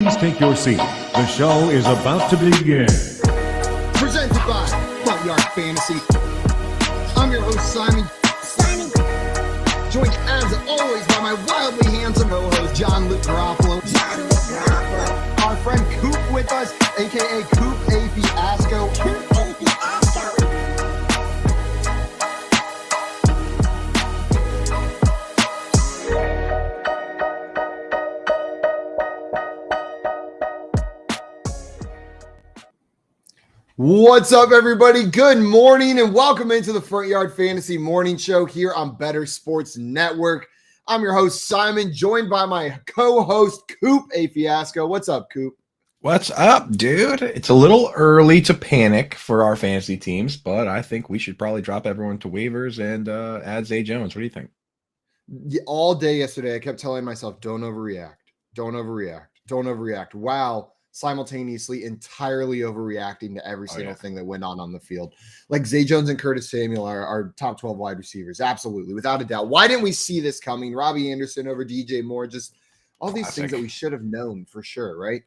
Please take your seat. The show is about to begin. Presented by Front Yard Fantasy. I'm your host, Simon. Joined as always by my wildly handsome co-host, John Luke Garofalo. Our friend Coop with us, aka Coop A. Fiasco. What's up, everybody? Good morning and welcome into the Front Yard Fantasy Morning Show here on Better Sports Network. I'm your host, Simon, joined by my co-host, Coop A. Fiasco. What's up, Coop? What's up, dude? It's a little early to panic for our fantasy teams, but I think we should probably drop everyone to waivers and add Zay Jones. What do you think? All day yesterday, I kept telling myself, don't overreact. Don't overreact. Don't overreact. Wow. Simultaneously entirely overreacting to every single thing that went on the field. Like Zay Jones and Curtis Samuel are our top 12 wide receivers. Absolutely. Without a doubt. Why didn't we see this coming? Robbie Anderson over DJ Moore, just all these things that we should have known for sure, right?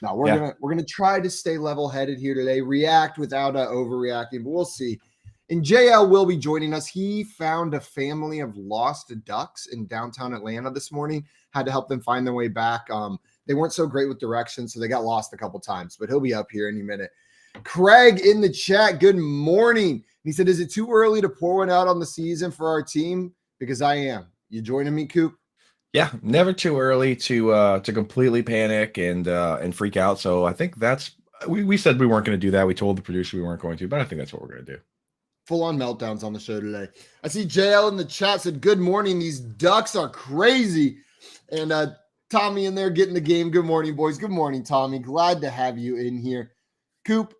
Now we're gonna try to stay level-headed here today, react without overreacting, but we'll see. And JL will be joining us. He found a family of lost ducks in downtown Atlanta this morning, had to help them find their way back. They weren't so great with directions, so they got lost a couple times, but he'll be up here any minute. Craig in the chat, good morning. He said, is it too early to pour one out on the season for our team? Because I am. You joining me, Coop? Yeah, never too early to completely panic and freak out. So I think that's we said we weren't going to do that. We told the producer we weren't going to, but I think that's what we're going to do. Full-on meltdowns on the show today. I see JL in the chat said, good morning. These ducks are crazy. And Tommy in there getting the game. Good morning, boys. Good morning, Tommy. Glad to have you in here. Coop,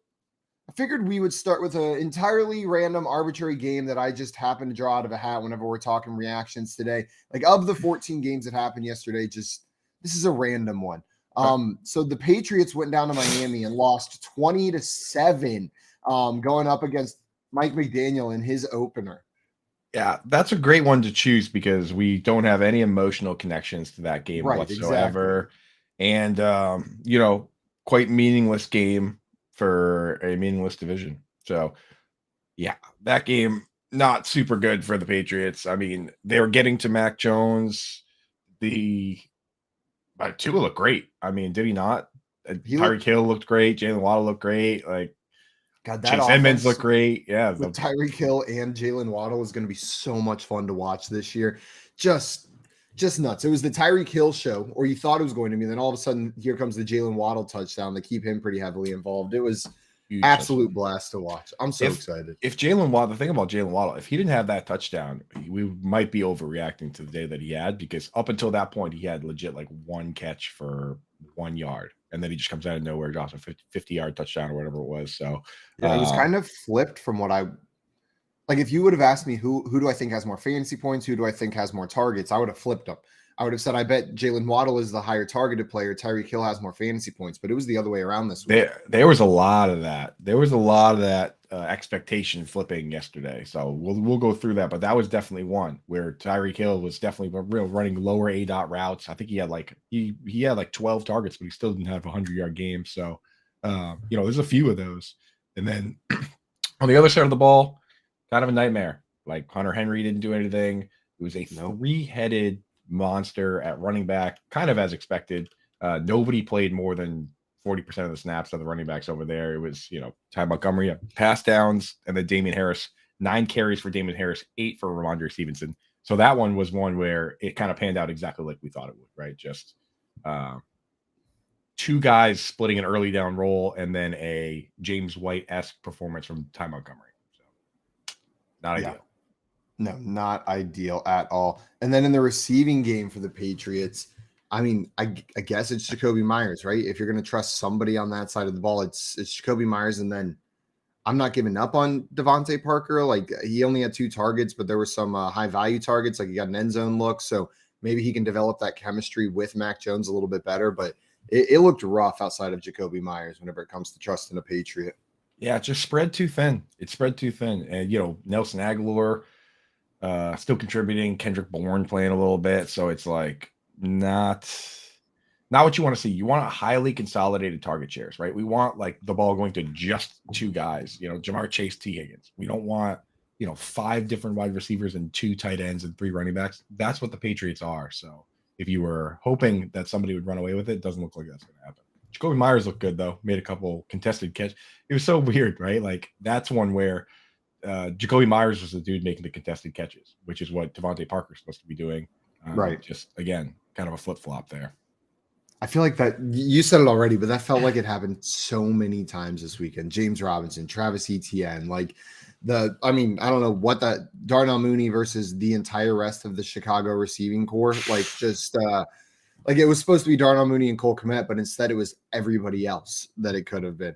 I figured we would start with an entirely random, arbitrary game that I just happened to draw out of a hat whenever we're talking reactions today. Like, of the 14 games that happened yesterday, this is a random one. So the Patriots went down to Miami and lost 20-7, going up against Mike McDaniel in his opener. Yeah, that's a great one to choose because we don't have any emotional connections to that game whatsoever. Exactly. And, quite meaningless game for a meaningless division. So, yeah, that game, not super good for the Patriots. I mean, they were getting to Mac Jones. Tua looked great. I mean, did he not? Tyreek Hill looked great. Jalen Waddle looked great. Like, God, that Chase Edmonds looked great. Yeah. With Tyreek Hill and Jalen Waddle is going to be so much fun to watch this year. Just nuts. It was the Tyreek Hill show, or you thought it was going to be. And then all of a sudden, here comes the Jalen Waddle touchdown. They keep him pretty heavily involved. It was absolute blast to watch. I'm so excited. If Jalen Waddle, the thing about Jalen Waddle, if he didn't have that touchdown, we might be overreacting to the day that he had, because up until that point, he had legit like one catch for 1 yard. And then he just comes out of nowhere, drops a 50-yard touchdown or whatever it was. So it was kind of flipped from what if you would have asked me who do I think has more fantasy points, who do I think has more targets, I would have flipped them. I would have said, I bet Jalen Waddle is the higher targeted player. Tyreek Hill has more fantasy points, but it was the other way around this week. There was a lot of that. There was a lot of that expectation flipping yesterday. So we'll go through that, but that was definitely one where Tyreek Hill was definitely running lower A-dot routes. I think he had like 12 targets, but he still didn't have a 100-yard game. So there's a few of those. And then on the other side of the ball, kind of a nightmare. Like Hunter Henry didn't do anything. It was a three-headed monster at running back, kind of as expected. Nobody played more than 40% of the snaps of the running backs over there. It was, Ty Montgomery, pass downs, and then Damian Harris, 9 carries for Damian Harris, 8 for Ramondre Stevenson. So that one was one where it kind of panned out exactly like we thought it would, right? Just 2 guys splitting an early down role, and then a James White-esque performance from Ty Montgomery. So not ideal. No, not ideal at all. And then in the receiving game for the Patriots, I mean, I guess it's Jacoby Myers, right? If you're going to trust somebody on that side of the ball, it's Jacoby Myers. And then I'm not giving up on Devontae Parker. Like, he only had 2 targets, but there were some high value targets. Like, he got an end zone look. So maybe he can develop that chemistry with Mac Jones a little bit better. But it looked rough outside of Jacoby Myers whenever it comes to trusting a Patriot. Yeah, it just spread too thin. It spread too thin. And, Nelson Aguilar still contributing. Kendrick Bourne playing a little bit. So it's like not not what you want to see. You want a highly consolidated target shares, right? We want like the ball going to just two guys, Jamar Chase, T. Higgins. We don't want, 5 different wide receivers and 2 tight ends and 3 running backs. That's what the Patriots are. So if you were hoping that somebody would run away with it, doesn't look like that's going to happen. Jacoby Myers looked good, though. Made a couple contested catches. It was so weird, right? Like, that's one where Jacoby Myers was the dude making the contested catches, which is what Devontae Parker's supposed to be doing. Right. Just, again, kind of a flip-flop there. I feel like that you said it already, but that felt like it happened so many times this weekend. James Robinson, Travis Etienne, I don't know what that Darnell Mooney versus the entire rest of the Chicago receiving corps, it was supposed to be Darnell Mooney and Cole Kmet, but instead it was everybody else that it could have been.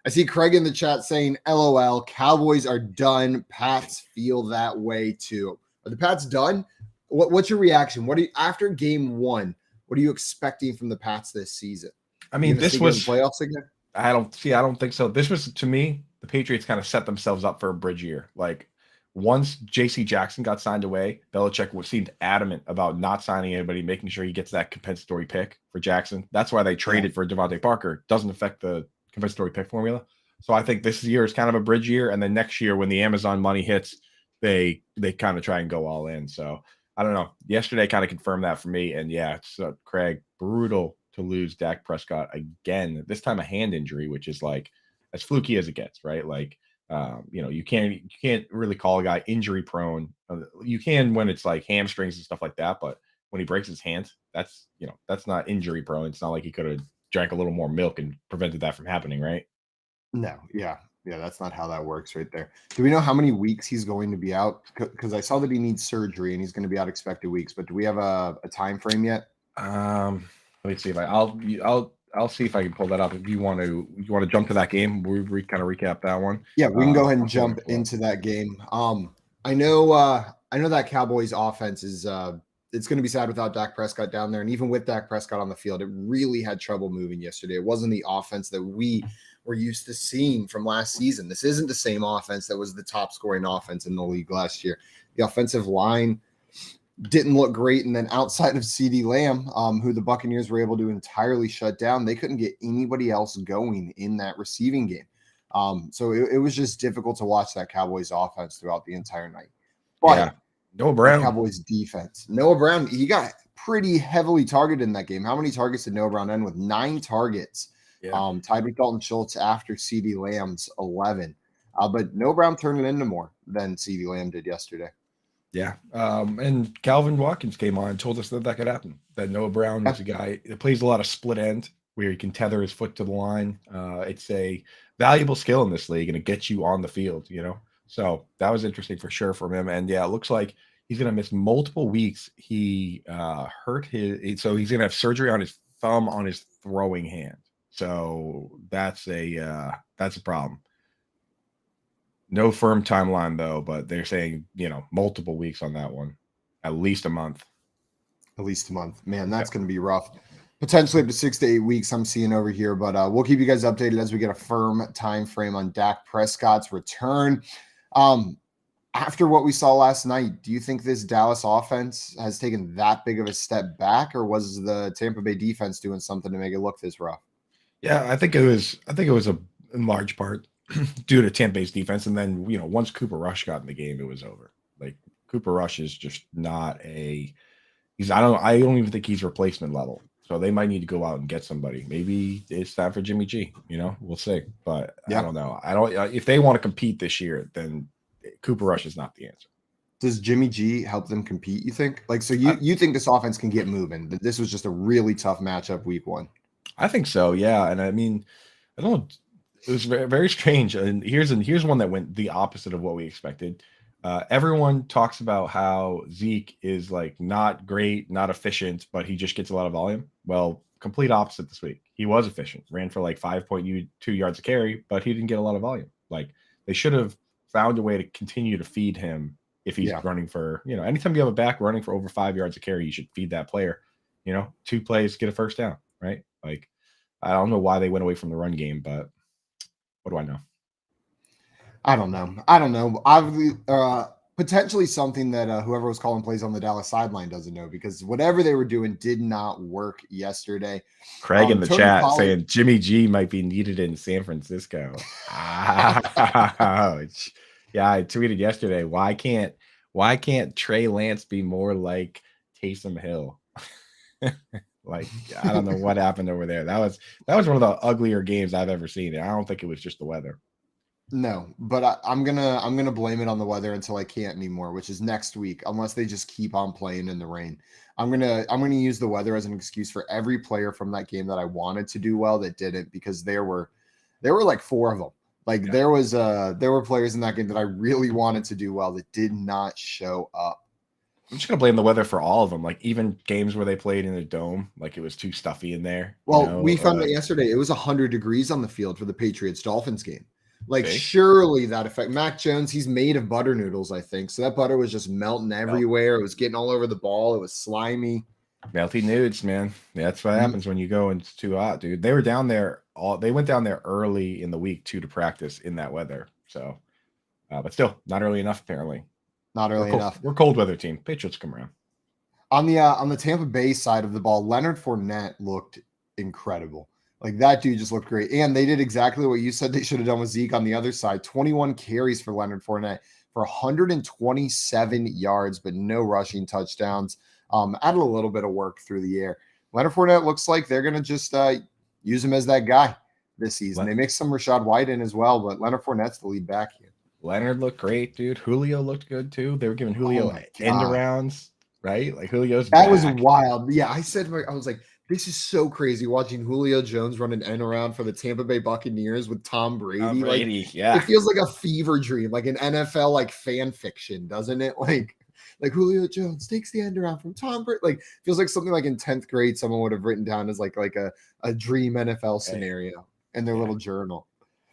I see Craig in the chat saying, LOL, Cowboys are done. Pats feel that way too. Are the Pats done? What's your reaction? After game 1? What are you expecting from the Pats this season? I mean, this was playoffs again. I don't think so. This was, to me, the Patriots kind of set themselves up for a bridge year. Like, once J.C. Jackson got signed away, Belichick seemed adamant about not signing anybody, making sure he gets that compensatory pick for Jackson. That's why they traded for Devontae Parker. Doesn't affect the compensatory pick formula. So I think this year is kind of a bridge year, and then next year when the Amazon money hits, they kind of try and go all in. So I don't know. Yesterday kind of confirmed that for me, and yeah, it's Craig, brutal to lose Dak Prescott again. This time a hand injury, which is like as fluky as it gets, right? Like, you can't really call a guy injury prone. You can when it's like hamstrings and stuff like that, but when he breaks his hand, that's not injury prone. It's not like he could have drank a little more milk and prevented that from happening, right? No, yeah, that's not how that works right there. Do we know how many weeks he's going to be out? Because I saw that he needs surgery and he's going to be out expected weeks, but do we have a time frame yet? Let me see if I'll see if I can pull that up. If you want to jump to that game, we kind of recap that one. Yeah, we can go ahead and jump into that game. I know that Cowboys offense is it's going to be sad without Dak Prescott down there, and even with Dak Prescott on the field, it really had trouble moving yesterday. It wasn't the offense that we were used to seeing from last season. This isn't the same offense that was the top scoring offense in the league last year. The offensive line didn't look great. And then outside of CeeDee Lamb, who the Buccaneers were able to entirely shut down, they couldn't get anybody else going in that receiving game. So it was just difficult to watch that Cowboys offense throughout the entire night. But yeah. Noah Brown. Cowboys defense. Noah Brown, he got pretty heavily targeted in that game. How many targets did Noah Brown end with? 9 targets. Yeah. Tied with Dalton Schultz after CeeDee Lamb's 11. But Noah Brown turned it into more than CeeDee Lamb did yesterday. Yeah. And Calvin Watkins came on and told us that could happen. That Noah Brown is a guy that plays a lot of split end where he can tether his foot to the line. It's a valuable skill in this league, and it gets you on the field, So that was interesting for sure from him. And yeah, it looks like he's going to miss multiple weeks. He hurt so he's going to have surgery on his thumb on his throwing hand. So that's a problem. No firm timeline though, but they're saying, multiple weeks on that one, at least a month. At least a month, man. That's going to be rough. Potentially up to 6 to 8 weeks. I'm seeing over here, but we'll keep you guys updated as we get a firm time frame on Dak Prescott's return. After what we saw last night, do you think this Dallas offense has taken that big of a step back, or was the Tampa Bay defense doing something to make it look this rough? Yeah, I think it was in large part due to Tampa Bay's defense. And then, once Cooper Rush got in the game, it was over. Like, Cooper Rush is just not I don't even think he's replacement level. So they might need to go out and get somebody. Maybe it's time for Jimmy G, we'll see. But yeah. I don't know. If they want to compete this year, then Cooper Rush is not the answer. Does Jimmy G help them compete, you think? You think this offense can get moving? That this was just a really tough matchup week 1? I think so, yeah. And I mean, I don't know. It was very, very strange. And here's one that went the opposite of what we expected. Everyone talks about how Zeke is not great, not efficient, but he just gets a lot of volume. Well, complete opposite this week. He was efficient, ran for 5.2 yards a carry, but he didn't get a lot of volume. They should have found a way to continue to feed him if he's running for, anytime you have a back running for over 5 yards a carry, you should feed that player. 2 plays, get a first down, right? I don't know why they went away from the run game, but what do I know? I don't know. potentially something that whoever was calling plays on the Dallas sideline doesn't know, because whatever they were doing did not work yesterday. Craig in the Tony chat Pollard, saying Jimmy G might be needed in San Francisco. Ouch. Yeah, I tweeted yesterday. Why can't Trey Lance be more like Taysom Hill? Like, I don't know what happened over there. That was one of the uglier games I've ever seen. I don't think it was just the weather. No, but I'm gonna blame it on the weather until I can't anymore, which is next week, unless they just keep on playing in the rain. I'm gonna use the weather as an excuse for every player from that game that I wanted to do well that didn't, because there were like 4 of them. Like, there were players in that game that I really wanted to do well that did not show up. I'm just gonna blame the weather for all of them. Like, even games where they played in a dome, like it was too stuffy in there. Well, we found that yesterday. It was 100 degrees on the field for the Patriots-Dolphins game. Like, surely that affect Mac Jones. He's made of butter noodles, I think. So that butter was just melting everywhere. It was getting all over the ball. It was slimy. Melty nudes, man. That's what happens when you go and it's too hot, dude. They were down there they went down there early in the week too to practice in that weather. So, but still not early enough apparently. Not early enough. We're a cold weather team. Patriots come around. On the Tampa Bay side of the ball, Leonard Fournette looked incredible. Like, that dude just looked great. And they did exactly what you said they should have done with Zeke on the other side. 21 carries for Leonard Fournette for 127 yards, but no rushing touchdowns. Added a little bit of work through the air. Leonard Fournette looks like they're going to just use him as that guy this season. They mixed some Rachaad White in as well, but Leonard Fournette's the lead back here. Leonard looked great, dude. Julio looked good too. They were giving Julio end arounds, right? Like, Julio's that back. Was wild. Yeah, I was like, this is so crazy watching Julio Jones run an end around for the Tampa Bay Buccaneers with Tom Brady. Yeah. It feels like a fever dream, like an NFL like fan fiction, doesn't it? Like Julio Jones takes the end around from Tom Brady. Like, feels like something like in 10th grade someone would have written down as like a dream NFL scenario in their little journal.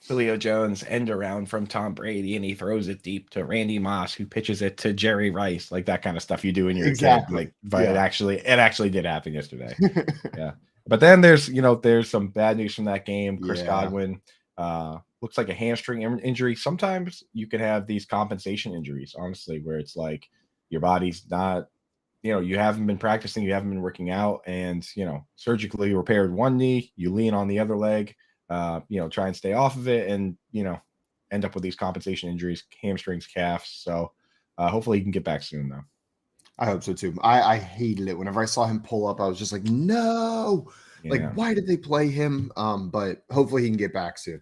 Julio Jones end around from Tom Brady, and he throws it deep to Randy Moss, who pitches it to Jerry Rice, like that kind of stuff you do in your kid. Like, but it actually did happen yesterday. Yeah, but then there's some bad news from that game. Chris Godwin looks like a hamstring injury. Sometimes you can have these compensation injuries, honestly, where it's like your body's not, you haven't been practicing, you haven't been working out, and surgically repaired one knee, you lean on the other leg. Try and stay off of it, and end up with these compensation injuries, hamstrings, calves. So hopefully he can get back soon, though. I hope so too. I hated it whenever I saw him pull up. I was just like, no, like, why did they play him? But hopefully he can get back soon.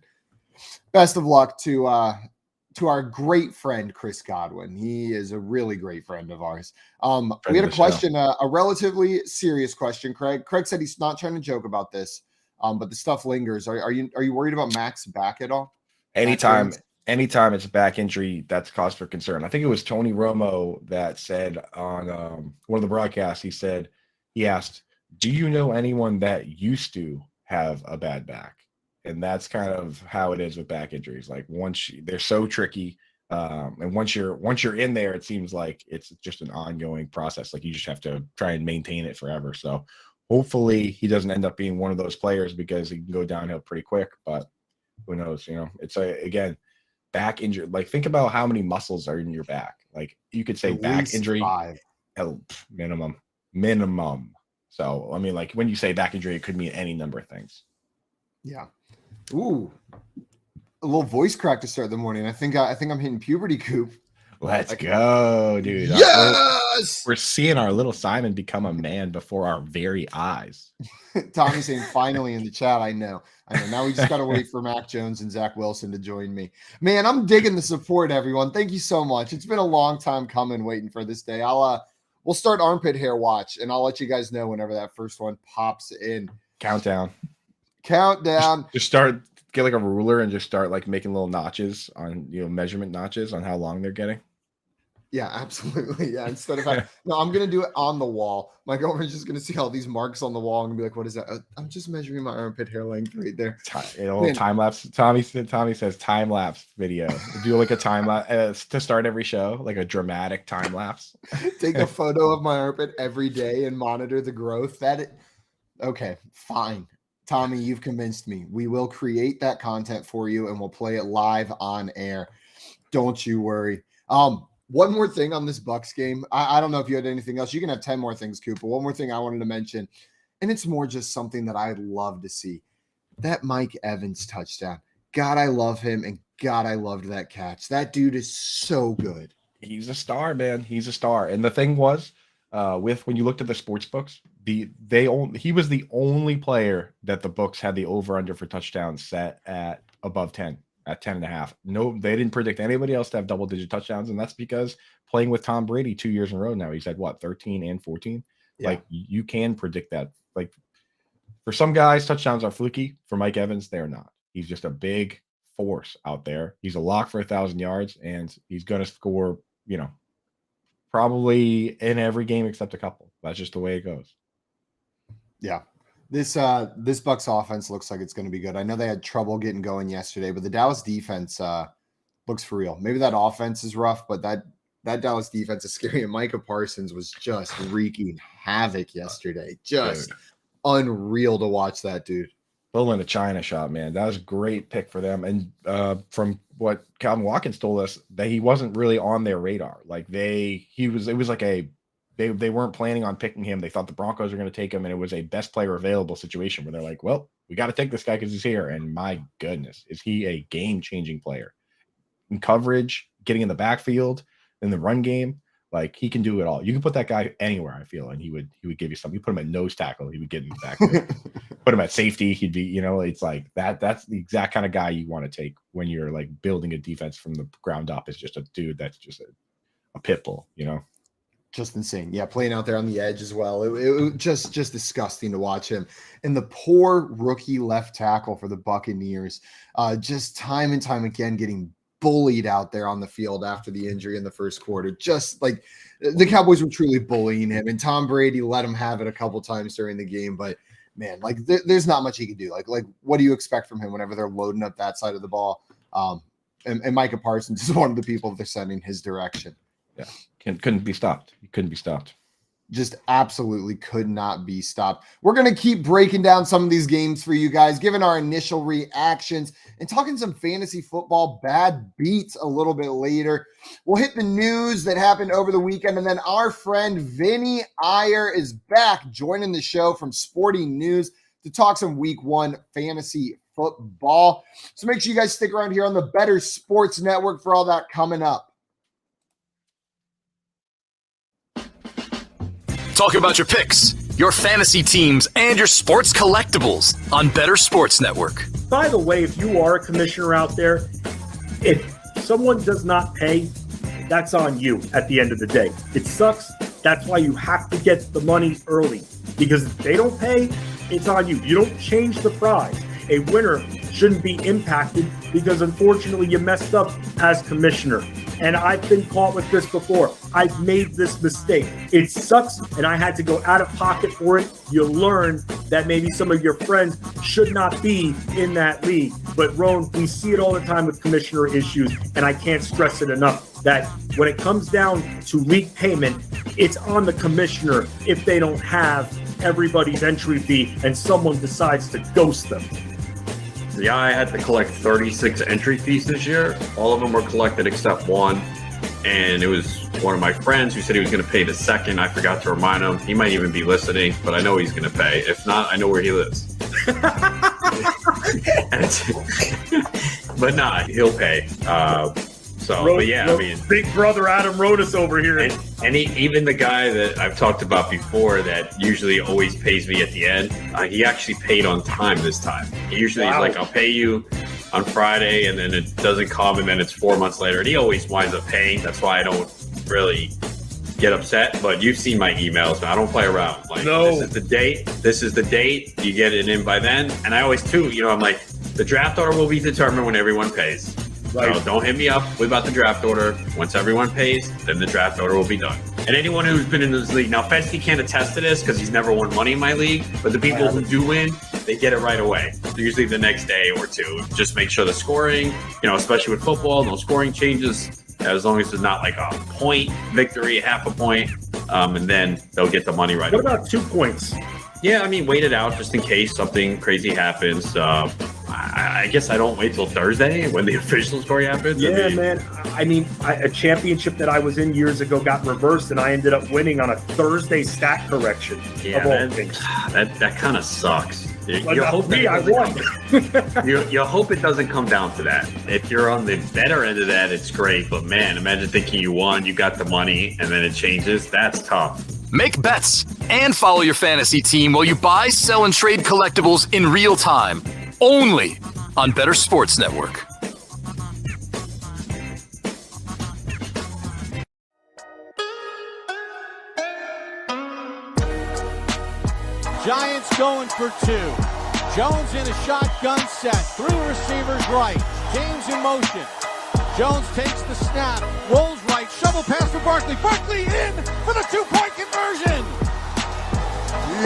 Best of luck to our great friend Chris Godwin. He is a really great friend of ours. We had a question, a relatively serious question. Craig said he's not trying to joke about this. But the stuff lingers. Are you worried about Mac's back at all? Anytime it's a back injury, that's cause for concern. I think it was Tony Romo that said on one of the broadcasts, he asked, do you know anyone that used to have a bad back? And that's kind of how it is with back injuries. Like, they're so tricky. And once you're in there, it seems like it's just an ongoing process. Like, you just have to try and maintain it forever. So hopefully he doesn't end up being one of those players, because he can go downhill pretty quick, but who knows? It's again, back injury. Like, think about how many muscles are in your back. Like, you could say back injury, 5. minimum. So, I mean, like, when you say back injury, it could mean any number of things. Yeah. Ooh, a little voice crack to start the morning. I think I'm hitting puberty, Coop. Let's go, dude. Yes! We're seeing our little Simon become a man before our very eyes. Tommy's saying finally in the chat. I know. Now we just got to wait for Mac Jones and Zach Wilson to join me. Man, I'm digging the support, everyone. Thank you so much. It's been a long time coming, waiting for this day. We'll start armpit hair watch, and I'll let you guys know whenever that first one pops in. Countdown. Just get like a ruler and just start like making little notches on, measurement notches on how long they're getting. Yeah, absolutely. Yeah. Instead of I'm gonna do it on the wall. My girlfriend's just gonna see all these marks on the wall and be like, "What is that?" I'm just measuring my armpit hair length right there. Time lapse. Tommy says time lapse video. Do like a time lapse to start every show, like a dramatic time lapse. Take a photo of my armpit every day and monitor the growth. Okay, fine. Tommy, you've convinced me. We will create that content for you and we'll play it live on air. Don't you worry. One more thing on this Bucks game. I don't know if you had anything else. You can have 10 more things, Cooper. One more thing I wanted to mention, and it's more just something that I love to see. That Mike Evans touchdown. God, I love him, and God, I loved that catch. That dude is so good. He's a star, man. He's a star. And the thing was, when you looked at the sports books, he was the only player that the books had the over-under for touchdowns set at above 10. At 10.5. No, they didn't predict anybody else to have double-digit touchdowns, and that's because playing with Tom Brady 2 years in a row now, he's had, 13 and 14? Yeah. Like, you can predict that. Like, for some guys, touchdowns are fluky. For Mike Evans, they're not. He's just a big force out there. He's a lock for 1,000 yards, and he's going to score, probably in every game except a couple. That's just the way it goes. Yeah. This Bucs offense looks like it's going to be good. I know they had trouble getting going yesterday, but the Dallas defense looks for real. Maybe that offense is rough, but that Dallas defense is scary. And Micah Parsons was just wreaking havoc yesterday. Just unreal to watch that dude. Pulling a China shot, man. That was a great pick for them. And from what Calvin Watkins told us, that he wasn't really on their radar. Like they weren't planning on picking him. They thought the Broncos were going to take him, and it was a best player available situation where they're like, well, we got to take this guy because he's here. And my goodness, is he a game-changing player in coverage, getting in the backfield, in the run game. Like, he can do it all. You can put that guy anywhere, I feel, and he would give you something. You put him at nose tackle, he would get in the backfield. Put him at safety, he'd be, it's like that's the exact kind of guy you want to take when you're like building a defense from the ground up. Is just a dude that's just a pit bull, Just insane. Yeah, playing out there on the edge as well. It was just disgusting to watch him. And the poor rookie left tackle for the Buccaneers, just time and time again getting bullied out there on the field after the injury in the first quarter. Just like the Cowboys were truly bullying him, and Tom Brady let him have it a couple times during the game. But man, like there's not much he can do. Like what do you expect from him whenever they're loading up that side of the ball? And Micah Parsons is one of the people they're sending his direction. Yeah, couldn't be stopped. He couldn't be stopped. Just absolutely could not be stopped. We're going to keep breaking down some of these games for you guys, giving our initial reactions and talking some fantasy football bad beats a little bit later. We'll hit the news that happened over the weekend, and then our friend Vinny Iyer is back joining the show from Sporting News to talk some week 1 fantasy football. So make sure you guys stick around here on the Better Sports Network for all that coming up. Talk about your picks, your fantasy teams, and your sports collectibles on Better Sports Network. By the way, if you are a commissioner out there, if someone does not pay, that's on you at the end of the day. It sucks. That's why you have to get the money early, because if they don't pay, it's on you. You don't change the prize. A winner shouldn't be impacted because unfortunately you messed up as commissioner. And I've been caught with this before. I've made this mistake. It sucks, and I had to go out of pocket for it. You learn that maybe some of your friends should not be in that league. But Roan, we see it all the time with commissioner issues, and I can't stress it enough that when it comes down to league payment, it's on the commissioner if they don't have everybody's entry fee and someone decides to ghost them. Yeah, I had to collect 36 entry fees this year. All of them were collected except one. And it was one of my friends who said he was going to pay the second. I forgot to remind him. He might even be listening, but I know he's going to pay. If not, I know where he lives. But nah, he'll pay. But yeah, I mean, big brother Adam Rodas over here. And even the guy that I've talked about before that usually always pays me at the end, he actually paid on time this time. He usually is like, I'll pay you on Friday, and then it doesn't come, and then it's 4 months later, and he always winds up paying. That's why I don't really get upset. But you've seen my emails. I don't play around. Like, This is the date. This is the date. You get it in by then. And I always too, I'm like, the draft order will be determined when everyone pays. Right. So don't hit me up about the draft order. Once everyone pays, then the draft order will be done. And anyone who's been in this league, now Fetsky can't attest to this because he's never won money in my league, but the people who do win, they get it right away. Usually the next day or two. Just make sure the scoring, especially with football, no scoring changes, as long as it's not like a point victory, half a point, and then they'll get the money right away. What about 2 points? Yeah, I mean, wait it out just in case something crazy happens. I guess I don't wait till Thursday when the official scoring happens. Yeah, man. I mean, a championship that I was in years ago got reversed, and I ended up winning on a Thursday stat correction. Yeah, of all things. that kind of sucks. But You not hope me, I won. you hope it doesn't come down to that. If you're on the better end of that, it's great. But man, imagine thinking you won, you got the money, and then it changes. That's tough. Make bets and follow your fantasy team while you buy, sell, and trade collectibles in real time. Only on Better Sports Network. Giants going for two. Jones in a shotgun set. Three receivers right. James in motion. Jones takes the snap. Rolls right. Shovel pass to Barkley. Barkley in for the two-point conversion.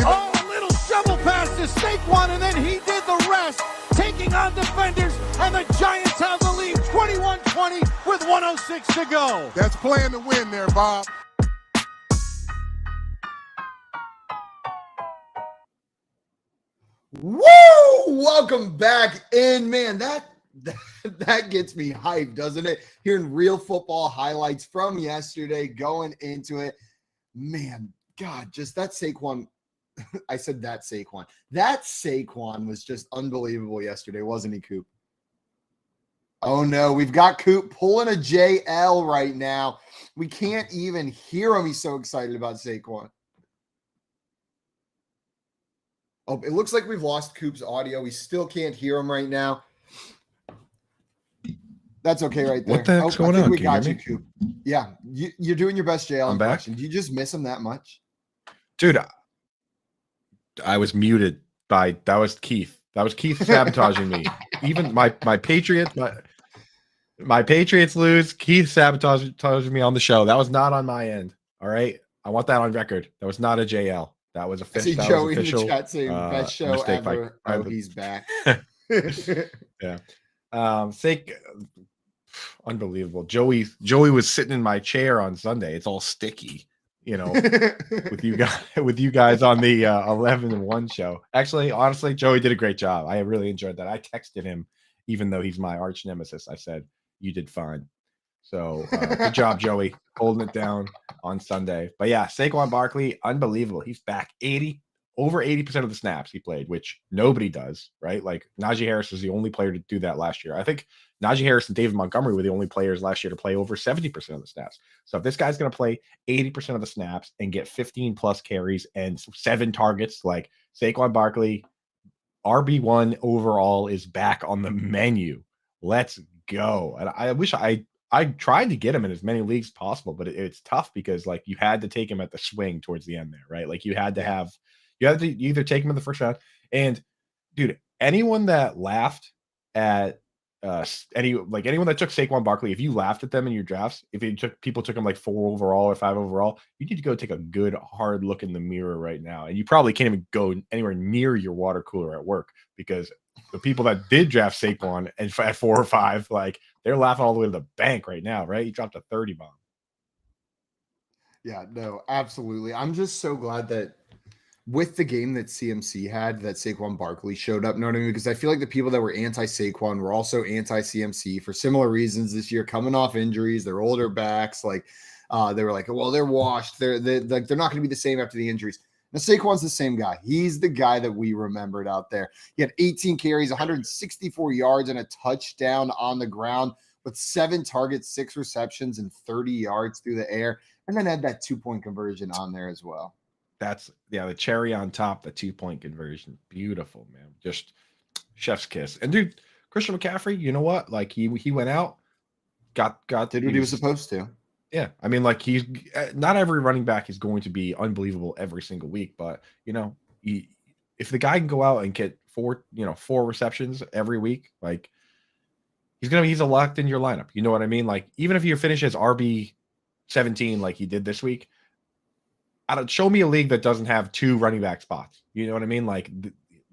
Oh, a little shovel pass to Saquon, and then he did the rest. Taking on defenders, and the Giants have the lead 21-20 with 1:06 to go. That's playing to win there, Bob. Woo! Welcome back in, man. That gets me hyped, doesn't it? Hearing real football highlights from yesterday, going into it, man. God, just that Saquon. I said that Saquon. That Saquon was just unbelievable yesterday, wasn't he, Coop? Oh no, we've got Coop pulling a JL right now. We can't even hear him. He's so excited about Saquon. Oh, it looks like we've lost Coop's audio. We still can't hear him right now. That's okay right there. What the heck's going I think on? we Can you got hear you, Coop. Yeah, you're doing your best, JL. I'm back. Do you just miss him that much? Dude, I was muted by that was Keith. That was Keith sabotaging me. Even my Patriots lose. Keith sabotaged me on the show. That was not on my end. All right. I want that on record. That was not a JL. That was I see Joe in the chat saying best show ever. He's back. Yeah. Unbelievable. Joey was sitting in my chair on Sunday. It's all sticky, with you guys on the 11-1 show. Actually, honestly, Joey did a great job. I really enjoyed that. I texted him, even though he's my arch nemesis. I said, "You did fine." So good job, Joey, holding it down on Sunday. But yeah, Saquon Barkley, unbelievable. He's back. Over 80% of the snaps he played, which nobody does, right? Like Najee Harris was the only player to do that last year. I think Najee Harris and David Montgomery were the only players last year to play over 70% of the snaps. So if this guy's going to play 80% of the snaps and get 15 plus carries and 7 targets, like Saquon Barkley, RB1 overall is back on the menu. Let's go. And I wish I tried to get him in as many leagues as possible, but it's tough because like you had to take him at the swing towards the end there, right? Like you had to either take him in the first round. And dude, anyone that laughed at anyone that took Saquon Barkley, if you laughed at them in your drafts, if people took him like 4 overall or 5 overall, you need to go take a good hard look in the mirror right now. And you probably can't even go anywhere near your water cooler at work because the people that did draft Saquon and at 4 or 5, like they're laughing all the way to the bank right now, right? He dropped a 30 bomb. Yeah, no, absolutely. I'm just so glad that with the game that CMC had, that Saquon Barkley showed up, know what I mean? Because I feel like the people that were anti-Saquon were also anti-CMC for similar reasons this year, coming off injuries. They're older backs. Like they were like, well, they're washed. They're not going to be the same after the injuries. Now, Saquon's the same guy. He's the guy that we remembered out there. He had 18 carries, 164 yards, and a touchdown on the ground with 7 targets, 6 receptions, and 30 yards through the air. And then had that 2-point conversion on there as well. That's the cherry on top, the 2-point conversion. Beautiful, man. Just chef's kiss. And dude, Christian McCaffrey, you know what? Like he went out, did what he was supposed to. Yeah, I mean, like he's not every running back is going to be unbelievable every single week, but if the guy can go out and get 4 receptions every week, like he's a locked in your lineup. You know what I mean? Like even if you finish as RB17 like he did this week, show me a league that doesn't have 2 running back spots. You know what I mean? Like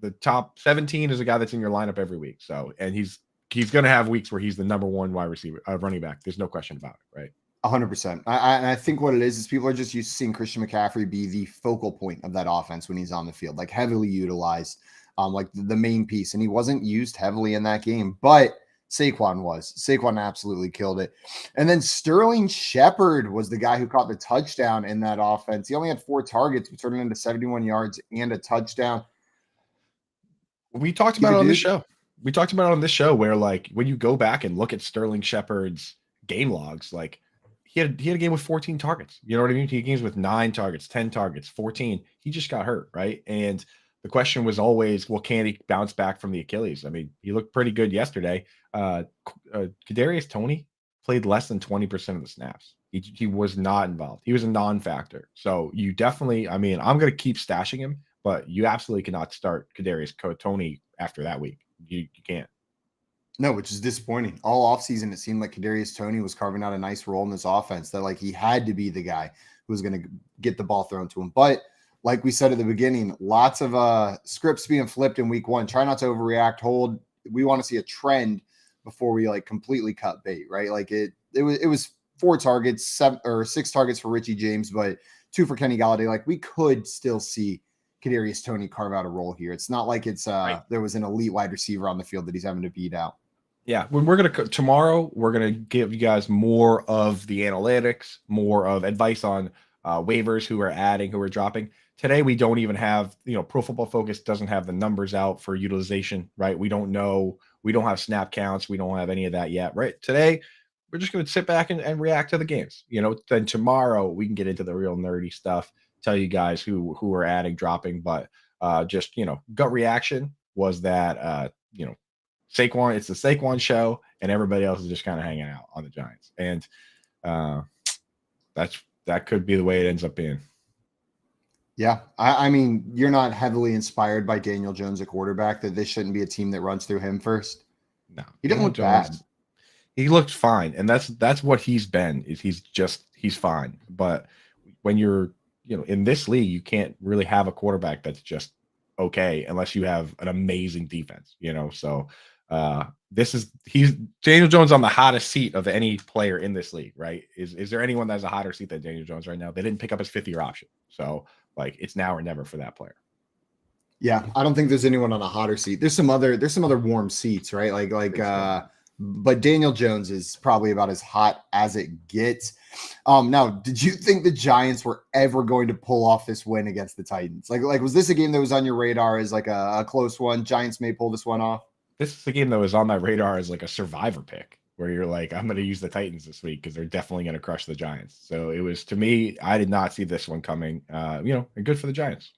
the top 17 is a guy that's in your lineup every week. So and he's going to have weeks where he's the number 1 wide receiver, running back. There's no question about it, right? 100%. I think what it is people are just used to seeing Christian McCaffrey be the focal point of that offense when he's on the field, like heavily utilized, like the main piece. And he wasn't used heavily in that game. But Saquon absolutely killed it. And then Sterling Shepard was the guy who caught the touchdown in that offense. He only had 4 targets, but turned into 71 yards and a touchdown. We talked about it on this show. We talked about it on this show where, like, when you go back and look at Sterling Shepard's game logs, like he had a game with 14 targets. You know what I mean? He had games with 9 targets, 10 targets, 14. He just got hurt, right? And the question was always, well, can he bounce back from the Achilles? I mean, he looked pretty good yesterday. Kadarius Toney played less than 20% of the snaps. He was not involved. He was a non-factor. So you definitely, I mean, I'm going to keep stashing him, but you absolutely cannot start Kadarius Toney after that week. You can't. No, which is disappointing. All offseason, it seemed like Kadarius Toney was carving out a nice role in this offense, that like he had to be the guy who was going to get the ball thrown to him. But like we said at the beginning, lots of scripts being flipped in week 1. Try not to overreact. Hold. We want to see a trend before we like completely cut bait, right? Like it was 4 targets, 7 or 6 targets for Richie James, but 2 for Kenny Galladay. Like we could still see Kadarius Toney carve out a role here. It's not like it's right. There was an elite wide receiver on the field that he's having to beat out. Yeah, when tomorrow, we're gonna give you guys more of the analytics, more of advice on waivers, who are adding, who are dropping. Today, we don't even have, Pro Football Focus doesn't have the numbers out for utilization, right? We don't know. We don't have snap counts. We don't have any of that yet, right? Today, we're just going to sit back and react to the games. Then tomorrow, we can get into the real nerdy stuff, tell you guys who are adding, dropping. But just, gut reaction was that, Saquon, it's the Saquon show, and everybody else is just kind of hanging out on the Giants. And that could be the way it ends up being. Yeah, I mean, you're not heavily inspired by Daniel Jones at quarterback, that this shouldn't be a team that runs through him first? No. He didn't look bad. He looked fine, and that's what he's been. Is he's fine. But when you're, in this league, you can't really have a quarterback that's just okay unless you have an amazing defense, So he's Daniel Jones on the hottest seat of any player in this league, right? Is there anyone that has a hotter seat than Daniel Jones right now? They didn't pick up his 5th-year option. So like it's now or never for that player. Yeah, I don't think there's anyone on a hotter seat. There's some other warm seats, right? But Daniel Jones is probably about as hot as it gets. Now, did you think the Giants were ever going to pull off this win against the Titans? Like was this a game that was on your radar as like a close one? Giants may pull this one off. This is a game that was on my radar as like a survivor pick, where you're like, I'm going to use the Titans this week because they're definitely going to crush the Giants. So it was, to me, I did not see this one coming. And good for the Giants.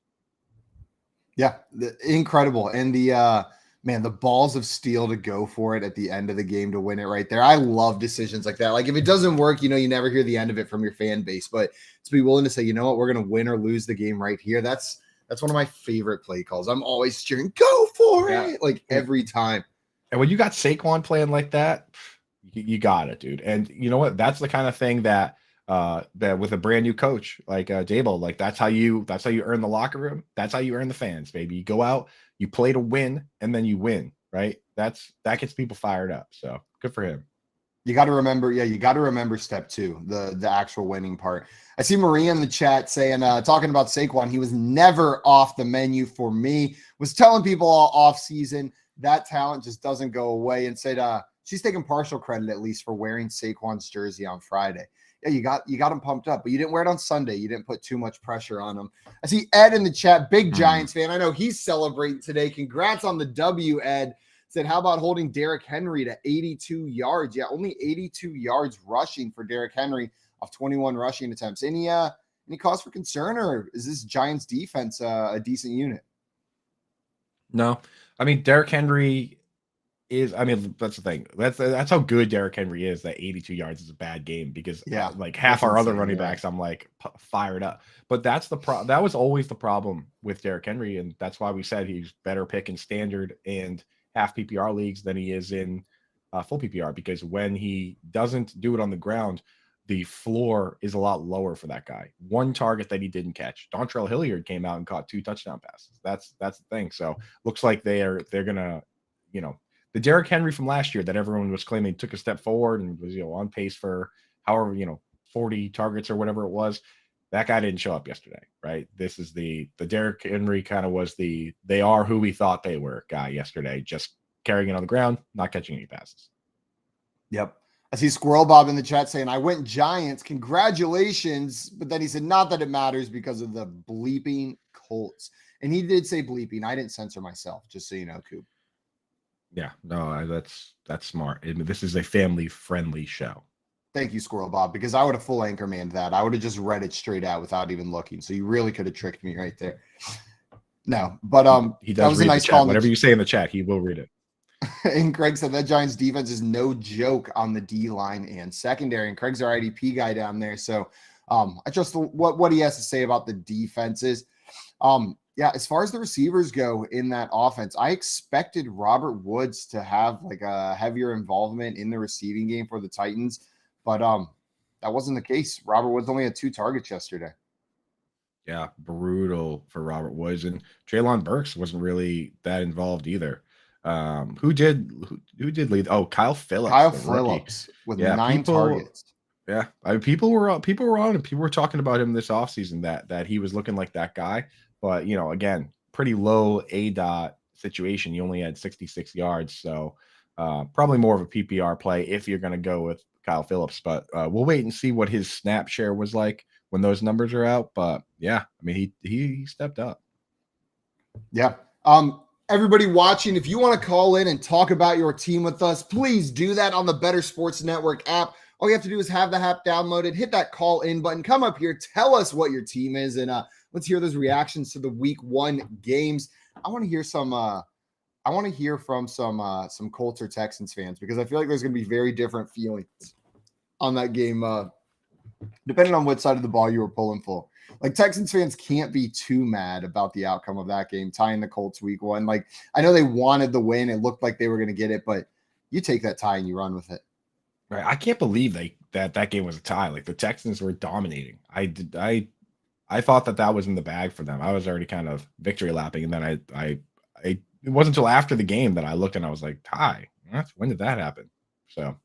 Yeah, incredible. And the balls of steel to go for it at the end of the game to win it right there. I love decisions like that. Like if it doesn't work, you never hear the end of it from your fan base, but to be willing to say, you know what, we're going to win or lose the game right here. That's one of my favorite play calls. I'm always cheering, go for it, like every time. And when you got Saquon playing like that, you got it, dude. And you know what? That's the kind of thing that with a brand new coach like Dable, like that's how you earn the locker room. That's how you earn the fans, baby. You go out, you play to win, and then you win, right? That gets people fired up. So good for him. You got to remember step 2, the actual winning part. I see Maria in the chat saying, talking about Saquon, he was never off the menu for me. Was telling people all off season that talent just doesn't go away, and said she's taking partial credit at least for wearing Saquon's jersey on Friday. Yeah, you got him pumped up, but you didn't wear it on Sunday. You didn't put too much pressure on him. I see Ed in the chat, big Giants fan. I know he's celebrating today. Congrats on the W, Ed. Said, how about holding Derrick Henry to 82 yards? Yeah, only 82 yards rushing for Derrick Henry off 21 rushing attempts. Any cause for concern, or is this Giants defense a decent unit? No, I mean, Derrick Henry is, that's the thing. That's how good Derrick Henry is. That 82 yards is a bad game because like half our other running backs, I'm like fired up. But that's that was always the problem with Derrick Henry, and that's why we said he's better pick in standard and half PPR leagues than he is in full PPR, because when he doesn't do it on the ground, the floor is a lot lower for that guy. One target that he didn't catch. Dontrell Hilliard came out and caught 2 touchdown passes. That's the thing. So looks like they're gonna, the Derrick Henry from last year that everyone was claiming took a step forward and was on pace for however 40 targets or whatever it was. That guy didn't show up yesterday, right? This is the Derrick Henry kind of was they are who we thought they were guy yesterday, just carrying it on the ground, not catching any passes. Yep. I see Squirrel Bob in the chat saying, I went Giants. Congratulations. But then he said, not that it matters because of the bleeping Colts. And he did say bleeping. I didn't censor myself, just so you know, Coop. Yeah, no, that's smart. This is a family-friendly show. Thank you, Squirrel Bob, because I would have full anchormaned that. I would have just read it straight out without even looking. So you really could have tricked me right there. No, but he that does was read a nice the chat. call. Whatever you say in the chat, he will read it. And Craig said that Giants defense is no joke on the D line and secondary. And Craig's our IDP guy down there. So I trust what he has to say about the defenses. Yeah, as far as the receivers go in that offense, I expected Robert Woods to have like a heavier involvement in the receiving game for the Titans, but that wasn't the case. Robert Woods only had 2 targets yesterday. Yeah, brutal for Robert Woods, and Treylon Burks wasn't really that involved either. Who did lead? Oh, Kyle Phillips. Kyle Phillips with 9 targets. Yeah, I mean, people were on him. People were talking about him this offseason that he was looking like that guy. But again, pretty low ADOT situation. You only had 66 yards, so probably more of a PPR play if you're going to go with Kyle Phillips. But we'll wait and see what his snap share was like when those numbers are out. But yeah, I mean, he stepped up. Yeah. Everybody watching, if you want to call in and talk about your team with us, please do that on the Better Sports Network app. All you have to do is have the app downloaded, hit that call in button, come up here, tell us what your team is, and let's hear those reactions to the week 1 games. I want to hear from some Colts or Texans fans, because I feel like there's going to be very different feelings on that game, depending on which side of the ball you were pulling for. Like, Texans fans can't be too mad about the outcome of that game, tying the Colts week 1. Like, I know they wanted the win. It looked like they were going to get it, but you take that tie and you run with it. Right. I can't believe that game was a tie. Like, the Texans were dominating. I thought that was in the bag for them. I was already kind of victory lapping, and then it wasn't until after the game that I looked and I was like, tie? When did that happen? So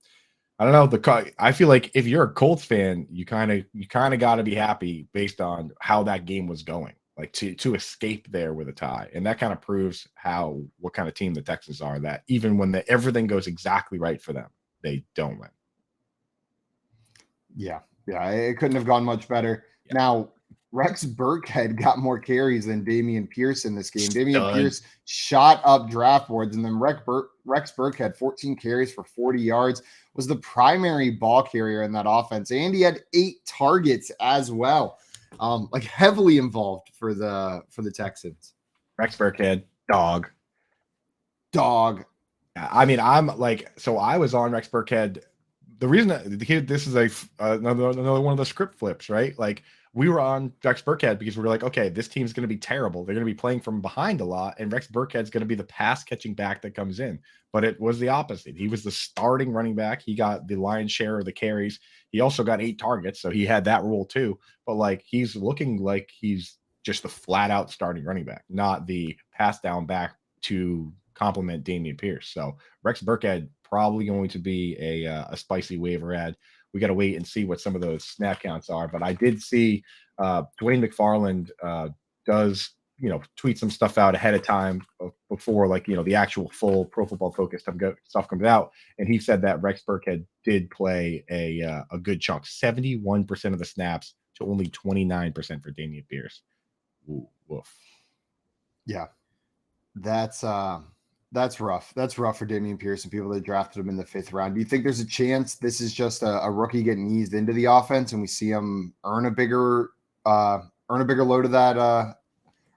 I don't know. I feel like if you're a Colts fan, you kind of got to be happy based on how that game was going. Like, to escape there with a tie, and that kind of proves what kind of team the Texans are. That even when everything goes exactly right for them, they don't win. Yeah, it couldn't have gone much better. Yeah. Now, Rex Burkhead got more carries than Dameon Pierce in this game. Dameon Pierce shot up draft boards, and then Rex Burkhead, 14 carries for 40 yards, was the primary ball carrier in that offense, and he had 8 targets as well. Like, heavily involved for the Texans. Rex Burkhead, dog. I mean, I'm like, so I was on Rex Burkhead. The reason this is another one of the script flips, right? Like, we were on Rex Burkhead because we were like, okay, this team's going to be terrible. They're going to be playing from behind a lot, and Rex Burkhead's going to be the pass catching back that comes in. But it was the opposite. He was the starting running back. He got the lion's share of the carries. He also got 8 targets, so he had that role too. But like, he's looking like he's just the flat out starting running back, not the pass down back to complement Dameon Pierce. So Rex Burkhead probably going to be a spicy waiver ad. We got to wait and see what some of those snap counts are. But I did see Dwayne McFarland does, tweet some stuff out ahead of time before, like, the actual full Pro Football Focus stuff comes out. And he said that Rex Burkhead did play a good chunk, 71% of the snaps to only 29% for Dameon Pierce. Ooh, woof. Yeah, that's rough. That's rough for Dameon Pierce and people that drafted him in the 5th round. Do you think there's a chance this is just a rookie getting eased into the offense and we see him earn a bigger load of that,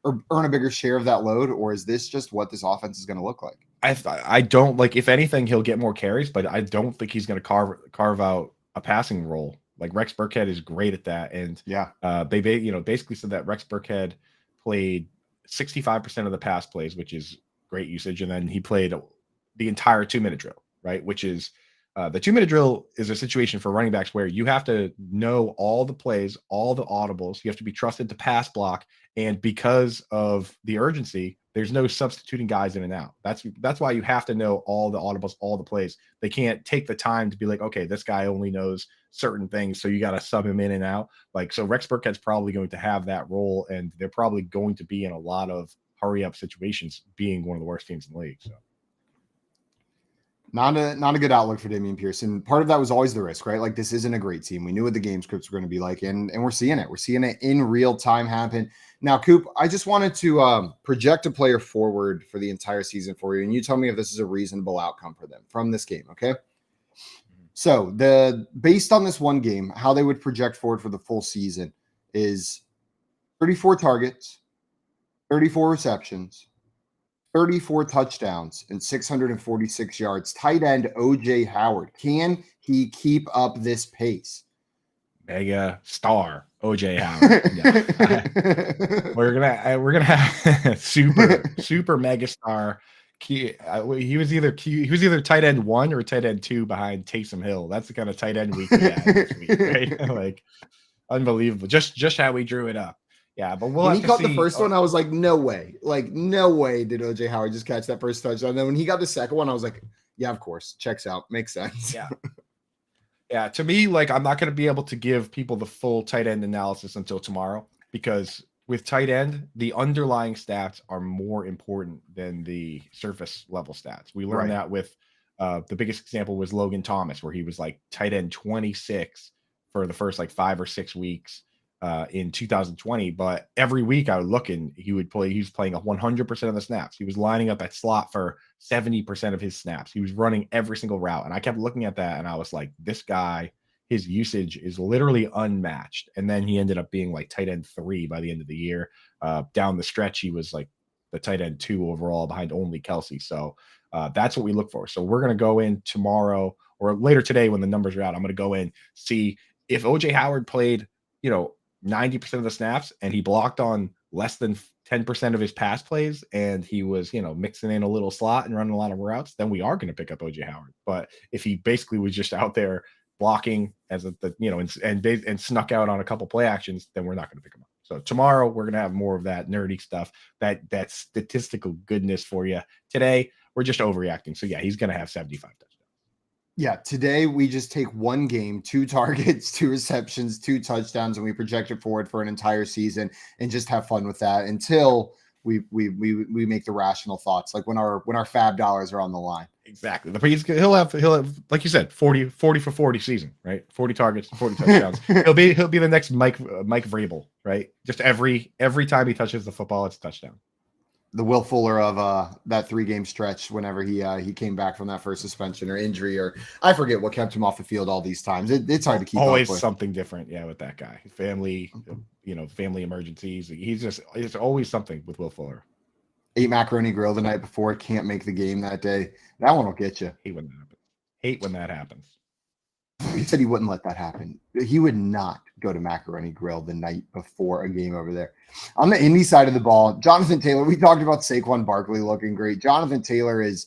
or earn a bigger share of that load? Or is this just what this offense is going to look like? I don't, like, if anything, he'll get more carries, but I don't think he's going to carve out a passing role. Like, Rex Burkhead is great at that. And yeah, they basically said that Rex Burkhead played 65% of the pass plays, which is great usage. And then he played the entire 2-minute drill, right? Which is the 2-minute drill is a situation for running backs where you have to know all the plays, all the audibles. You have to be trusted to pass block. And because of the urgency, there's no substituting guys in and out. That's why you have to know all the audibles, all the plays. They can't take the time to be like, okay, this guy only knows certain things, so you got to sub him in and out. Like, so Rex Burkhead's probably going to have that role, and they're probably going to be in a lot of hurry up situations, being one of the worst teams in the league. So Not a good outlook for Dameon Pierce. And part of that was always the risk, right? Like, this isn't a great team. We knew what the game scripts were going to be like, and we're seeing it. We're seeing it in real time happen. Now, Coop, I just wanted to project a player forward for the entire season for you, and you tell me if this is a reasonable outcome for them from this game, okay? So based on this one game, how they would project forward for the full season is 34 targets, 34 receptions, 34 touchdowns, and 646 yards. Tight end OJ Howard. Can he keep up this pace? Mega star OJ Howard. Yeah. we're gonna have super mega star. He was either tight end 1 or tight end 2 behind Taysom Hill. That's the kind of tight end we had this week, right? Like, unbelievable. Just how we drew it up. Yeah, but when he caught the first one, I was like, no way. Like, no way did OJ Howard just catch that first touchdown. And then when he got the second one, I was like, yeah, of course. Checks out. Makes sense. Yeah. Yeah. To me, like, I'm not going to be able to give people the full tight end analysis until tomorrow, because with tight end, the underlying stats are more important than the surface level stats. We learned that with the biggest example was Logan Thomas, where he was like tight end 26 for the first like 5 or 6 weeks in 2020. But every week I would look and he was playing 100% of the snaps. He was lining up at slot for 70% of his snaps. He was running every single route. And I kept looking at that and I was like, this guy, his usage is literally unmatched. And then he ended up being like tight end 3 by the end of the year. Down the stretch, he was like the tight end 2 overall behind only Kelsey. So that's what we look for. So we're going to go in tomorrow or later today when the numbers are out. I'm going to go in, see if OJ Howard played, 90% of the snaps and he blocked on less than 10% of his pass plays and he was, mixing in a little slot and running a lot of routes, then we are going to pick up OJ Howard. But if he basically was just out there blocking and snuck out on a couple play actions, then we're not going to pick him up. So tomorrow we're going to have more of that nerdy stuff, that statistical goodness for you. Today we're just overreacting. So yeah, he's going to have 75 touchdowns. Yeah, today we just take one game, 2 targets, 2 receptions, 2 touchdowns, and we project it forward for an entire season and just have fun with that until we make the rational thoughts, like when our fab dollars are on the line. Exactly. He'll have like you said, 40 for 40 season, right? 40 targets, 40 touchdowns. he'll be the next Mike Vrabel, right? Just every time he touches the football, it's a touchdown. The Will Fuller of that 3-game stretch whenever he came back from that first suspension or injury, or I forget what kept him off the field all these times. It's hard to keep always up with. Something different. Yeah. With that guy, family emergencies. It's always something with Will Fuller. Ate macaroni grill the night before, can't make the game that day. That one will get you. Hate when that happens. He said he wouldn't let that happen. He would not go to Macaroni Grill the night before a game over there. On the Indy side of the ball, Jonathan Taylor, we talked about Saquon Barkley looking great. Jonathan Taylor is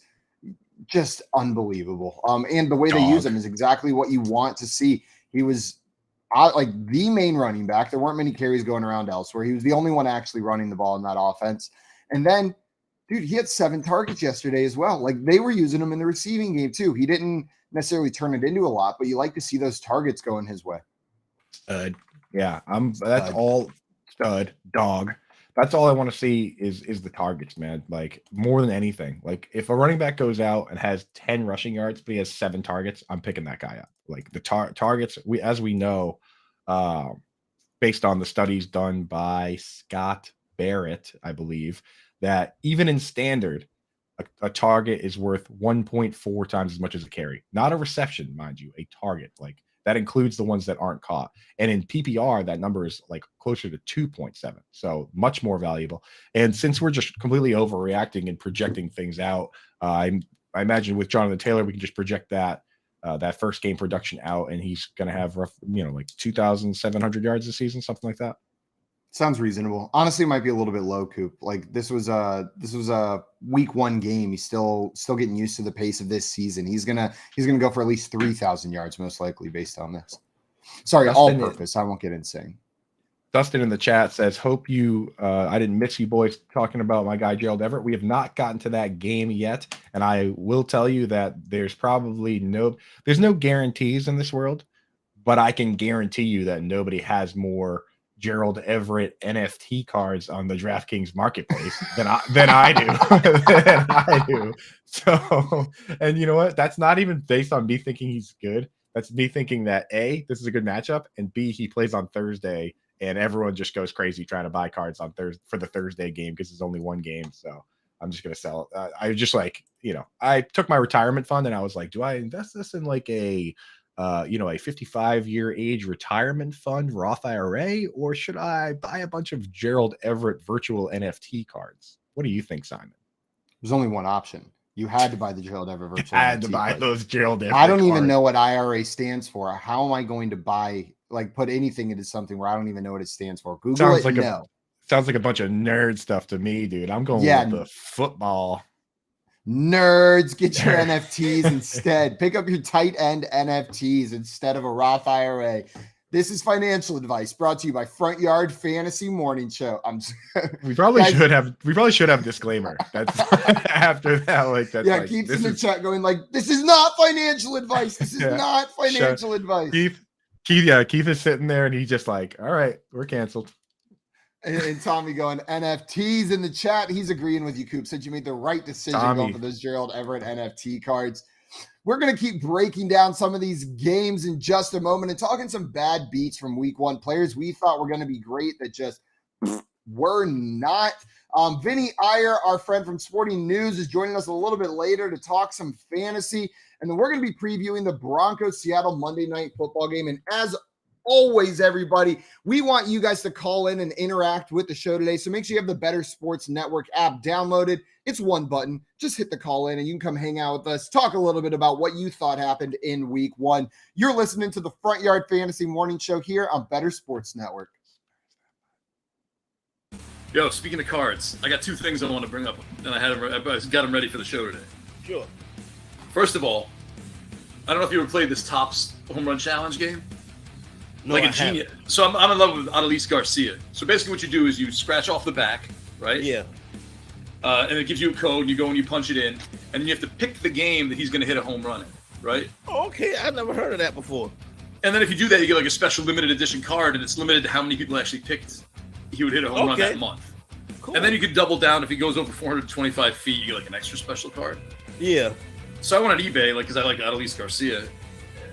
just unbelievable. And the way they use him is exactly what you want to see. He was like the main running back. There weren't many carries going around elsewhere. He was the only one actually running the ball in that offense. And then, dude, he had 7 targets yesterday as well. Like, they were using him in the receiving game too. He didn't necessarily turn it into a lot, but you like to see those targets going his way. Yeah, that's all stud dog. That's all I want to see is the targets, man. Like, more than anything. Like, if a running back goes out and has 10 rushing yards, but he has 7 targets, I'm picking that guy up. Like, the targets, as we know, based on the studies done by Scott Barrett, I believe, that even in standard, a target is worth 1.4 times as much as a carry. Not a reception, mind you, a target. Like, that includes the ones that aren't caught. And in PPR, that number is like closer to 2.7. So much more valuable. And since we're just completely overreacting and projecting things out, I imagine with Jonathan Taylor, we can just project that first game production out, and he's going to have like 2,700 yards this season, something like that. Sounds reasonable. Honestly, might be a little bit low, Coop. Like, this was a week 1 game. He's still getting used to the pace of this season. He's gonna go for at least 3,000 yards, most likely, based on this. Sorry, all purpose. I won't get insane. Dustin in the chat says, "Hope you. I didn't miss you boys talking about my guy Gerald Everett. We have not gotten to that game yet, and I will tell you that there's no guarantees in this world, but I can guarantee you that nobody has more Gerald Everett NFT cards on the DraftKings marketplace than I do. So, and you know what? That's not even based on me thinking he's good. That's me thinking that A, this is a good matchup, and B, he plays on Thursday, and everyone just goes crazy trying to buy cards on Thursday for the Thursday game because it's only one game. So I'm just gonna sell. I just like, I took my retirement fund and I was like, do I invest this in like a 55-year age retirement fund, Roth IRA, or should I buy a bunch of Gerald Everett virtual NFT cards? What do you think, Simon? There's only one option. You had to buy the Gerald Everett virtual. I had to buy those Gerald Everett. I don't even know what IRA stands for. How am I going to put anything into something where I don't even know what it stands for? Google sounds it. Like sounds like a bunch of nerd stuff to me, dude. I'm going with the football. Nerds, get your NFTs instead. Pick up your tight end NFTs instead of a Roth IRA. This is financial advice brought to you by Front Yard Fantasy Morning Show. We probably should have a disclaimer. That's after that. Keeps in the chat going like, this is not financial advice. This is not financial advice. Keith is sitting there and he's just like, all right, we're canceled. And Tommy going NFTs in the chat. He's agreeing with you, Coop. Said you made the right decision going for those Gerald Everett NFT cards. We're going to keep breaking down some of these games in just a moment and talking some bad beats from week one. Players we thought were going to be great that just were not. Vinny Iyer, our friend from Sporting News, is joining us a little bit later to talk some fantasy. And then we're going to be previewing the Broncos-Seattle Monday Night Football game. And as always, everybody, we want you guys to call in and interact with the show today. So make sure you have the Better Sports Network app downloaded. It's one button. Just hit the call in and you can come hang out with us, talk a little bit about what you thought happened in week one. You're listening to the Front Yard Fantasy Morning Show here on Better Sports Network. Yo, speaking of cards, I got two things I want to bring up, and I got them ready for the show today. Sure. First of all, I don't know if you ever played this Topps Home Run Challenge game. No, like a genius. So I'm in love with Adolis Garcia. So basically what you do is you scratch off the back, right? Yeah. And it gives you a code. You go and you punch it in, and then you have to pick the game that he's going to hit a home run in, right? Oh, okay, I've never heard of that before. And then if you do that, you get like a special limited edition card, and it's limited to how many people actually picked he would hit a home run that month. Cool. And then you could double down. If he goes over 425 feet, you get like an extra special card. Yeah. So I went on eBay, because I like Adolis Garcia,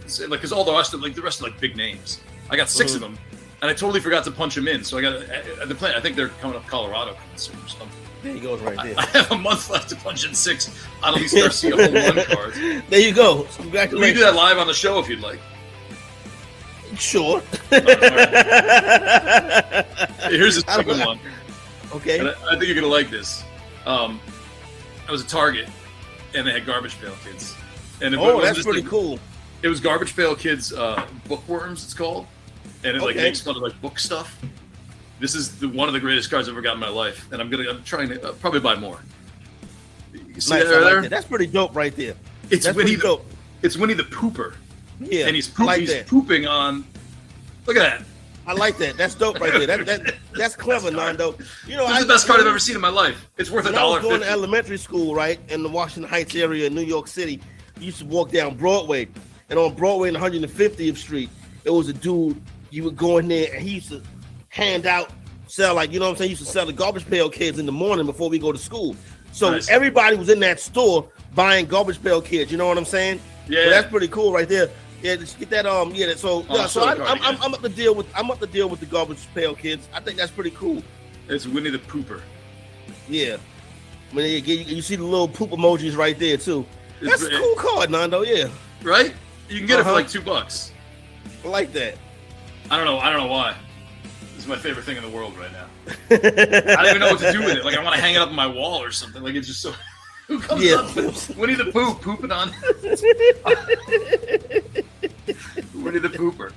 because all the rest are like big names. I got 6 of them, and I totally forgot to punch them in. So I got the plan. I think they're coming up Colorado soon or something. There you go, right there. I have a month left to punch in 6 Adolis Garcia home run cards. There you go. Congratulations. We can do that live on the show if you'd like. Sure. Here's the second one. Okay. And I think you're gonna like this. I was at Target, and they had Garbage Pail Kids. And that's pretty cool. It was Garbage Pail Kids Bookworms, it's called. And it makes fun of like book stuff. This is one of the greatest cards I've ever got in my life, and I'm trying to probably buy more. You see nice, that there? That's pretty dope right there. It's Winnie the Pooper. Yeah, and he's pooping on. Look at that. I like that. That's dope right there. That's clever, Nando. You know, this is the best card I've ever seen in my life. It's worth $1.50. I was going to elementary school, right, in the Washington Heights area in New York City. You used to walk down Broadway, and on Broadway and 150th Street, there was a dude. You would go in there, and he used to sell like, you know what I'm saying? He used to sell the Garbage Pail Kids in the morning before we go to school. So everybody was in that store buying Garbage Pail Kids. You know what I'm saying? Yeah, so that's pretty cool right there. Yeah, just get that. So I'm up to deal with the Garbage Pail Kids. I think that's pretty cool. It's Winnie the Pooper. Yeah, I mean, you see the little poop emojis right there too. That's a cool card, Nando. Yeah, right. You can get it for like $2. I like that. I don't know why. This is my favorite thing in the world right now. I don't even know what to do with it. Like I want to hang it up on my wall or something. Like it's just so. Who comes up with Winnie the Pooh pooping on? Winnie the Pooper.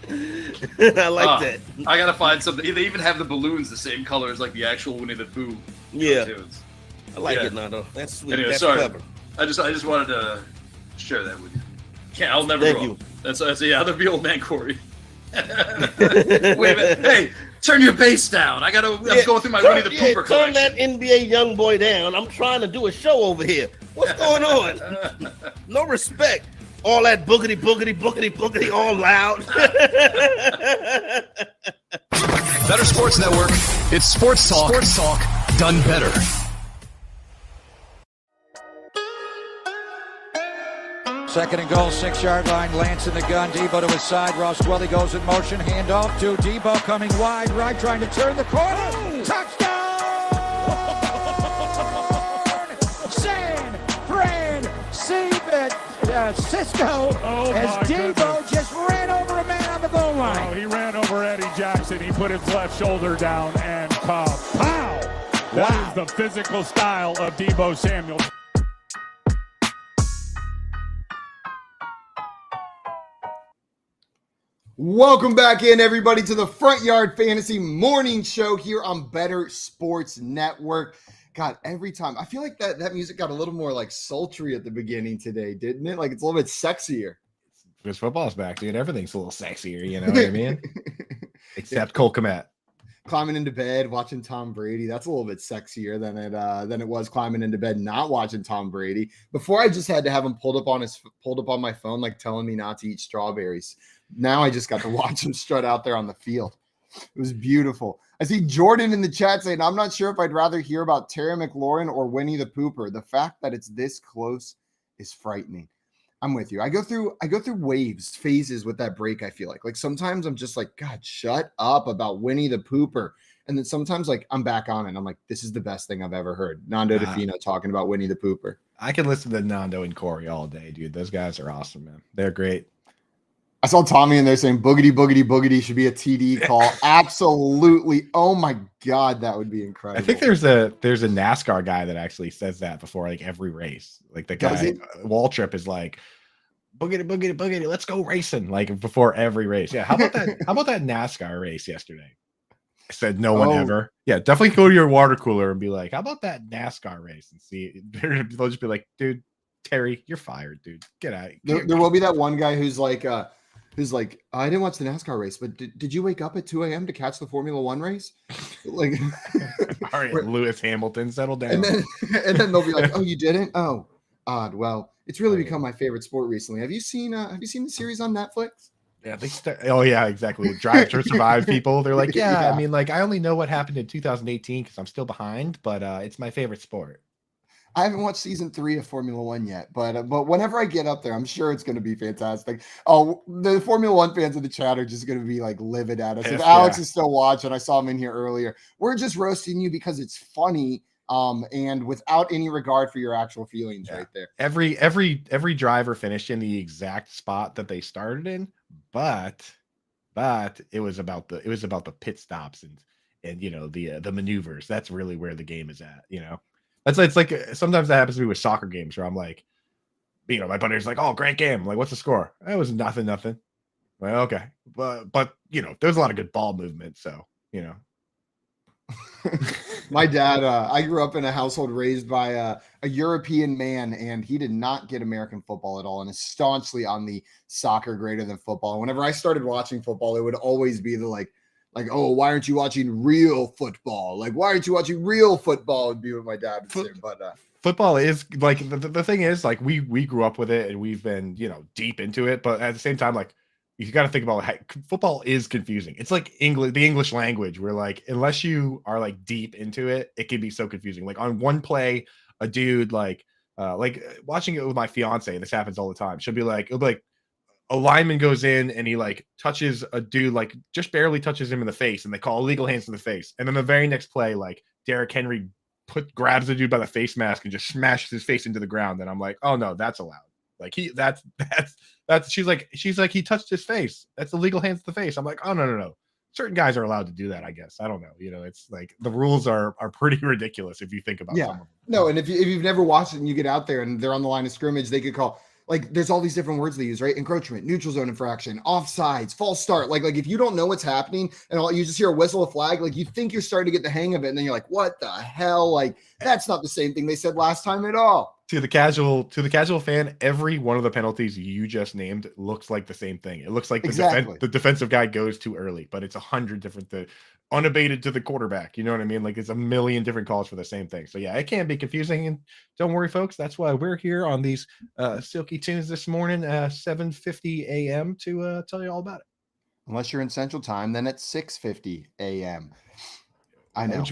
I like that. I gotta find something. They even have the balloons the same color as like the actual Winnie the Pooh. Yeah, cartoons. I like it, Nando. That's sweet. Anyway, that's sorry. clever. I just wanted to share that with you. I'll never grow up. That's there'll be old man Corey. Wait a minute. Hey, turn your bass down. I'm going through my Winnie the Pooper collection. Turn that NBA young boy down. I'm trying to do a show over here. What's going on? No respect. All that boogity, boogity, boogity, boogity, all loud. Better Sports Network. It's sports talk done better. Second and goal, 6-yard line. Lance in the gun. Debo to his side. Ross Dwelly goes in motion. Handoff to Debo coming wide right, trying to turn the corner. Touchdown! San Francisco as Debo just ran over a man on the goal line. Oh, he ran over Eddie Jackson. He put his left shoulder down and pow. That is the physical style of Debo Samuel. Welcome back in, everybody, to the Front Yard Fantasy Morning Show here on Better Sports Network. God, every time I feel like that music got a little more like sultry at the beginning today, didn't it? Like it's a little bit sexier. Because football's back, dude. Everything's a little sexier, you know what I mean? Except Cole Kmet. Climbing into bed, watching Tom Brady. That's a little bit sexier than it was climbing into bed, not watching Tom Brady. Before I just had to have him pulled up on my phone, like telling me not to eat strawberries. Now I just got to watch him strut out there on the field. It was beautiful. I see Jordan in the chat saying, I'm not sure if I'd rather hear about Terry McLaurin or Winnie the Pooper. The fact that it's this close is frightening. I'm with you. I go through waves, phases with that break. I feel like sometimes I'm just like, God, shut up about Winnie the Pooper. And then sometimes like I'm back on it. I'm like, this is the best thing I've ever heard. Nando DeFino talking about Winnie the Pooper. I can listen to Nando and Corey all day, dude. Those guys are awesome, man. They're great. I saw Tommy in there saying boogity, boogity, boogity should be a TD call. Absolutely. Oh my God, that would be incredible. I think there's a NASCAR guy that actually says that before like every race. Like the guy Waltrip is like, boogity, boogity, boogity, let's go racing, like before every race. Yeah. How about that? How about that NASCAR race yesterday? I said no one ever. Yeah, definitely go to your water cooler and be like, how about that NASCAR race? And see, they'll just be like, dude, Terry, you're fired, dude. Get out. There will be that one guy who's like, I didn't watch the NASCAR race, but did you wake up at 2 a.m. to catch the Formula One race? Like, all right, Lewis Hamilton, settle down. And then they'll be like, oh, you didn't? Oh, odd. Well, it's really become my favorite sport recently. Have you seen the series on Netflix? Yeah, yeah, exactly. Drive to Survive people. They're like, yeah, I mean, like, I only know what happened in 2018 because I'm still behind, but it's my favorite sport. I haven't watched season 3 of Formula One yet, but whenever I get up there, I'm sure it's going to be fantastic. Oh, the Formula One fans in the chat are just going to be like livid at us. If Alex is still watching, I saw him in here earlier. We're just roasting you because it's funny, and without any regard for your actual feelings, right there. Every driver finished in the exact spot that they started in, but it was about the pit stops and you know the maneuvers. That's really where the game is at, you know. It's like sometimes that happens to me with soccer games where I'm like, you know, my buddy's like, oh, great game. I'm like, what's the score? It was nothing. Well, okay. But you know, there's a lot of good ball movement. So, you know. My dad, I grew up in a household raised by a European man, and he did not get American football at all and is staunchly on the soccer greater than football. And whenever I started watching football, it would always be the like, oh, why aren't you watching real football? Like, why aren't you watching real football? Would be what my dad would say. But football is like the thing is like we grew up with it and we've been, you know, deep into it. But at the same time, like you got to think about how football is confusing. It's like the English language where like unless you are like deep into it, it can be so confusing. Like on one play, a dude like watching it with my fiance, this happens all the time. It'll be like a lineman goes in and he like touches a dude, like just barely touches him in the face, and they call illegal hands to the face. And then the very next play, like Derrick Henry grabs the dude by the face mask and just smashes his face into the ground. And I'm like, oh no, that's allowed. Like she's like he touched his face. That's illegal hands to the face. I'm like, oh no. Certain guys are allowed to do that, I guess. I don't know. You know, it's like the rules are pretty ridiculous if you think about some of them. No, and if you've never watched it and you get out there and they're on the line of scrimmage, they could call. Like there's all these different words they use, right? Encroachment, neutral zone infraction, offsides, false start. Like if you don't know what's happening and you just hear a whistle, a flag, like you think you're starting to get the hang of it, and then you're like, what the hell? Like that's not the same thing they said last time at all. To the casual fan, every one of the penalties you just named looks like the same thing. It looks like the defensive guy goes too early, but it's 100 different unabated to the quarterback. You know what I mean? Like it's a million different calls for the same thing. So yeah, it can be confusing. And don't worry, folks. That's why we're here on these Silky Tunes this morning, 7:50 a.m. to tell you all about it. Unless you're in Central Time, then it's 6:50 a.m. I know.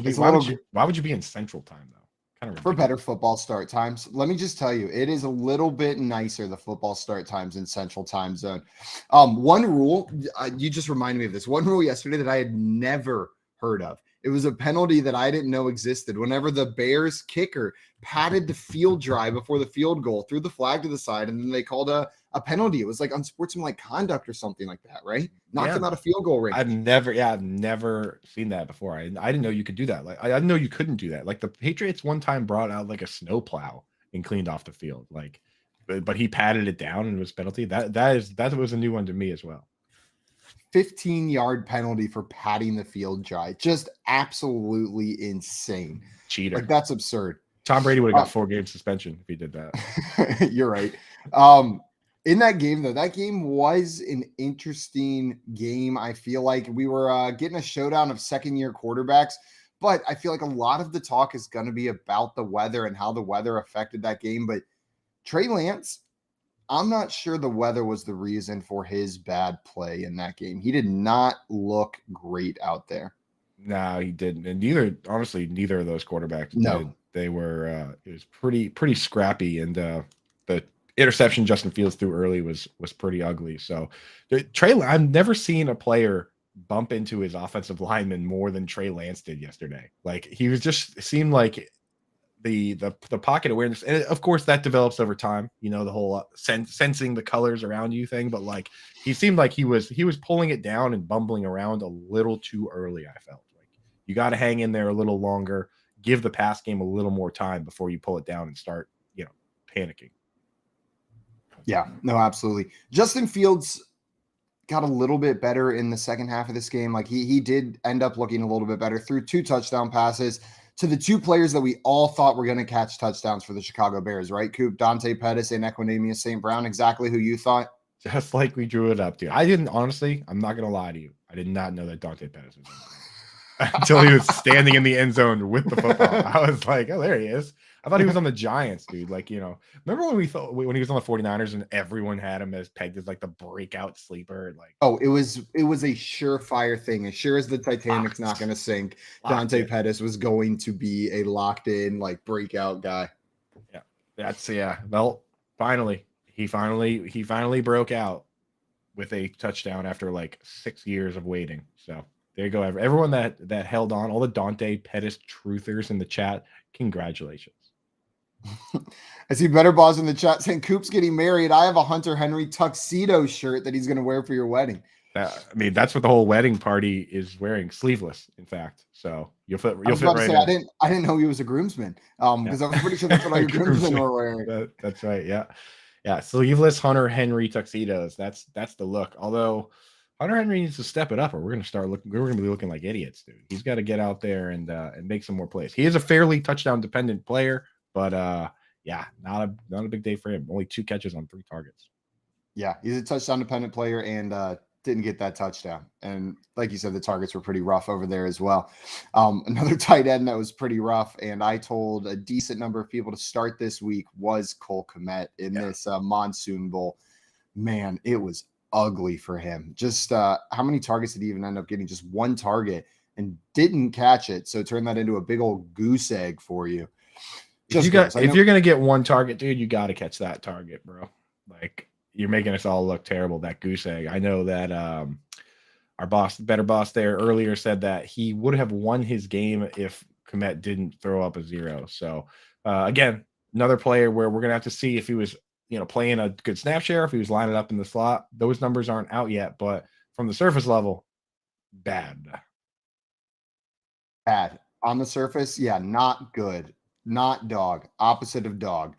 Why would you be in Central Time though? Kind of for better football start times. Let me just tell you, it is a little bit nicer, the football start times in Central Time Zone. One rule, you just reminded me of this. One rule yesterday that I had never heard of. It was a penalty that I didn't know existed. Whenever the Bears kicker patted the field dry before the field goal, threw the flag to the side, and then they called a penalty. It was like unsportsmanlike conduct or something like that, right? Knocked him out of field goal range. I've never seen that before. I didn't know you could do that. Like I didn't know you couldn't do that. Like the Patriots one time brought out like a snowplow and cleaned off the field. Like, but he patted it down and it was penalty. That was a new one to me as well. 15-yard penalty for patting the field dry. Just absolutely insane. Cheater. Like that's absurd. Tom Brady would have got 4-game suspension if he did that. You're right. In that game, though, that game was an interesting game. I feel like we were getting a showdown of second-year quarterbacks, but I feel like a lot of the talk is going to be about the weather and how the weather affected that game. But Trey Lance, I'm not sure the weather was the reason for his bad play in that game. He did not look great out there. No, he didn't. And neither of those quarterbacks did. They were it was pretty scrappy, and the interception Justin Fields threw early was pretty ugly. So I've never seen a player bump into his offensive lineman more than Trey Lance did yesterday. Like he was just seemed like the pocket awareness, and of course that develops over time, the whole sensing the colors around you thing, but like he seemed like he was pulling it down and bumbling around a little too early. I felt like you got to hang in there a little longer, give the pass game a little more time before you pull it down and start panicking. Yeah, no, absolutely. Justin Fields got a little bit better in the second half of this game. Like he did end up looking a little bit better, through 2 touchdown passes to the 2 players that we all thought were going to catch touchdowns for the Chicago Bears, right? Coop, Dante Pettis, and Equanimeous St. Brown, exactly who you thought. Just like we drew it up, dude. I didn't, honestly, I'm not going to lie to you. I did not know that Dante Pettis was in there until he was standing in the end zone with the football. I was like, oh, there he is. I thought he was on the Giants, dude. Like, remember when he was on the 49ers and everyone had him as pegged as like the breakout sleeper? Like, oh, it was a surefire thing. As sure as the Titanic's not going to sink, Dante Pettis was going to be a locked in, like, breakout guy. Yeah. Well, he finally broke out with a touchdown after like 6 years of waiting. So there you go. Everyone that held on, all the Dante Pettis truthers in the chat, congratulations. I see Better Boss in the chat saying Coop's getting married. I have a Hunter Henry tuxedo shirt that he's going to wear for your wedding. That's what the whole wedding party is wearing, sleeveless, in fact. So you'll fit right in. I didn't know he was a groomsman. Because I was pretty sure that's what all your groomsmen were wearing. That's right. Yeah. Sleeveless Hunter Henry tuxedos. That's the look. Although Hunter Henry needs to step it up, or we're going to be looking like idiots, dude. He's got to get out there and make some more plays. He is a fairly touchdown dependent player. But not a big day for him. Only 2 catches on 3 targets. Yeah, he's a touchdown dependent player and didn't get that touchdown. And like you said, the targets were pretty rough over there as well. Another tight end that was pretty rough, and I told a decent number of people to start this week, was Cole Kmet in this Monsoon Bowl. Man, it was ugly for him. Just how many targets did he even end up getting? Just 1 target, and didn't catch it. So turn that into a big old goose egg for you. If you're going to get 1 target, dude, you got to catch that target, bro. Like, you're making us all look terrible, that goose egg. I know that our boss, Better Boss there earlier, said that he would have won his game if Kmet didn't throw up a 0. So, again, another player where we're going to have to see if he was, playing a good snap share, if he was lining up in the slot. Those numbers aren't out yet, but from the surface level, bad. Bad. On the surface, not good. Not dog. Opposite of dog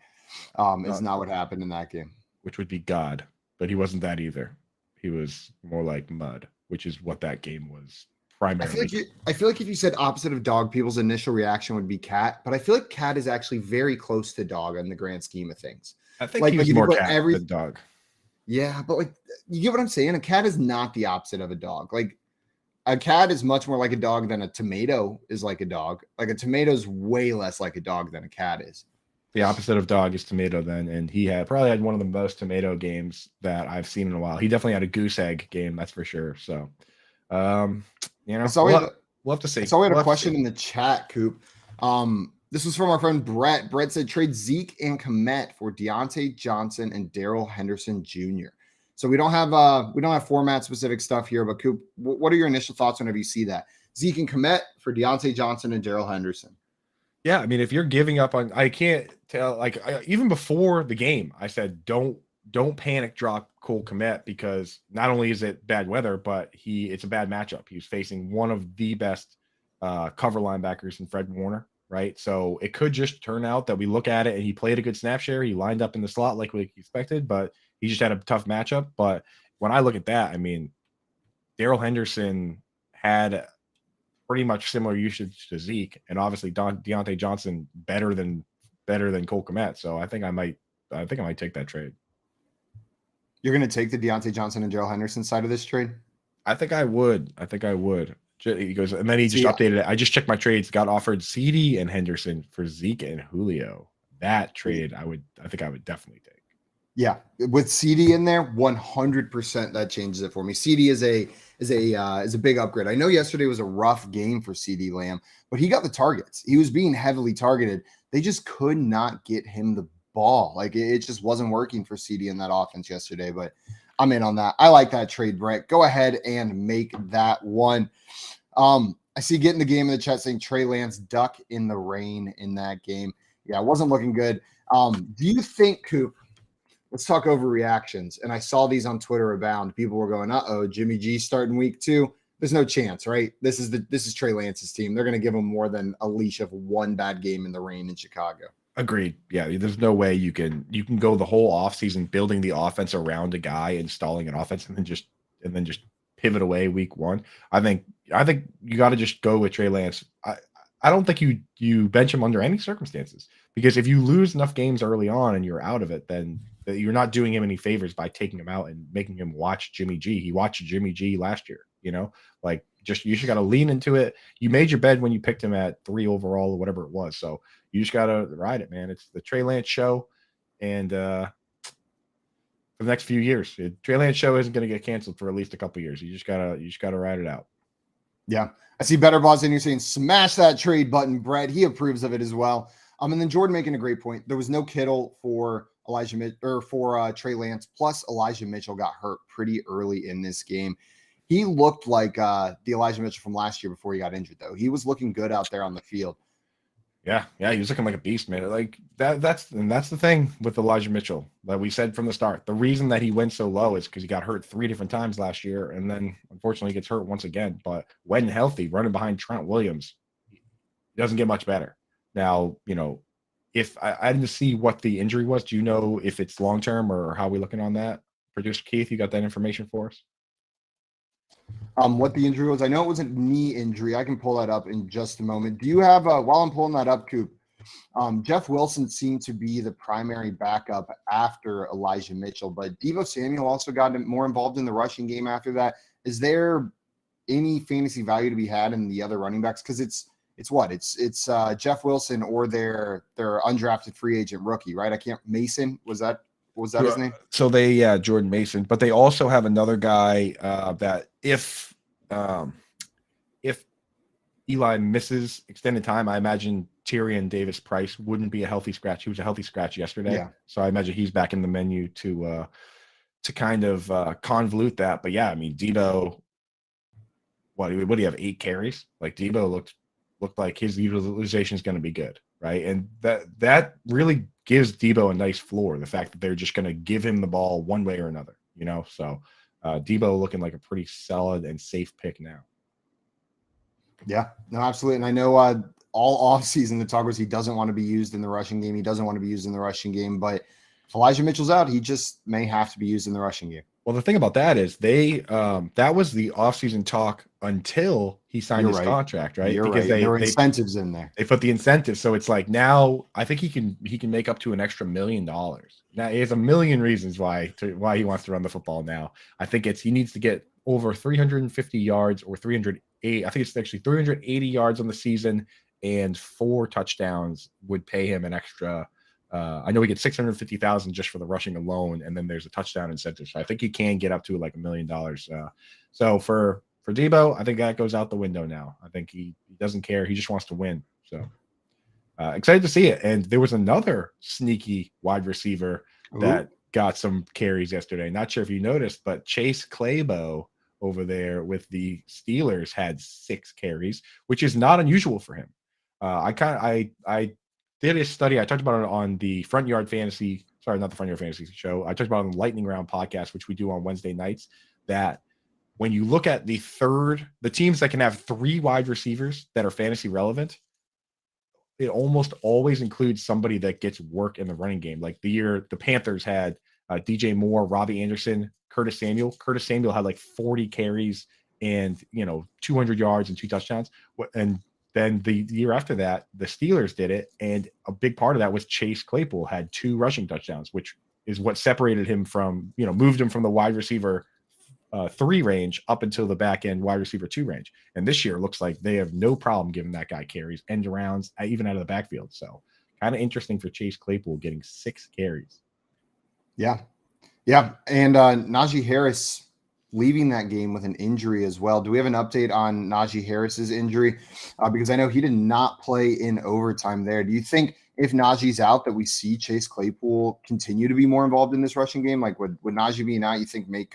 is not what happened in that game. Which would be God, but he wasn't that either. He was more like mud, which is what that game was primarily. I feel like if you said opposite of dog, people's initial reaction would be cat, but I feel like cat is actually very close to dog in the grand scheme of things. I think he was more cat than dog. Yeah, but like, you get what I'm saying? A cat is not the opposite of a dog. Like, a cat is much more like a dog than a tomato is like a dog. Like, a tomato is way less like a dog than a cat is. The opposite of dog is tomato then, and he probably had one of the most tomato games that I've seen in a while. He definitely had a goose egg game, that's for sure. So, we'll have to see. I saw we had a question in the chat, Coop. This was from our friend Brett. Brett said trade Zeke and Kmet for Deontay Johnson and Darrell Henderson Jr. So we don't have format specific stuff here, but Coop, what are your initial thoughts whenever you see that? Zeke and Kmet for Deontay Johnson and Darrell Henderson. Yeah, I mean, if you're giving up on, I can't tell. Even before the game, I said don't panic drop Cole Kmet, because not only is it bad weather, but it's a bad matchup. He's facing one of the best cover linebackers in Fred Warner, right? So it could just turn out that we look at it and he played a good snap share. He lined up in the slot like we expected, but he just had a tough matchup. But when I look at that, I mean, Darrell Henderson had pretty much similar usage to Zeke, and obviously Deontay Johnson better than Cole Kmet. So I think I might take that trade. You're going to take the Deontay Johnson and Darrell Henderson side of this trade? I think I would. He goes, and then he just updated it. I just checked my trades. Got offered CD and Henderson for Zeke and Julio. That trade, I think I would definitely take. Yeah, with CD in there, 100% that changes it for me. CD is a big upgrade. I know yesterday was a rough game for CD Lamb, but he got the targets. He was being heavily targeted. They just could not get him the ball. Like it just wasn't working for CD in that offense yesterday. But I'm in on that. I like that trade, Brett. Go ahead and make that one. I see Get in the Game in the chat saying Trey Lance duck in the rain in that game. Yeah, it wasn't looking good. Do you think, Coop? Let's talk overreactions. And I saw these on Twitter abound. People were going, Jimmy G starting week 2. There's no chance, right? This is Trey Lance's team. They're going to give him more than a leash of one bad game in the rain in Chicago. Agreed. Yeah, there's no way you can go the whole offseason building the offense around a guy, installing an offense, and then just pivot away week 1. I think you got to just go with Trey Lance. I don't think you bench him under any circumstances, because if you lose enough games early on and you're out of it, then you're not doing him any favors by taking him out and making him watch Jimmy G. He watched Jimmy G last year, you just got to lean into it. You made your bed when you picked him at 3 overall or whatever it was. So you just got to ride it, man. It's the Trey Lance show. And for the next few years, the Trey Lance show isn't going to get canceled for at least a couple years. You just gotta ride it out. Yeah. I see Better Boss in here saying, smash that trade button, Brett. He approves of it as well. And then Jordan making a great point. There was no Kittle for Trey Lance. Plus Elijah Mitchell got hurt pretty early in this game. He looked like the Elijah Mitchell from last year before he got injured, though. He was looking good out there on the field. Yeah, he was looking like a beast, man. Like that's the thing with Elijah Mitchell that we said from the start. The reason that he went so low is because he got hurt 3 different times last year, and then unfortunately gets hurt once again. But when healthy, running behind Trent Williams, he doesn't get much better. Now, if I didn't see what the injury was, do you know if it's long term or how we looking on that? Producer Keith, you got that information for us? What the injury was? I know it was a knee injury. I can pull that up in just a moment. Do you have, while I'm pulling that up, Coop, Jeff Wilson seemed to be the primary backup after Elijah Mitchell, but Deebo Samuel also got more involved in the rushing game after that. Is there any fantasy value to be had in the other running backs? Because it's Jeff Wilson or their undrafted free agent rookie, right? Mason, was that his name? So Jordan Mason, but they also have another guy that if Eli misses extended time, I imagine Tyrion Davis Price wouldn't be a healthy scratch. He was a healthy scratch yesterday. Yeah. So I imagine he's back in the menu to kind of convolute that. But yeah, I mean, Deebo, what do you have, 8 carries? Like Deebo looked like his utilization is going to be good, right? And that really gives Deebo a nice floor, the fact that they're just going to give him the ball one way or another, So Deebo looking like a pretty solid and safe pick now. Yeah, no, absolutely. And I know all offseason the talk was he doesn't want to be used in the rushing game. He doesn't want to be used in the rushing game. But if Elijah Mitchell's out, he just may have to be used in the rushing game. Well, the thing about that is that was the offseason talk until he signed his contract, right? Because there were incentives in there. They put the incentives, so it's like now I think he can make up to an extra $1 million. Now he has a million reasons why he wants to run the football now. I think he needs to get over 350 yards or 308. I think it's actually 380 yards on the season, and 4 touchdowns would pay him an extra I know he gets 650,000 just for the rushing alone, and then there's a touchdown incentive. So I think he can get up to like $1 million. So for Debo, I think that goes out the window now. I think he doesn't care. He just wants to win. So excited to see it. And there was another sneaky wide receiver that got some carries yesterday. Not sure if you noticed, but Chase Claypool over there with the Steelers had 6 carries, which is not unusual for him. I did a study. I talked about it on the Front Yard Fantasy. Sorry, not the Front Yard Fantasy show. I talked about it on the Lightning Round podcast, which we do on Wednesday nights, that when you look at the teams that can have 3 wide receivers that are fantasy relevant, it almost always includes somebody that gets work in the running game. Like the year the Panthers had DJ Moore, Robbie Anderson, Curtis Samuel. Curtis Samuel had like 40 carries and 200 yards and 2 touchdowns. And then the year after that, the Steelers did it, and a big part of that was Chase Claypool had 2 rushing touchdowns, which is what separated him from, moved him from the wide receiver 3 range up until the back end wide receiver 2 range. And this year it looks like they have no problem giving that guy carries, end arounds, even out of the backfield. So kind of interesting for Chase Claypool getting 6 carries. Yeah. And Najee Harris leaving that game with an injury as well. Do we have an update on Najee Harris's injury? Because I know he did not play in overtime there. Do you think if Najee's out that we see Chase Claypool continue to be more involved in this rushing game? Like would Najee being out, you think make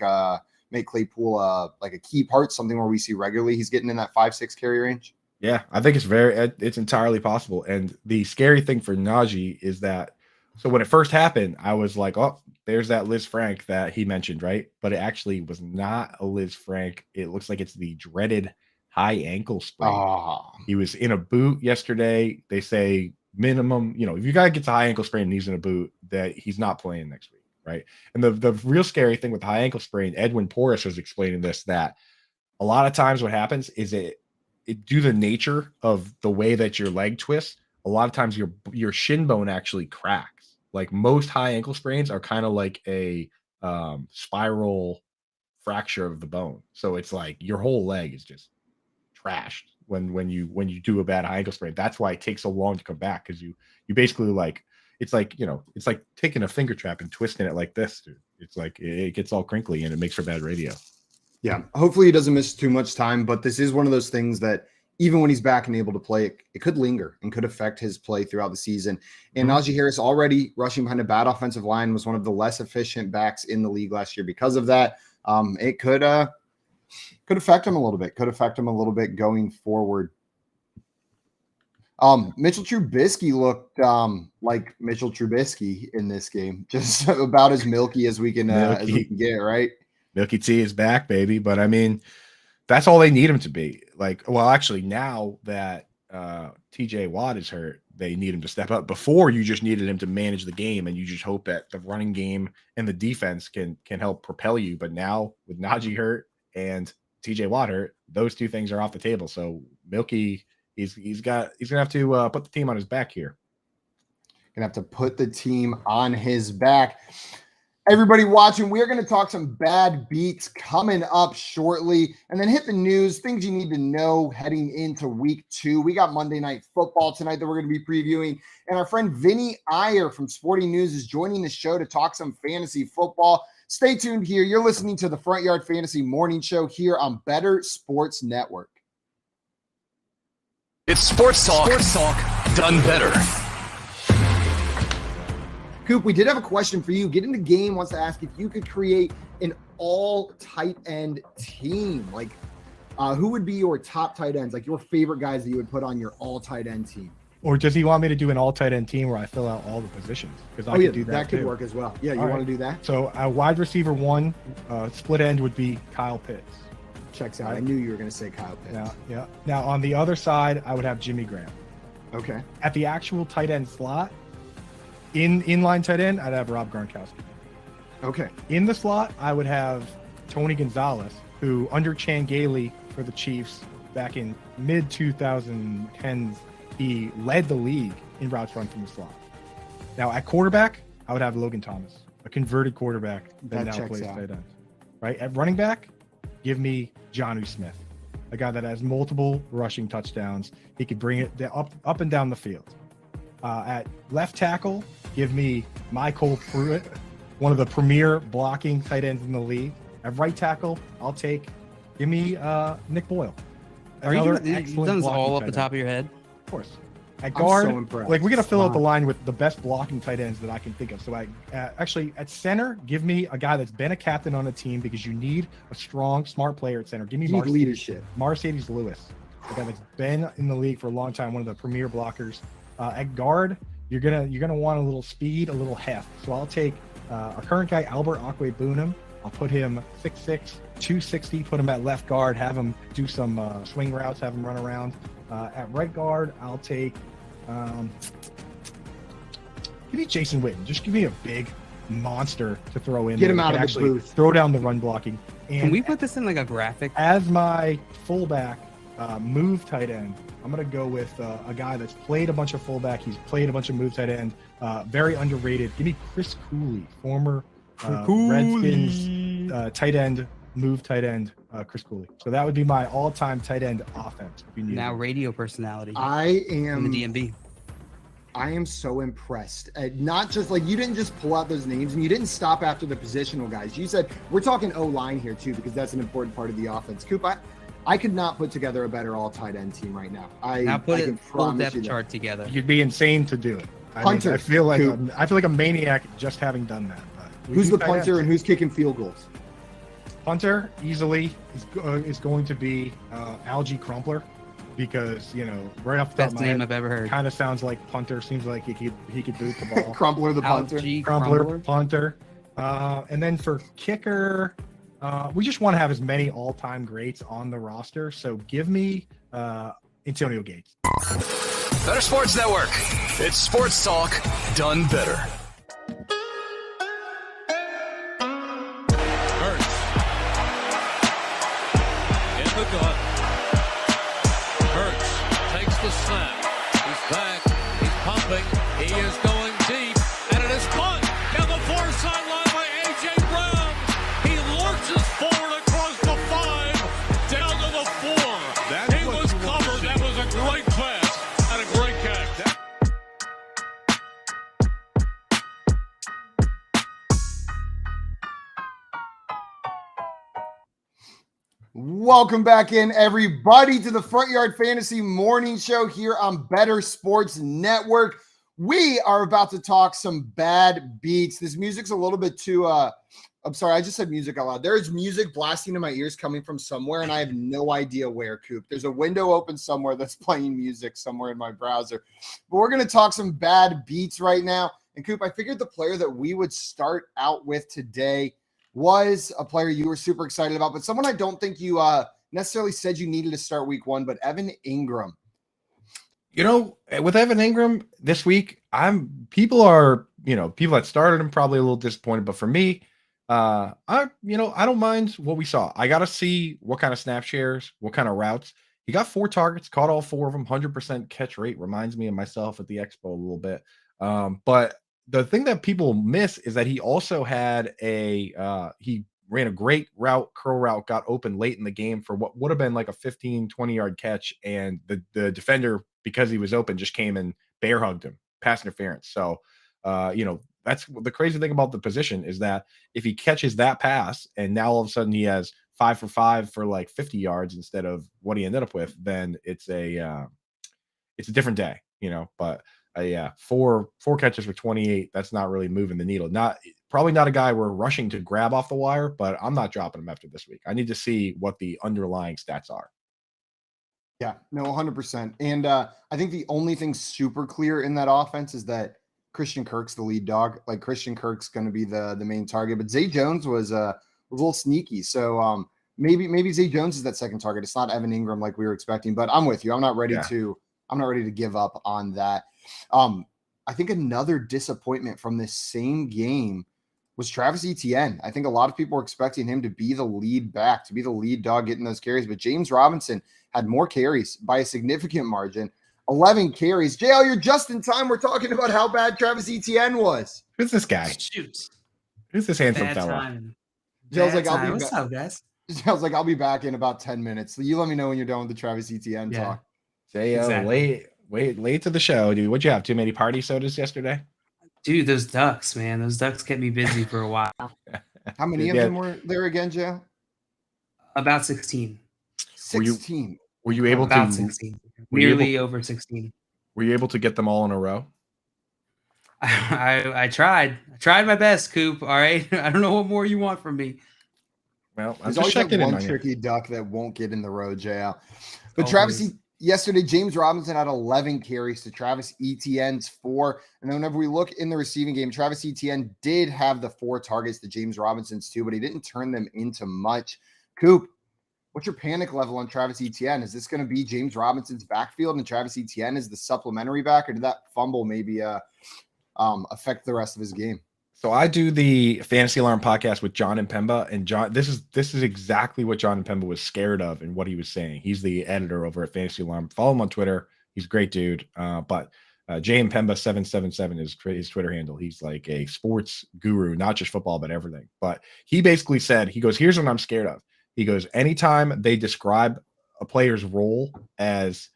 Claypool like a key part, something where we see regularly he's getting in that 5-6 carry range? Yeah, I think it's entirely possible. And the scary thing for Najee is that, so when it first happened, I was like, oh, there's that Liz Frank that he mentioned, right? But it actually was not a Liz Frank. It looks like it's the dreaded high ankle sprain. He was in a boot yesterday. They say minimum, if you guy gets a high ankle sprain and he's in a boot, that he's not playing next week, right? And the real scary thing with the high ankle sprain, Edwin Porras was explaining this, that a lot of times what happens is it due to the nature of the way that your leg twists, a lot of times your shin bone actually cracks. Like most high ankle sprains are kind of like a spiral fracture of the bone. So it's like your whole leg is just trashed when you do a bad high ankle sprain. That's why it takes so long to come back, because you basically it's like taking a finger trap and twisting it like this, dude. It's like it gets all crinkly and it makes for bad radio. Yeah, hopefully he doesn't miss too much time, but this is one of those things that even when he's back and able to play, it could linger and could affect his play throughout the season. And Najee Harris already rushing behind a bad offensive line, was one of the less efficient backs in the league last year because of that. It could affect him a little bit. Could affect him a little bit going forward. Mitchell Trubisky looked like Mitchell Trubisky in this game, just about as milky as we can get, right? Milky T is back, baby. But I mean, that's all they need him to be. Like, well, actually, now that TJ Watt is hurt, they need him to step up. Before, you just needed him to manage the game, and you just hope that the running game and the defense can help propel you. But now with Najee hurt and TJ Watt hurt, those 2 things are off the table. So Milky, he's gonna have to put the team on his back here. Gonna have to put the team on his back. Everybody watching, we're going to talk some bad beats coming up shortly, and then hit the news, things you need to know heading into week 2. We got Monday Night Football tonight that we're going to be previewing, and our friend Vinny Iyer from Sporting News is joining the show to talk some fantasy football. Stay tuned here. You're listening to the Front Yard Fantasy Morning Show here on Better Sports Network. It's sports talk done better. Coop, we did have a question for you. Get in the Game wants to ask if you could create an all tight end team. Like, who would be your top tight ends? Like your favorite guys that you would put on your all tight end team? Or does he want me to do an all tight end team where I fill out all the positions? Because I could do that. That could work as well. Yeah, you want to do that? So a wide receiver 1, split end would be Kyle Pitts. Checks out. I knew you were going to say Kyle Pitts. Yeah. Now on the other side, I would have Jimmy Graham. Okay. At the actual tight end slot, inline tight end, I'd have Rob Gronkowski. Okay. In the slot, I would have Tony Gonzalez, who under Chan Gailey for the Chiefs back in mid 2010s, he led the league in routes run from the slot. Now at quarterback, I would have Logan Thomas, a converted quarterback that now plays tight end. Right? At running back, give me Jonnu Smith, a guy that has multiple rushing touchdowns. He could bring it up and down the field. At left tackle, give me Michael Pruitt, one of the premier blocking tight ends in the league. At right tackle, give me Nick Boyle. Are you done this all off the top of your head? Of course. At guard, so impressed. like we're gonna fill out the line with the best blocking tight ends that I can think of. So actually at center, give me a guy that's been a captain on a team because you need a strong, smart player at center. Give me Mercedes Lewis, a guy that's been in the league for a long time, one of the premier blockers. At guard, you're gonna want a little speed, a little heft. So I'll take our current guy Albert Akwe-Bunam. I'll put him 6'6", 260. Put him at left guard. Have him do some swing routes. Have him run around. At right guard, I'll take. Give me Jason Witten. Just give me a big monster to throw in. Get him out of the booth. Throw down the run blocking. And can we put this in like a graphic? As my fullback move tight end, I'm going to go with a guy that's played a bunch of fullback. He's played a bunch of move tight end. Very underrated. Give me Chris Cooley, former Redskins tight end, move tight end, Chris Cooley. So that would be my all-time tight end offense. Now radio personality. I am in the DMV. I am so impressed. Not just like you didn't just pull out those names and you didn't stop after the positional guys. You said we're talking O-line here too because that's an important part of the offense. Coop, I could not put together a better all tight end team right now. Now put a full depth chart together. You'd be insane to do it. Punter. I feel like a maniac just having done that. Who's the punter and who's kicking field goals? Punter easily is going to be Algie Crumpler because right off the top of my head, I've ever heard. Kind of sounds like punter. Seems like he could boot the ball. Crumpler the punter. Crumpler punter. And then for kicker, we just want to have as many all-time greats on the roster. So give me Antonio Gates. Better Sports Network. It's sports talk done better. Hurts. In the gun. Hurts takes the snap. He's back. He's pumping. He is going deep. And it is caught down the far sideline by A.J. Brown. He lurches forward across the 5, down to the 4. He was covered. That was a great pass and a great catch. Welcome back in, everybody, to the Front Yard Fantasy Morning Show here on Better Sports Network. We are about to talk some bad beats. This music's a little bit too, I'm sorry, I just said music out loud. There's music blasting in my ears coming from somewhere, and I have no idea where, Coop. There's a window open somewhere that's playing music somewhere in my browser. But we're going to talk some bad beats right now. And, Coop, I figured the player that we would start out with today was a player you were super excited about, but someone I don't think you necessarily said you needed to start week 1, but Evan Ingram. With Evan Ingram this week, people that started him probably a little disappointed, but for me, I don't mind what we saw. I got to see what kind of snap shares, what kind of routes. He got 4 targets, caught all 4 of them, 100% catch rate. Reminds me of myself at the Expo a little bit. But the thing that people miss is that he also had he ran a great route, curl route, got open late in the game for what would have been like a 15, 20-yard catch. And the defender, because he was open, just came and bear hugged him, pass interference. So, that's the crazy thing about the position is that if he catches that pass and now all of a sudden he has 5 for 5 for like 50 yards instead of what he ended up with, then it's a different day, but yeah, four catches for 28. That's not really moving the needle. Probably not a guy we're rushing to grab off the wire, but I'm not dropping him after this week. I need to see what the underlying stats are. Yeah, no, 100%. And I think the only thing super clear in that offense is that Christian Kirk's the lead dog. Like Christian Kirk's going to be the main target, but Zay Jones was a little sneaky. So maybe Zay Jones is that second target. It's not Evan Ingram like we were expecting, but I'm with you. I'm not ready to give up on that. I think another disappointment from this same game was Travis Etienne. I think a lot of people were expecting him to be the lead back, to be the lead dog getting those carries, but James Robinson had more carries by a significant margin. 11 carries. JL, you're just in time. We're talking about how bad Travis Etienne was. Who's this guy? Shoot. Who's this handsome fella? JL's like, What's up, guys? JL's like, I'll be back in about 10 minutes. So you let me know when you're done with the Travis Etienne talk. JL, Wait, late to the show, dude. What'd you have? Too many party sodas yesterday? Dude, those ducks, man. Those ducks kept me busy for a while. How many of them were there again, Joe? About 16. 16. Were you able About to 16. Nearly over 16. Were you able to get them all in a row? I tried. I tried my best, Coop. All right. I don't know what more you want from me. Well, I'm There's just always that checking in one on you. tricky duck that won't get in the road, JL. But Travis, yesterday, James Robinson had 11 carries to Travis Etienne's 4. And then whenever we look in the receiving game, Travis Etienne did have the 4 targets to James Robinson's 2, but he didn't turn them into much. Coop, what's your panic level on Travis Etienne? Is this going to be James Robinson's backfield and Travis Etienne is the supplementary back, or did that fumble maybe affect the rest of his game? So I do the Fantasy Alarm podcast with John and Pemba, and John, this is exactly what John and Pemba was scared of and what he was saying. He's the editor over at Fantasy Alarm. Follow him on Twitter. He's a great dude. But Jay and Pemba 777 is his Twitter handle. He's like a sports guru, not just football, but everything. But he basically said, he goes, here's what I'm scared of. He goes, anytime they describe a player's role as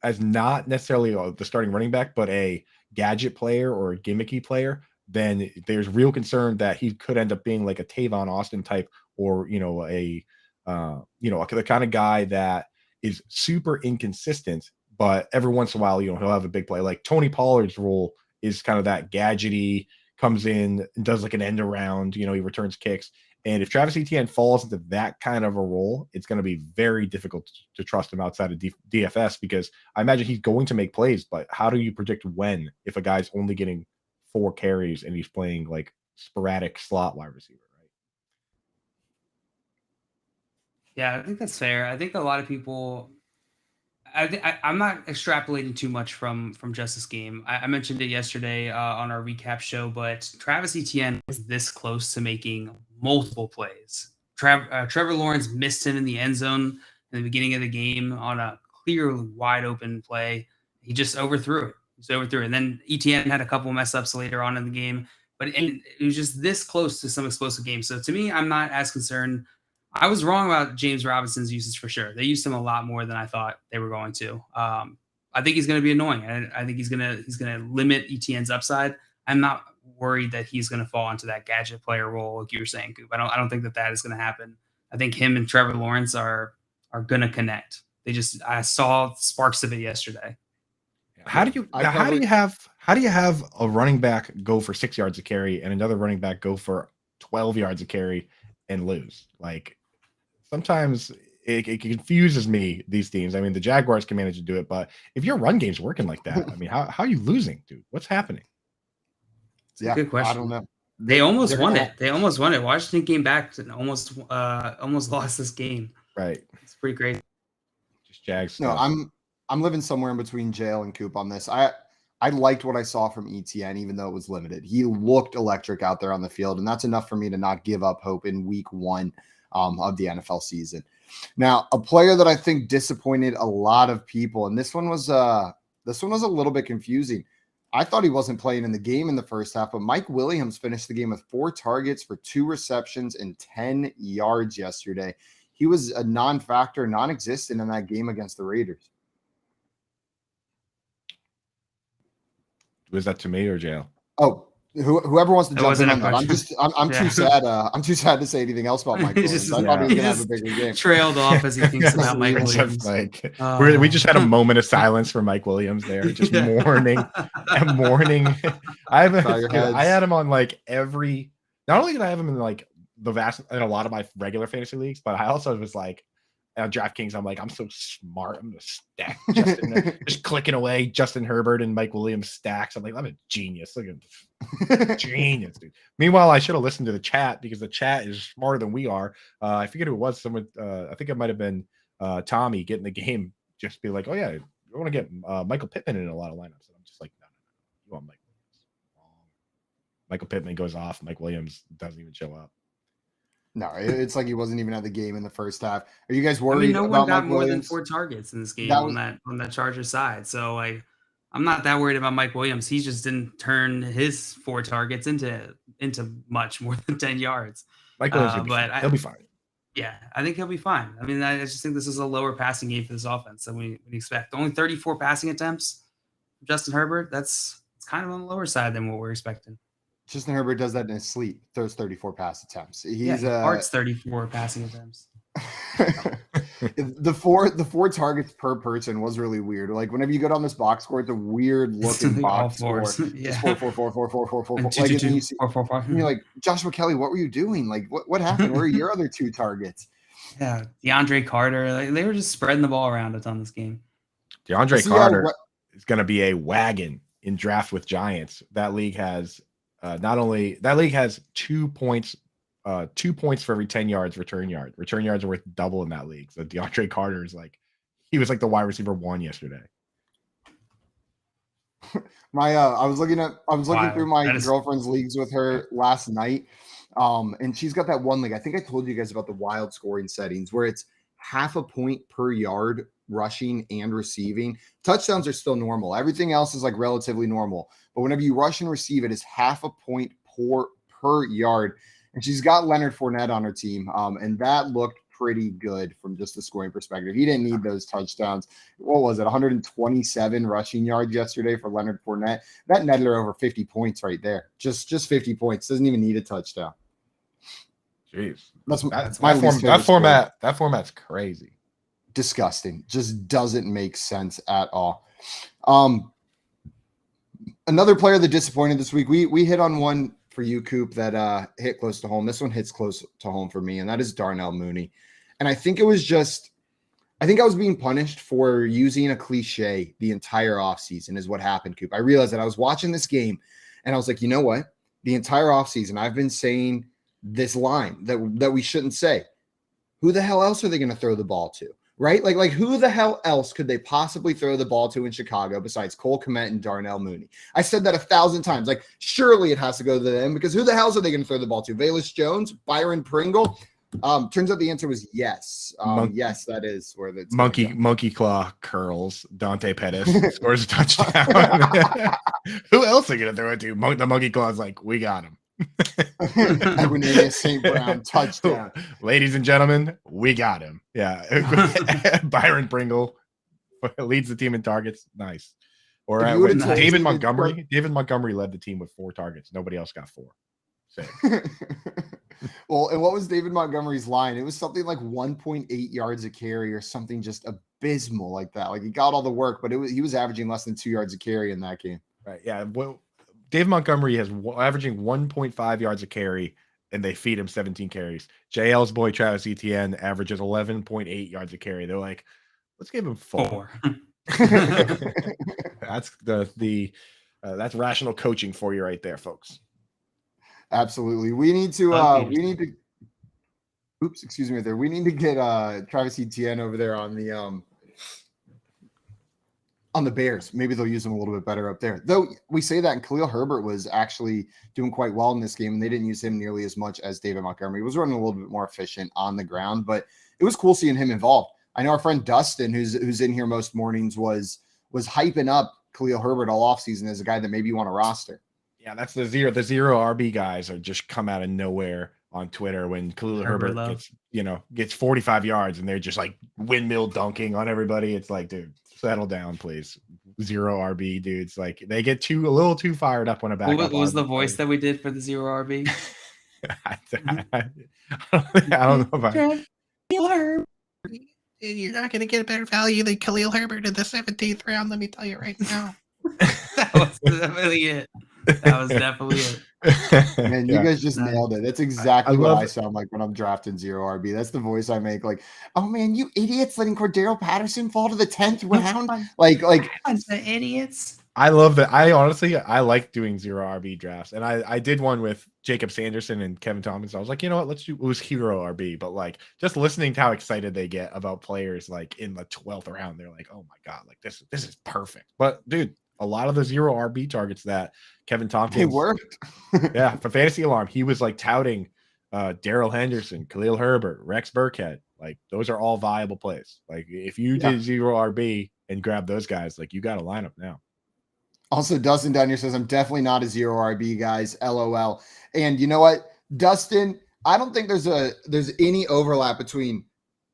not necessarily the starting running back, but a gadget player or a gimmicky player, then there's real concern that he could end up being like a Tavon Austin type, or the kind of guy that is super inconsistent, but every once in a while, he'll have a big play. Like Tony Pollard's role is kind of that gadgety, comes in and does like an end around, he returns kicks. And if Travis Etienne falls into that kind of a role, it's going to be very difficult to trust him outside of DFS, because I imagine he's going to make plays, but how do you predict when, if a guy's only getting 4 carries and he's playing like sporadic slot wide receiver, right? Yeah, I think that's fair. I think a lot of people, I'm not extrapolating too much from just this game. I mentioned it yesterday on our recap show, but Travis Etienne was this close to making multiple plays. Trevor Lawrence missed him in the end zone in the beginning of the game on a clearly wide open play. He just overthrew it. And then Etienne had a couple mess ups later on in the game, but it was just this close to some explosive games. So to me, I'm not as concerned. I was wrong about James Robinson's usage for sure. They used him a lot more than I thought they were going to. I think he's going to be annoying. I think he's going to limit Etienne's upside. I'm not worried that he's going to fall into that gadget player role, like you were saying, Coop. I don't think that is going to happen. I think him and Trevor Lawrence are going to connect. I saw sparks of it yesterday. How do you have a running back go for 6 yards a carry and another running back go for 12 yards a carry and lose? Like, sometimes it confuses me, these teams. I mean, the Jaguars can manage to do it, but if your run game's working like that, I mean, how are you losing, dude? What's happening? It's a good question. I don't know. They almost won it. Washington came back and almost lost this game. Right. It's pretty crazy. Just Jags. No, I'm living somewhere in between Jail and Coop on this. I liked what I saw from Etienne, even though it was limited. He looked electric out there on the field, and that's enough for me to not give up hope in week 1 of the NFL season. Now, a player that I think disappointed a lot of people, and this one was a little bit confusing. I thought he wasn't playing in the game in the first half, but Mike Williams finished the game with 4 targets for 2 receptions and 10 yards yesterday. He was a non-factor, non-existent in that game against the Raiders. Was that to me or Jail? Oh, whoever wants to jump in on that. I'm too sad. I'm too sad to say anything else about Mike Williams. I thought he was going to have a bigger game. Trailed off as he thinks about Mike Williams. We just had a moment of silence for Mike Williams there, just mourning. I had him on like every. Not only did I have him in like in a lot of my regular fantasy leagues, but I also was like, on DraftKings, I'm like, I'm so smart. I'm going to stack Justin, just clicking away Justin Herbert and Mike Williams stacks. I'm like, I'm a genius. Look at genius, dude. Meanwhile, I should have listened to the chat, because the chat is smarter than we are. I forget who it was. Someone, I think it might have been Tommy getting the game. Just be like, oh yeah, I want to get Michael Pittman in a lot of lineups. And I'm just like, no. You want Mike Williams? Wrong. Michael Pittman goes off. Mike Williams doesn't even show up. No, it's like he wasn't even at the game in the first half. Are you guys worried? No about one got Mike more Williams? than 4 targets in this game on that Chargers side. So like, I'm not that worried about Mike Williams. He just didn't turn his 4 targets into much more than 10 yards. Mike Williams, he'll be fine. Yeah, I think he'll be fine. I mean, I just think this is a lower passing game for this offense than we expect. Only 34 passing attempts from Justin Herbert. It's kind of on the lower side than what we're expecting. Justin Herbert does that in his sleep. Throws 34 pass attempts. He's Art's 34 passing attempts. the four targets per person was really weird. Like whenever you go down this box score, it's a weird looking box score. Yeah. 4. Like, and you're like, Joshua Kelly, what were you doing? Like what happened? Where are your other 2 targets? Yeah, DeAndre Carter. Like, they were just spreading the ball around a ton this game. DeAndre Carter is going to be a wagon in draft with Giants. That league has has 2 points. 2 points for every 10 yards return yard. Return yards are worth double in that league. So DeAndre Carter is he was like the wide receiver 1 yesterday. I was looking through my girlfriend's leagues with her last night. And she's got that one league. I think I told you guys about the wild scoring settings where it's half a point per yard rushing and receiving. Touchdowns are still normal. Everything else is like relatively normal. But whenever you rush and receive, it is half a point per yard. And she's got Leonard Fournette on her team, and that looked pretty good from just the scoring perspective. He didn't need those touchdowns. What was it, 127 rushing yards yesterday for Leonard Fournette? That netted her over 50 points right there. Just 50 points. Doesn't even need a touchdown. Jeez. That format's crazy. Disgusting. Just doesn't make sense at all. Another player that disappointed this week, we hit on one for you, Coop, that hit close to home. This one hits close to home for me, and that is Darnell Mooney. And I think I was being punished for using a cliche the entire offseason is what happened, Coop. I realized that I was watching this game, and I was like, you know what? The entire offseason, I've been saying this line that we shouldn't say. Who the hell else are they going to throw the ball to? Right? Like who the hell else could they possibly throw the ball to in Chicago besides Cole Kmet and Darnell Mooney? I said that 1,000 times. Like, surely it has to go to them because who the hell are they going to throw the ball to? Velus Jones, Byron Pringle? Turns out the answer was yes. Yes, that is where the monkey claw curls. Dante Pettis scores a touchdown. Who else are they going to throw it to? The monkey claw is like, we got him. Equanimeous St. Brown touchdown. Ladies and gentlemen, we got him. Yeah. Byron Pringle leads the team in targets. Nice. Or David Montgomery. David Montgomery led the team with 4 targets. Nobody else got 4. Well, and what was David Montgomery's line? It was something like 1.8 yards a carry or something just abysmal like that. Like he got all the work, but he was averaging less than 2 yards a carry in that game. Right. Yeah. Well, Dave Montgomery has averaging 1.5 yards a carry, and they feed him 17 carries. JL's boy Travis Etienne averages 11.8 yards a carry. They're like, let's give him 4. That's that's rational coaching for you right there, folks. Absolutely. We need to oops, excuse me there. We need to get Travis Etienne over there on the Bears. Maybe they'll use him a little bit better up there. Though we say that, and Khalil Herbert was actually doing quite well in this game, and they didn't use him nearly as much as David Montgomery. He was running a little bit more efficient on the ground, but it was cool seeing him involved. I know our friend Dustin, who's in here most mornings, was hyping up Khalil Herbert all offseason as a guy that maybe you want to roster. Yeah, that's the zero RB guys are just come out of nowhere on Twitter when Khalil Herbert gets 45 yards and they're just like windmill dunking on everybody. It's like, dude, settle down, please. Zero RB dudes. Like they get a little too fired up when a backup. What was the voice that we did for the zero RB? I don't know about Khalil Herbert. You're not going to get a better value than Khalil Herbert in the 17th round. Let me tell you right now. That was definitely it. Man, you guys just nailed it. That's exactly what I sound like when I'm drafting zero RB. That's the voice I make. Like, oh man, you idiots letting Cordero Patterson fall to the 10th round. like the idiots. I love that. I like doing zero RB drafts, and I did one with Jacob Sanderson and Kevin Thomas. I was like, you know what, it was hero RB, but like just listening to how excited they get about players like in the 12th round, they're like, oh my god, like this is perfect. But dude, a lot of the zero RB targets that Kevin Tompkins, they worked. Yeah, for Fantasy Alarm, he was like touting Darrell Henderson, Khalil Herbert, Rex Burkhead. Like those are all viable plays. Like if you did zero RB and grab those guys, like you got a lineup now. Also, Dustin down here says, I'm definitely not a zero RB, guys. LOL. And you know what, Dustin, I don't think there's any overlap between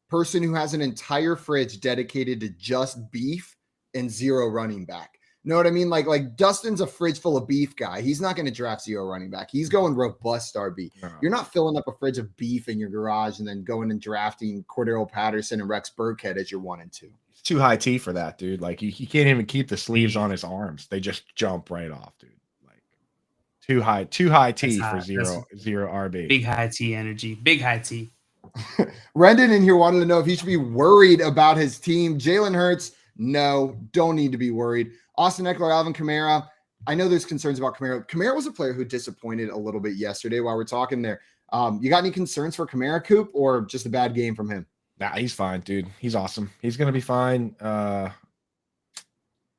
person who has an entire fridge dedicated to just beef and zero running back. Know what I mean? Like Dustin's a fridge full of beef guy. He's not going to draft zero running back. He's going robust RB. No. You're not filling up a fridge of beef in your garage and then going and drafting Cordero Patterson and Rex Burkhead as your 1 and 2. It's too high T for that, dude. Like he can't even keep the sleeves on his arms. They just jump right off, dude. Like too high T for zero RB. Big high T energy. Big high T. Rendon in here wanted to know if he should be worried about his team. Jalen Hurts, no, don't need to be worried. Austin Eckler, Alvin Kamara. I know there's concerns about Kamara. Kamara was a player who disappointed a little bit yesterday while we're talking there. You got any concerns for Kamara, Coop, or just a bad game from him? Nah, he's fine, dude. He's awesome. He's going to be fine.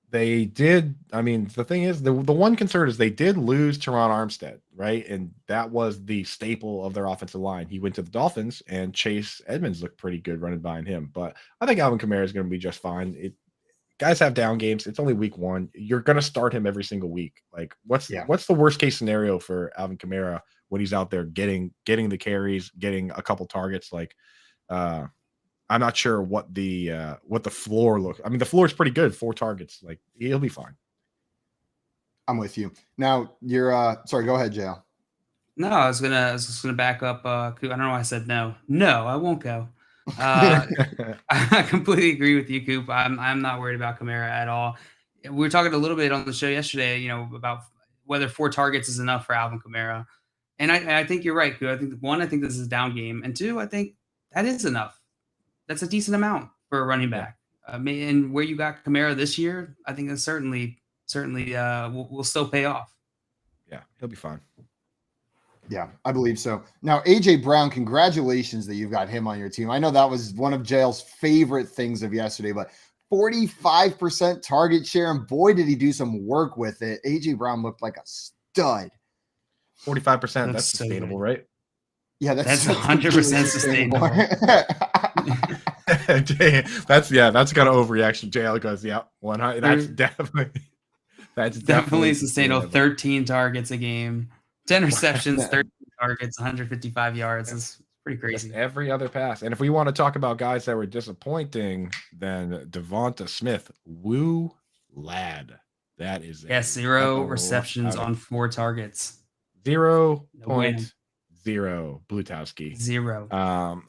They did. I mean, the thing is, the one concern is they did lose Teron Armstead, right? And that was the staple of their offensive line. He went to the Dolphins, and Chase Edmonds looked pretty good running behind him. But I think Alvin Kamara is going to be just fine. Guys have down games. It's only week 1. You're going to start him every single week. Like, what's the worst case scenario for Alvin Kamara when he's out there getting the carries, getting a couple targets? Like, I'm not sure what the floor looks. I mean, the floor is pretty good. 4 targets. Like, he'll be fine. I'm with you. Now you're sorry. Go ahead, JL. No, I was just gonna back up. I don't know why I said no. No, I won't go. I completely agree with you, Coop. I'm not worried about Kamara at all. We were talking a little bit on the show yesterday, about whether 4 targets is enough for Alvin Kamara, and I think you're right, Coop. I think 1, I think this is a down game, and 2, I think that is enough. That's a decent amount for a running back. And where you got Kamara this year, I think that's certainly will still pay off. Yeah, he'll be fine. Yeah, I believe so. Now, AJ Brown, congratulations that you've got him on your team. I know that was one of JL's favorite things of yesterday, but 45% target share, and boy, did he do some work with it. AJ Brown looked like a stud. 45%, that's sustainable, right? Yeah, that's 100% sustainable. that's got an overreaction. JL goes, yeah, 100. That's definitely sustainable. 13 targets a game, 10 receptions, 13 targets, 155 yards. Is pretty crazy. Just every other pass. And if we want to talk about guys that were disappointing, then Devonta Smith, woo lad. That is 0 receptions on 4 targets. 0.0 Blutowski. 0.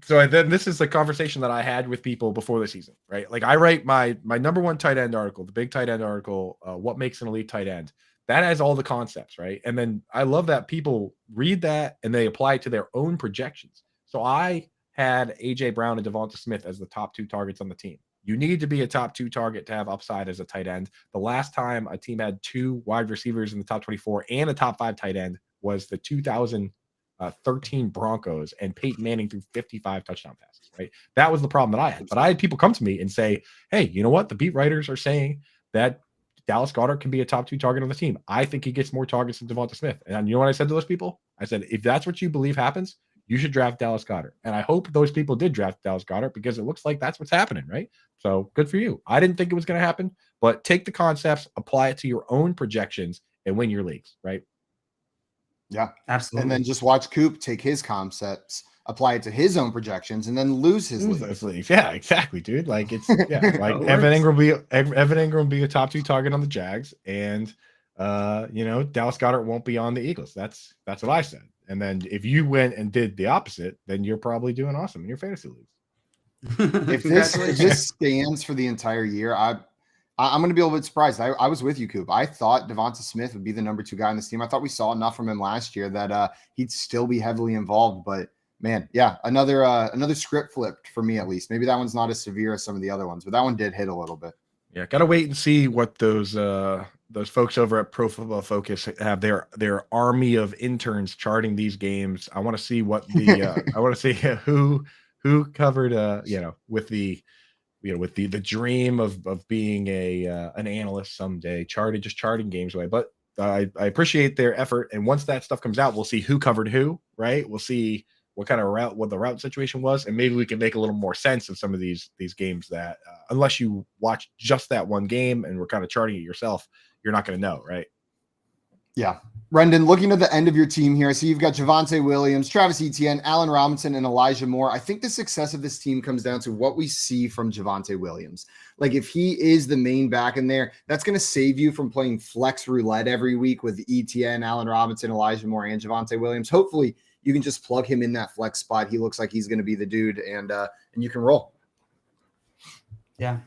Then this is the conversation that I had with people before the season, right? Like I write my number 1 tight end article, the big tight end article, what makes an elite tight end. That has all the concepts, right? And then I love that people read that and they apply it to their own projections. So I had AJ Brown and Devonta Smith as the top 2 targets on the team. You need to be a top 2 target to have upside as a tight end. The last time a team had 2 wide receivers in the top 24 and a top 5 tight end was the 2013 Broncos, and Peyton Manning threw 55 touchdown passes, right? That was the problem that I had. But I had people come to me and say, hey, you know what? The beat writers are saying that Dallas Goedert can be a top 2 target on the team. I think he gets more targets than Devonta Smith. And you know what I said to those people? I said, if that's what you believe happens, you should draft Dallas Goedert. And I hope those people did draft Dallas Goedert because it looks like that's what's happening, right? So good for you. I didn't think it was going to happen, but take the concepts, apply it to your own projections, and win your leagues, right? Yeah, absolutely. And then just watch Coop take his concepts, apply it to his own projections, and then lose his league. Yeah, exactly, dude. Like it's like Evan Ingram will be a top 2 target on the Jags, and Dallas Goedert won't be on the Eagles. That's what I said. And then if you went and did the opposite, then you're probably doing awesome in your fantasy leagues. If this stands for the entire year, I'm going to be a little bit surprised. I was with you, Coop. I thought Devonta Smith would be the number 2 guy on this team. I thought we saw enough from him last year that he'd still be heavily involved. But man, yeah, another script flipped for me at least. Maybe that one's not as severe as some of the other ones, but that one did hit a little bit. Yeah, gotta wait and see what those folks over at Pro Football Focus have their army of interns charting these games. I want to see what the I want to see who covered with the dream of being an analyst someday, charting games away. But I appreciate their effort. And once that stuff comes out, we'll see who covered who, right? We'll see what kind of what the route situation was, and maybe we can make a little more sense of some of these games that unless you watch just that one game and we're kind of charting it yourself, you're not going to know, right? Yeah. Brendan, looking at the end of your team here, I see you've got Javonte Williams, Travis Etienne, Allen Robinson, and Elijah Moore. I think the success of this team comes down to what we see from Javonte Williams. Like, if he is the main back in there, that's going to save you from playing flex roulette every week with Etienne, Allen Robinson, Elijah Moore, and Javonte Williams. Hopefully, you can just plug him in that flex spot. He looks like he's going to be the dude, and you can roll. Yeah.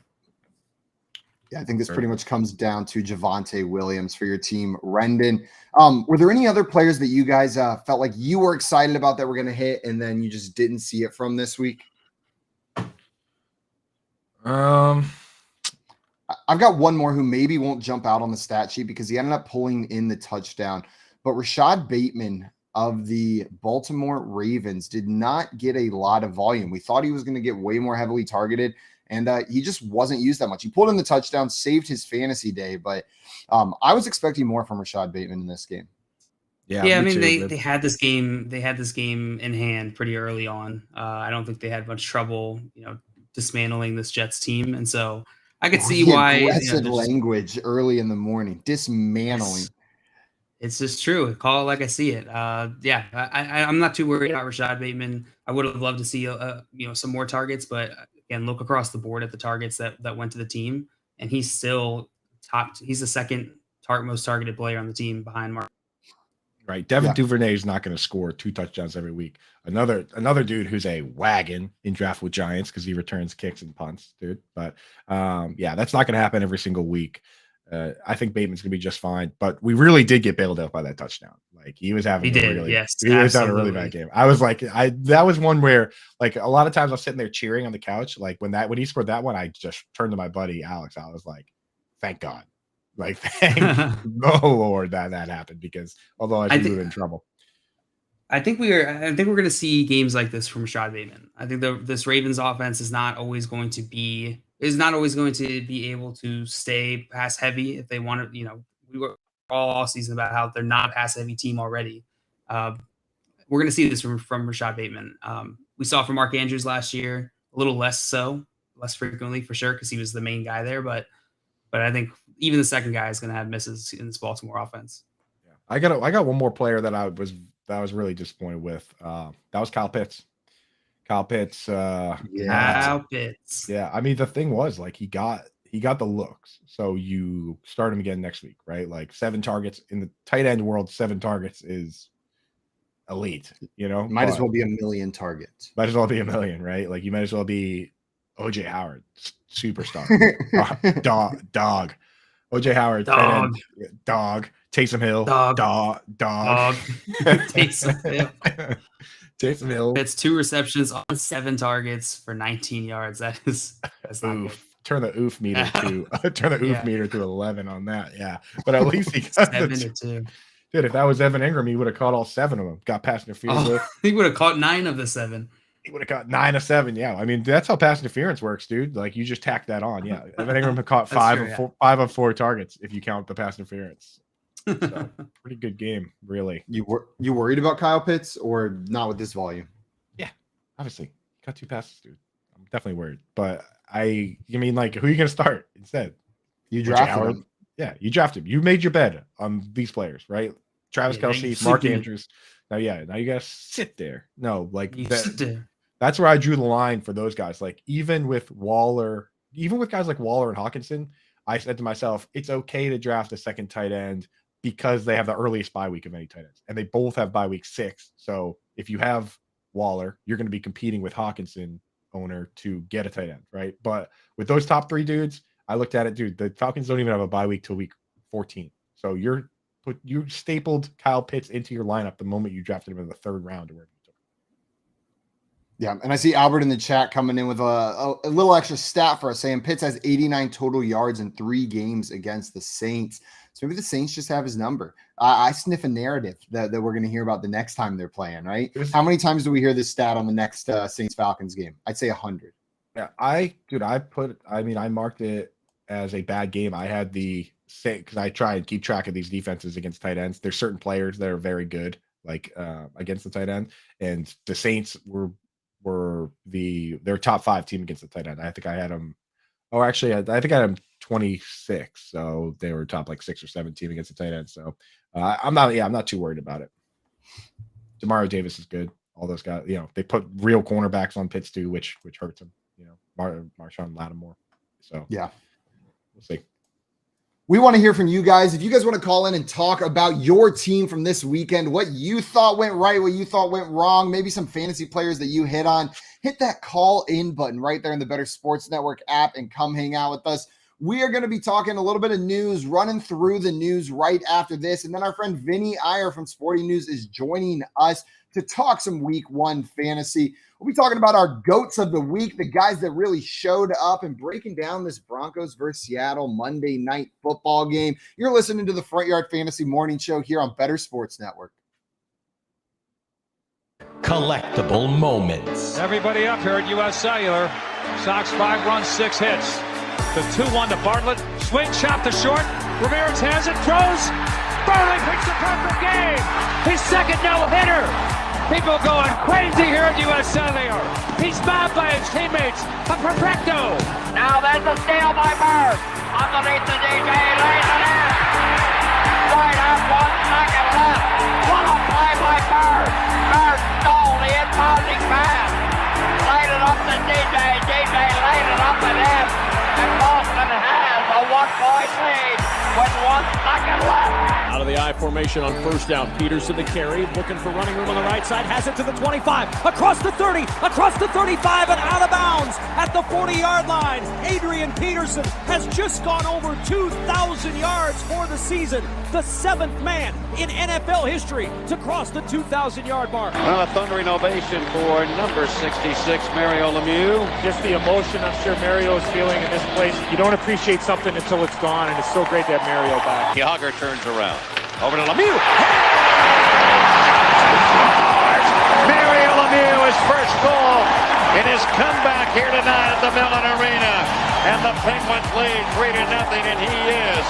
Yeah, I think this pretty much comes down to Javonte Williams for your team, Rendon. Were there any other players that you guys felt like you were excited about that were going to hit, and then you just didn't see it from this week? I've got one more who maybe won't jump out on the stat sheet because he ended up pulling in the touchdown. But Rashad Bateman of the Baltimore Ravens did not get a lot of volume. We thought he was going to get way more heavily targeted, and he just wasn't used that much. He pulled in the touchdown, saved his fantasy day, but I was expecting more from Rashad Bateman in this game. Yeah. I mean, they had this game. They had this game in hand pretty early on. I don't think they had much trouble, dismantling this Jets team, and so I could see why. Aggressive language early in the morning, dismantling. It's just true. Call it like I see it. I'm not too worried about Rashad Bateman. I would have loved to see some more targets, but again, look across the board at the targets that went to the team, and he's still topped. He's the second most targeted player on the team behind Mark. Right. Devin Duvernay is not going to score 2 touchdowns every week. Another dude who's a wagon in draft with Giants because he returns kicks and punts, dude. But that's not going to happen every single week. I think Bateman's going to be just fine, but we really did get bailed out by that touchdown. Like he was having he was having a really bad game. I was like, that was one where like a lot of times I was sitting there cheering on the couch. Like when he scored that one, I just turned to my buddy Alex. I was like, thank God. Like, thank the Lord that happened, because otherwise we were in trouble. I think we're going to see games like this from Rashad Bateman. I think this Ravens offense is not always going to be able to stay pass heavy if they want to. We were all season about how they're not a pass heavy team already. We're going to see this from Rashad Bateman. We saw from Mark Andrews last year, a little less frequently for sure, because he was the main guy there. But I think even the second guy is going to have misses in this Baltimore offense. Yeah, I got one more player that I was really disappointed with. That was Kyle Pitts. Kyle Pitts. Kyle Pitts. Yeah, I mean the thing was like he got the looks. So you start him again next week, right? Like 7 targets in the tight end world. 7 targets is elite. Might as well be 1 million targets. Might as well be 1 million, right? Like you might as well be OJ Howard, superstar, dog. OJ Howard, dog. Taysom Hill, dog. Taysom Hill. Taysom Hill. That's 2 receptions on 7 targets for 19 yards. That's not good. Turn the oof meter to 11 on that. Yeah, but at least he got 7 to 2. Dude, if that was Evan Ingram, he would have caught all 7 of them. Got pass interference. He would have caught 9 of the 7. He would have caught 9 of 7. Yeah, I mean that's how pass interference works, dude. Like you just tack that on. Yeah, Evan Ingram caught 5 of 4 targets if you count the pass interference. So, pretty good game, really. You worried about Kyle Pitts or not with this volume? Yeah, obviously got 2 passes, dude. I'm definitely worried, but you mean like who are you gonna start instead? You drafted him. Yeah, you drafted him. You made your bed on these players, right? Travis Kelce, Mark Andrews. Now you gotta sit there. No, like sit there. That's where I drew the line for those guys. Like even with guys like Waller and Hawkinson, I said to myself, it's okay to draft a second tight end because they have the earliest bye week of any tight ends, and they both have bye week 6. So if you have Waller, you're going to be competing with Hawkinson owner to get a tight end, right? But with those top 3 dudes, I looked at it, dude. The Falcons don't even have a bye week till week 14. So you stapled Kyle Pitts into your lineup the moment you drafted him in the 3rd round or wherever you took him. Yeah, and I see Albert in the chat coming in with a little extra stat for us, saying Pitts has 89 total yards in 3 games against the Saints. So maybe the Saints just have his number. I sniff a narrative that we're going to hear about the next time they're playing, right? How many times do we hear this stat on the next Saints-Falcons game? I'd say 100. Yeah, I marked it as a bad game. I had because I try and keep track of these defenses against tight ends. There's certain players that are very good, like against the tight end, and the Saints were their top 5 team against the tight end. I think I had them. Oh, actually, I think I had them 26. So they were top like 6 or 7 team against the tight end. So I'm not too worried about it. Demario Davis is good. All those guys, they put real cornerbacks on Pitts too, which hurts him. Marshawn Lattimore. So yeah, we'll see. We want to hear from you guys. If you guys want to call in and talk about your team from this weekend, what you thought went right, what you thought went wrong, maybe some fantasy players that you hit on, hit that call in button right there in the Better Sports Network app and come hang out with us. We are going to be talking a little bit of news, running through the news right after this. And then our friend Vinny Iyer from Sporting News is joining us to talk some week 1 fantasy. We'll be talking about our GOATs of the week, the guys that really showed up, and breaking down this Broncos versus Seattle Monday night football game. You're listening to the Front Yard Fantasy Morning Show here on Better Sports Network. Collectible moments. Everybody up here at U.S. Cellular. Sox 5 runs, 6 hits. The 2-1 to Bartlett. Swing, chop to short. Ramirez has it, throws. Burley picks a perfect game. His second no-hitter. People going crazy here at U.S. Cellular. He's mobbed by his teammates. A perfecto. Now there's a steal by Bird. Underneath the DJ, lays it in. Right up, 1 second left. What a play by Bird. Bird stole the inbounding pass. Laid it up to DJ. DJ laid it up and in. And Boston has a 1-point lead with 1 second left. Out of the I formation on first down. Peterson the carry, looking for running room on the right side, has it to the 25, across the 30, across the 35, and out of bounds at the 40-yard line. Adrian Peterson has just gone over 2,000 yards for the season, the 7th man in NFL history to cross the 2,000-yard mark. Well, a thundering ovation for number 66, Mario Lemieux. Just the emotion I'm sure Mario is feeling in this place. You don't appreciate something until it's gone, and it's so great to have Mario back. Yager turns around. Over to Lemieux. Mario Lemieux, his first goal in his comeback here tonight at the Mellon Arena. And the Penguins lead 3-0, and he is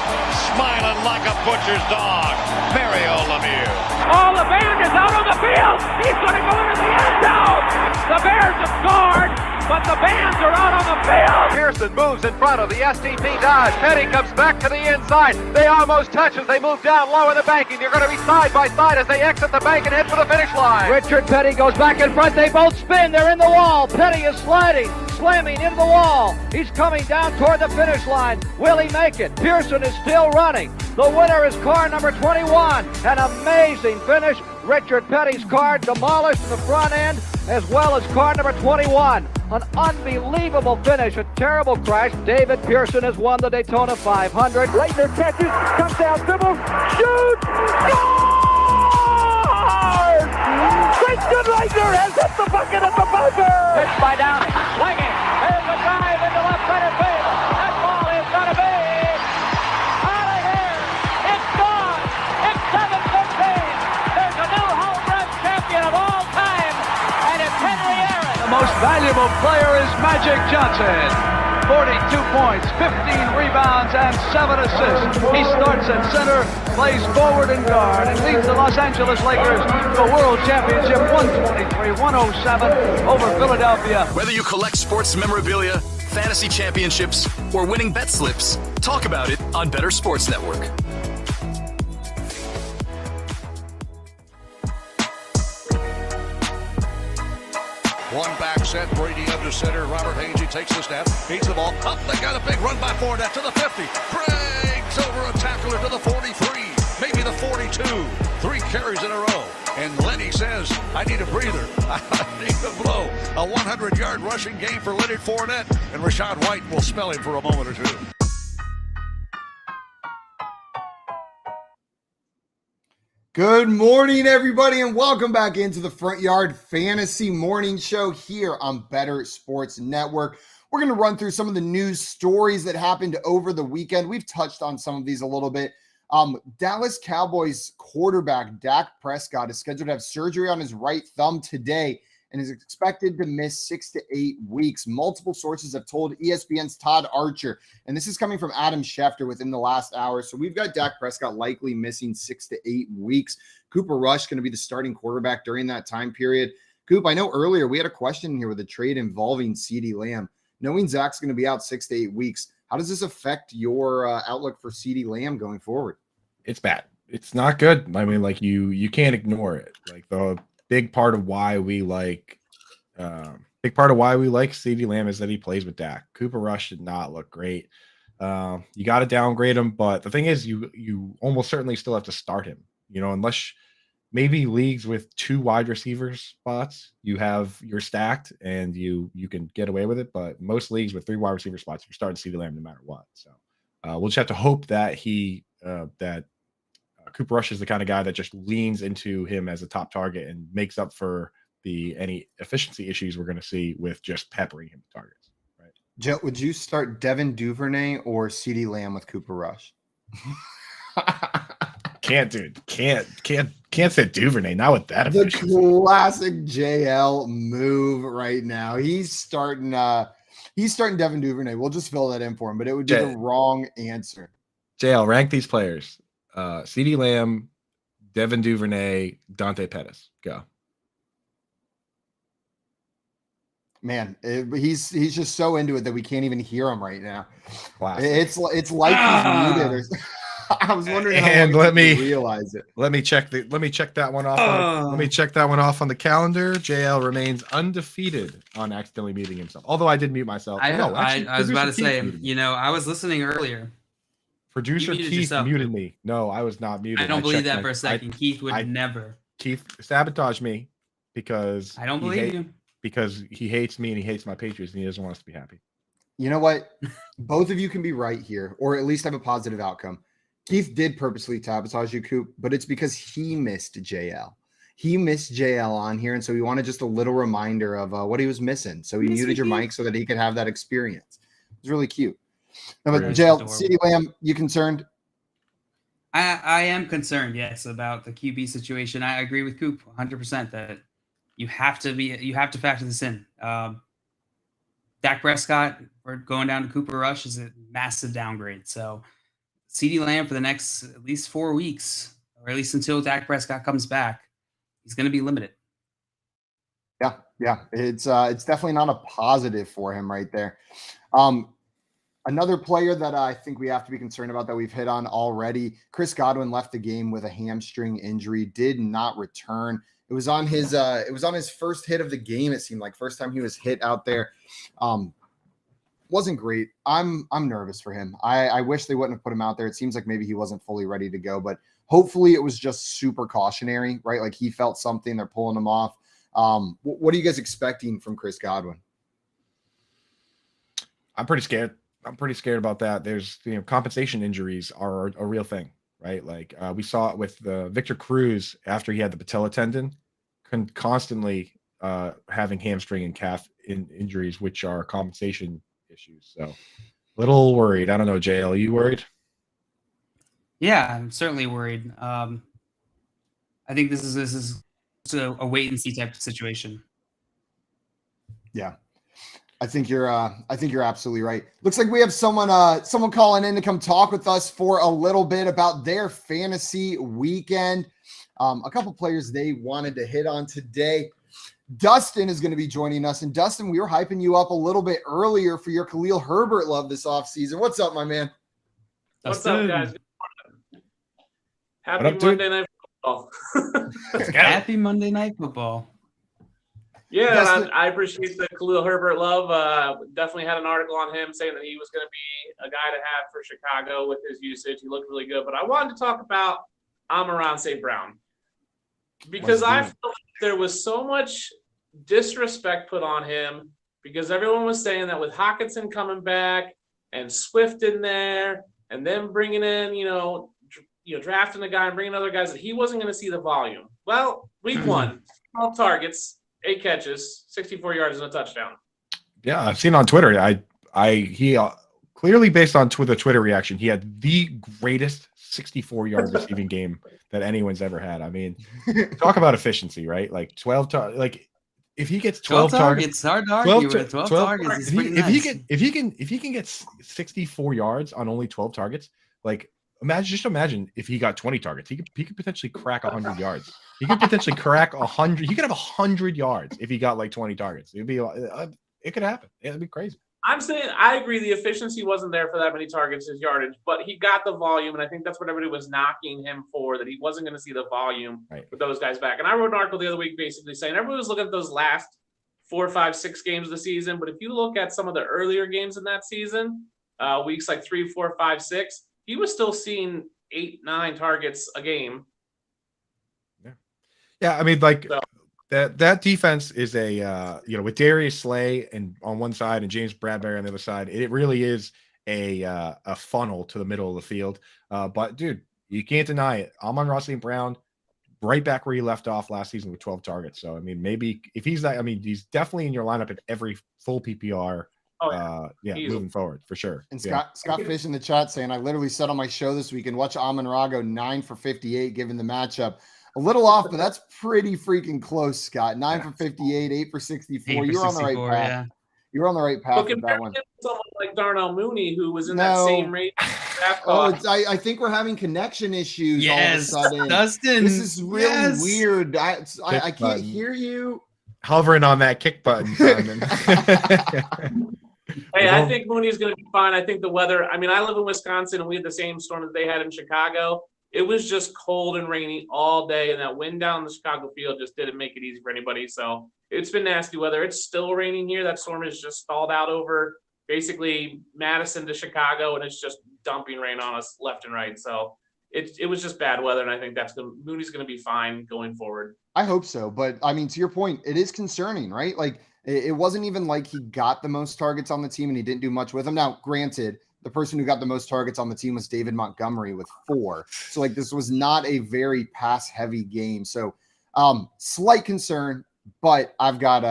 smiling like a butcher's dog. Mario Lemieux. Oh, the band is out on the field. He's going to go into the end zone. The Bears have scored, but the Bands are out on the field. Pearson moves in front of the STP Dodge. Petty comes back to the inside. They almost touch as they move down low in the banking. They're going to be side by side as they exit the bank and head for the finish line. Richard Petty goes back in front. They both spin. They're in the wall. Petty is sliding, slamming into the wall. He's coming down toward the finish line. Will he make it? Pearson is still running. The winner is car number 21. An amazing finish. Richard Petty's car demolished in the front end, as well as car number 21. An unbelievable finish, a terrible crash. David Pearson has won the Daytona 500. Leitner catches, comes down, dribbles, shoots, scores! Christian Leitner has hit the bucket at the buzzer! Pitched by Downing, swinging, there's a drive into left center field. That ball is going to be out of here. It's gone. It's 7-13. There's a new home run champion of all time, and it's Henry Aaron. The most valuable player is Magic Johnson. 42 points, 15 rebounds, and 7 assists. He starts at center, plays forward and guard, and leads the Los Angeles Lakers to a world championship 123-107 over Philadelphia. Whether you collect sports memorabilia, fantasy championships, or winning bet slips, talk about it on Better Sports Network. One back set, Brady under center. Robert Hagee takes the snap, feeds the ball up. They got a big run by Fournette to the 50. Breaks over a tackler to the 43, maybe the 42. 3 carries in a row. And Lenny says, I need a breather. I need a blow. A 100-yard rushing game for Leonard Fournette. And Rashad White will spell him for a moment or two. Good morning, everybody, and welcome back into the Front Yard Fantasy Morning Show here on Better Sports Network. We're going to run through some of the news stories that happened over the weekend. We've touched on some of these a little bit. Dallas Cowboys quarterback Dak Prescott is scheduled to have surgery on his right thumb today and is expected to miss 6 to 8 weeks. Multiple sources have told ESPN's Todd Archer, and this is coming from Adam Schefter within the last hour. So we've got Dak Prescott likely missing 6 to 8 weeks. Cooper Rush going to be the starting quarterback during that time period. Coop, I know earlier we had a question here with a trade involving CeeDee Lamb. Knowing Zach's going to be out 6 to 8 weeks, how does this affect your outlook for CeeDee Lamb going forward? It's bad. It's not good. I mean, like you can't ignore it. Like the big part of why we like CeeDee Lamb is that he plays with Dak. Cooper Rush did not look great. You got to downgrade him, but the thing is, you almost certainly still have to start him. Unless maybe leagues with 2 wide receivers spots, you're stacked and you can get away with it. But most leagues with 3 wide receiver spots, you're starting CeeDee Lamb no matter what. So we'll just have to hope that Cooper Rush is the kind of guy that just leans into him as a top target and makes up for any efficiency issues we're going to see with just peppering him with targets. Right? Joe, would you start Devin Duvernay or CeeDee Lamb with Cooper Rush? Can't sit Duvernay. Not with that efficiency. The classic JL move right now. He's starting Devin Duvernay. We'll just fill that in for him, but it would be the wrong answer. JL, rank these players. CeeDee Lamb, Devin Duvernay, Dante Pettis. Go. Man, he's just so into it that we can't even hear him right now. Classic. It's like he's muted. Or, I was wondering and how let me realize it. Let me check that one off. Let me check that one off on the calendar. JL remains undefeated on accidentally muting himself. Although I did mute myself. I was about to say, I was listening earlier. Producer Keith muted me. No, I was not muted. I don't believe that for a second. Keith would never. Keith sabotaged me because I don't believe you. Because he hates me and he hates my Patriots and he doesn't want us to be happy. You know what? Both of you can be right here, or at least have a positive outcome. Keith did purposely sabotage you, Coop, but it's because he missed JL. He missed JL on here, and so he wanted just a little reminder of what he was missing. So he muted your mic so that he could have that experience. It was really cute. No, but JL, CeeDee Lamb, you concerned? I am concerned, yes, about the QB situation. I agree with Coop 100% that you have to factor this in. Dak Prescott, we're going down to Cooper Rush is a massive downgrade. So CeeDee Lamb for the next at least 4 weeks, or at least until Dak Prescott comes back, he's going to be limited. Yeah. It's definitely not a positive for him right there. Another player that I think we have to be concerned about that we've hit on already, Chris Godwin left the game with a hamstring injury, did not return. It was on his first hit of the game. It seemed like first time he was hit out there. Wasn't great. I'm nervous for him. I wish they wouldn't have put him out there. It seems like maybe he wasn't fully ready to go, but hopefully it was just super cautionary, right? Like he felt something, they're pulling him off. What are you guys expecting from Chris Godwin? I'm pretty scared. About that. There's compensation injuries are a real thing. Right, like we saw it with Victor Cruz after he had the patella tendon, constantly having hamstring and calf injuries, which are compensation issues. So, a little worried. I don't know, JL, are you worried? Yeah, I'm certainly worried. I think this is a wait and see type of situation. Yeah. I think you're absolutely right. Looks like we have someone calling in to come talk with us for a little bit about their fantasy weekend. A couple players they wanted to hit on today. Dustin is going to be joining us. And Dustin, we were hyping you up a little bit earlier for your Khalil Herbert love this offseason. What's up, my man? What's up, guys? Happy Monday Night Football. Happy Monday Night Football. Yeah, I appreciate the Khalil Herbert love. Definitely had an article on him saying that he was going to be a guy to have for Chicago with his usage. He looked really good. But I wanted to talk about Amon-Ra St. Brown because I felt like there was so much disrespect put on him because everyone was saying that with Hockenson coming back and Swift in there and then bringing in, drafting a guy and bringing other guys that he wasn't going to see the volume. Well, week 1, 12 targets. 8 catches, 64 yards, and a touchdown. Yeah, I've seen on Twitter. He clearly based on the Twitter reaction, he had the greatest 64-yard receiving game that anyone's ever had. I mean, talk about efficiency, right? Like 12 like if he gets 12 targets, hard to argue with 12 targets. Is pretty nice. If he can get 64 yards on only 12 targets, like imagine if he got 20 targets, he could potentially crack 100 yards. He could potentially crack 100. He could have 100 yards if he got like 20 targets. It could happen. It'd be crazy. I'm saying I agree the efficiency wasn't there for that many targets as yardage, but he got the volume, and I think that's what everybody was knocking him for, that he wasn't going to see the volume with those guys back. And I wrote an article the other week basically saying everybody was looking at those last 4, 5, 6 games of the season, but if you look at some of the earlier games in that season, weeks like 3, 4, 5, 6, he was still seeing 8, 9 targets a game. Yeah, I mean, like that defense is a with Darius Slay and on one side and James Bradbury on the other side, it really is a funnel to the middle of the field. But dude, you can't deny it. Amon-Ra St. Brown, right back where he left off last season with 12 targets. So I mean, maybe if he's that, I mean, he's definitely in your lineup at every full PPR. Moving forward for sure. And Scott Fish in the chat saying, I literally said on my show this week and watch Amon-Ra go 9 for 58 given the matchup. A little off, but that's pretty freaking close, Scott. 9 for 58, 8 for 64. You're on the right path. Yeah. You're on the right path with that one. Someone like Darnell Mooney, who was in that same rate. I think we're having connection issues all of a sudden. Dustin. This is really weird. I can't hear you. Hovering on that kick button, Simon. Hey, I think Mooney's going to be fine. I think the weather, I mean, I live in Wisconsin, and we had the same storm that they had in Chicago. It was just cold and rainy all day, and that wind down the Chicago field just didn't make it easy for anybody. So it's been nasty weather. It's still raining here. That storm is just stalled out over basically Madison to Chicago, and it's just dumping rain on us left and right. So it was just bad weather, and I think Mooney's going to be fine going forward. I hope so. But, I mean, to your point, it is concerning, right? Like, it wasn't even like he got the most targets on the team and he didn't do much with them. Now, granted, the person who got the most targets on the team was David Montgomery with 4. So like this was not a very pass heavy game. So slight concern, but I've got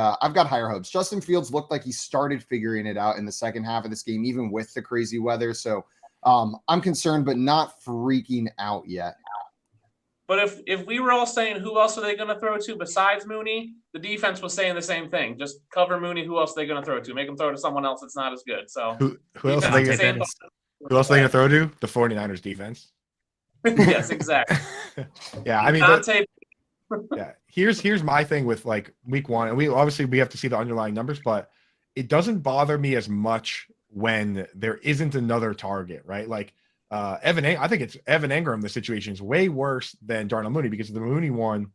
higher hopes. Justin Fields looked like he started figuring it out in the second half of this game, even with the crazy weather. So I'm concerned, but not freaking out yet. But if we were all saying who else are they going to throw to besides Mooney, the defense was saying the same thing. Just cover Mooney. Who else are they going to throw to? Make them throw to someone else that's not as good. So who else are they going to throw to? The 49ers defense. Yes, exactly. Yeah, I mean, yeah. Here's my thing with like week 1, and we have to see the underlying numbers, but it doesn't bother me as much when there isn't another target, right? Like. I think it's Evan Engram. The situation is way worse than Darnell Mooney because the Mooney one,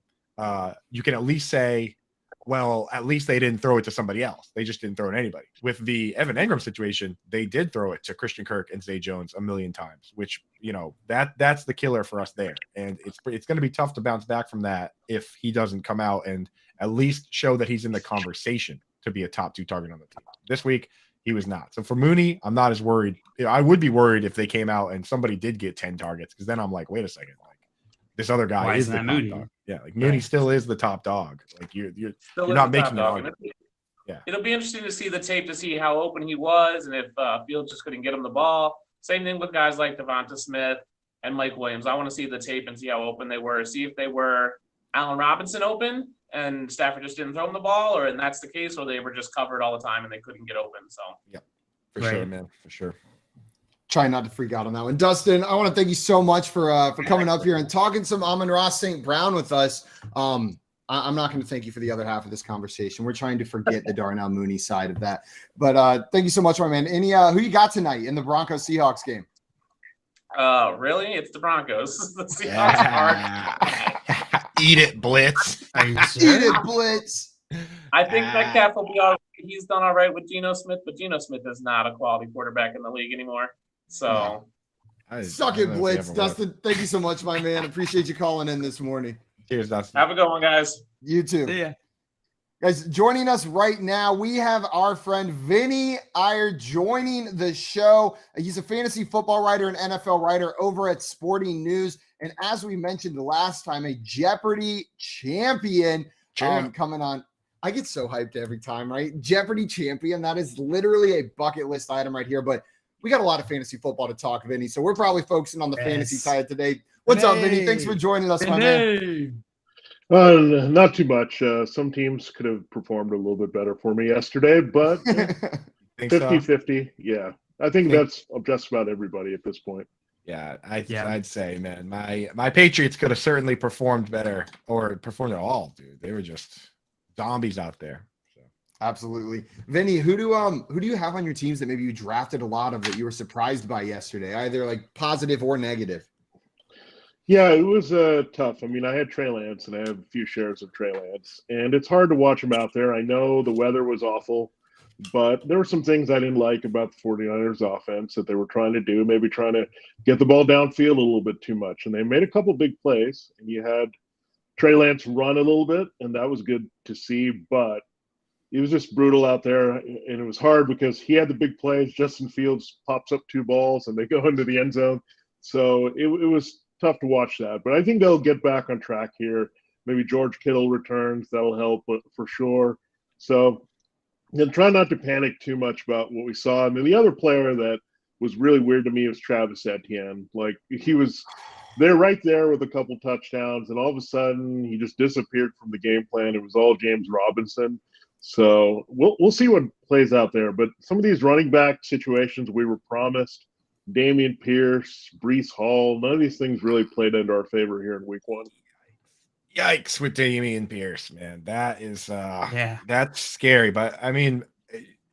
you can at least say, well, at least they didn't throw it to somebody else. They just didn't throw it to anybody. With the Evan Engram situation, they did throw it to Christian Kirk and Zay Jones a million times, which, that's the killer for us there. And it's going to be tough to bounce back from that if he doesn't come out and at least show that he's in the conversation to be a top 2 target on the team. This week, he was not. So for Mooney, I'm not as worried. I would be worried if they came out and somebody did get 10 targets, because then I'm like, wait a second, like this other guy is the top Mooney? dog. Yeah, like Mooney still is the top dog. Like you're not making an argument. Yeah, it'll be interesting to see the tape to see how open he was, and if Fields just couldn't get him the ball. Same thing with guys like Devonta Smith and Mike Williams. I want to see the tape and see how open they were. See if they were Allen Robinson open and Stafford just didn't throw him the ball, and that's the case, or they were just covered all the time and they couldn't get open. So yeah, for sure, man, for sure. Try not to freak out on that one. Dustin, I want to thank you so much for coming up here and talking some Amon-Ra St. Brown with us. I'm not going to thank you for the other half of this conversation. We're trying to forget the Darnell Mooney side of that. But thank you so much, my man. Any who you got tonight in the Broncos-Seahawks game? Really? It's the Broncos. The Seahawks are. Eat it, Blitz. Eat it, Blitz. I think Metcalf will be all right. He's done all right with Geno Smith, but Geno Smith is not a quality quarterback in the league anymore. So suck it, Blitz. Dustin, thank you so much, my man. Appreciate you calling in this morning. Cheers, Dustin. Have a good one, guys. You too. See ya. Guys, joining us right now, we have our friend Vinny Iyer joining the show. He's a fantasy football writer and NFL writer over at Sporting News. And as we mentioned the last time, a Jeopardy champion coming on. I get so hyped every time, right? Jeopardy champion. That is literally a bucket list item right here. But we got a lot of fantasy football to talk, Vinny. So we're probably focusing on the fantasy side today. What's up, Vinny? Thanks for joining us, my man. Not too much. Some teams could have performed a little bit better for me yesterday, but 50-50. Yeah, I think that's just about everybody at this point. Yeah, I'd say, man, my Patriots could have certainly performed better or performed at all, dude. They were just zombies out there. So. Absolutely. Vinny, who do you have on your teams that maybe you drafted a lot of that you were surprised by yesterday, either like positive or negative? Yeah, it was tough. I mean, I had Trey Lance, and I have a few shares of Trey Lance, and it's hard to watch him out there. I know the weather was awful, but there were some things I didn't like about the 49ers offense that they were trying to do, maybe trying to get the ball downfield a little bit too much. And they made a couple big plays, and you had Trey Lance run a little bit, and that was good to see, but it was just brutal out there, and it was hard because he had the big plays. Justin Fields pops up 2 balls, and they go into the end zone. So it was tough to watch that. But I think they'll get back on track here. Maybe George Kittle returns. That'll help for sure. So try not to panic too much about what we saw. And then the other player that was really weird to me was Travis Etienne. Like, he was there right there with a couple touchdowns, and all of a sudden he just disappeared from the game plan. It was all James Robinson. So we'll see what plays out there. But some of these running back situations we were promised, Dameon Pierce, Breece Hall, none of these things really played into our favor here in week 1. Yikes with Dameon Pierce, man. That is that's scary. But I mean,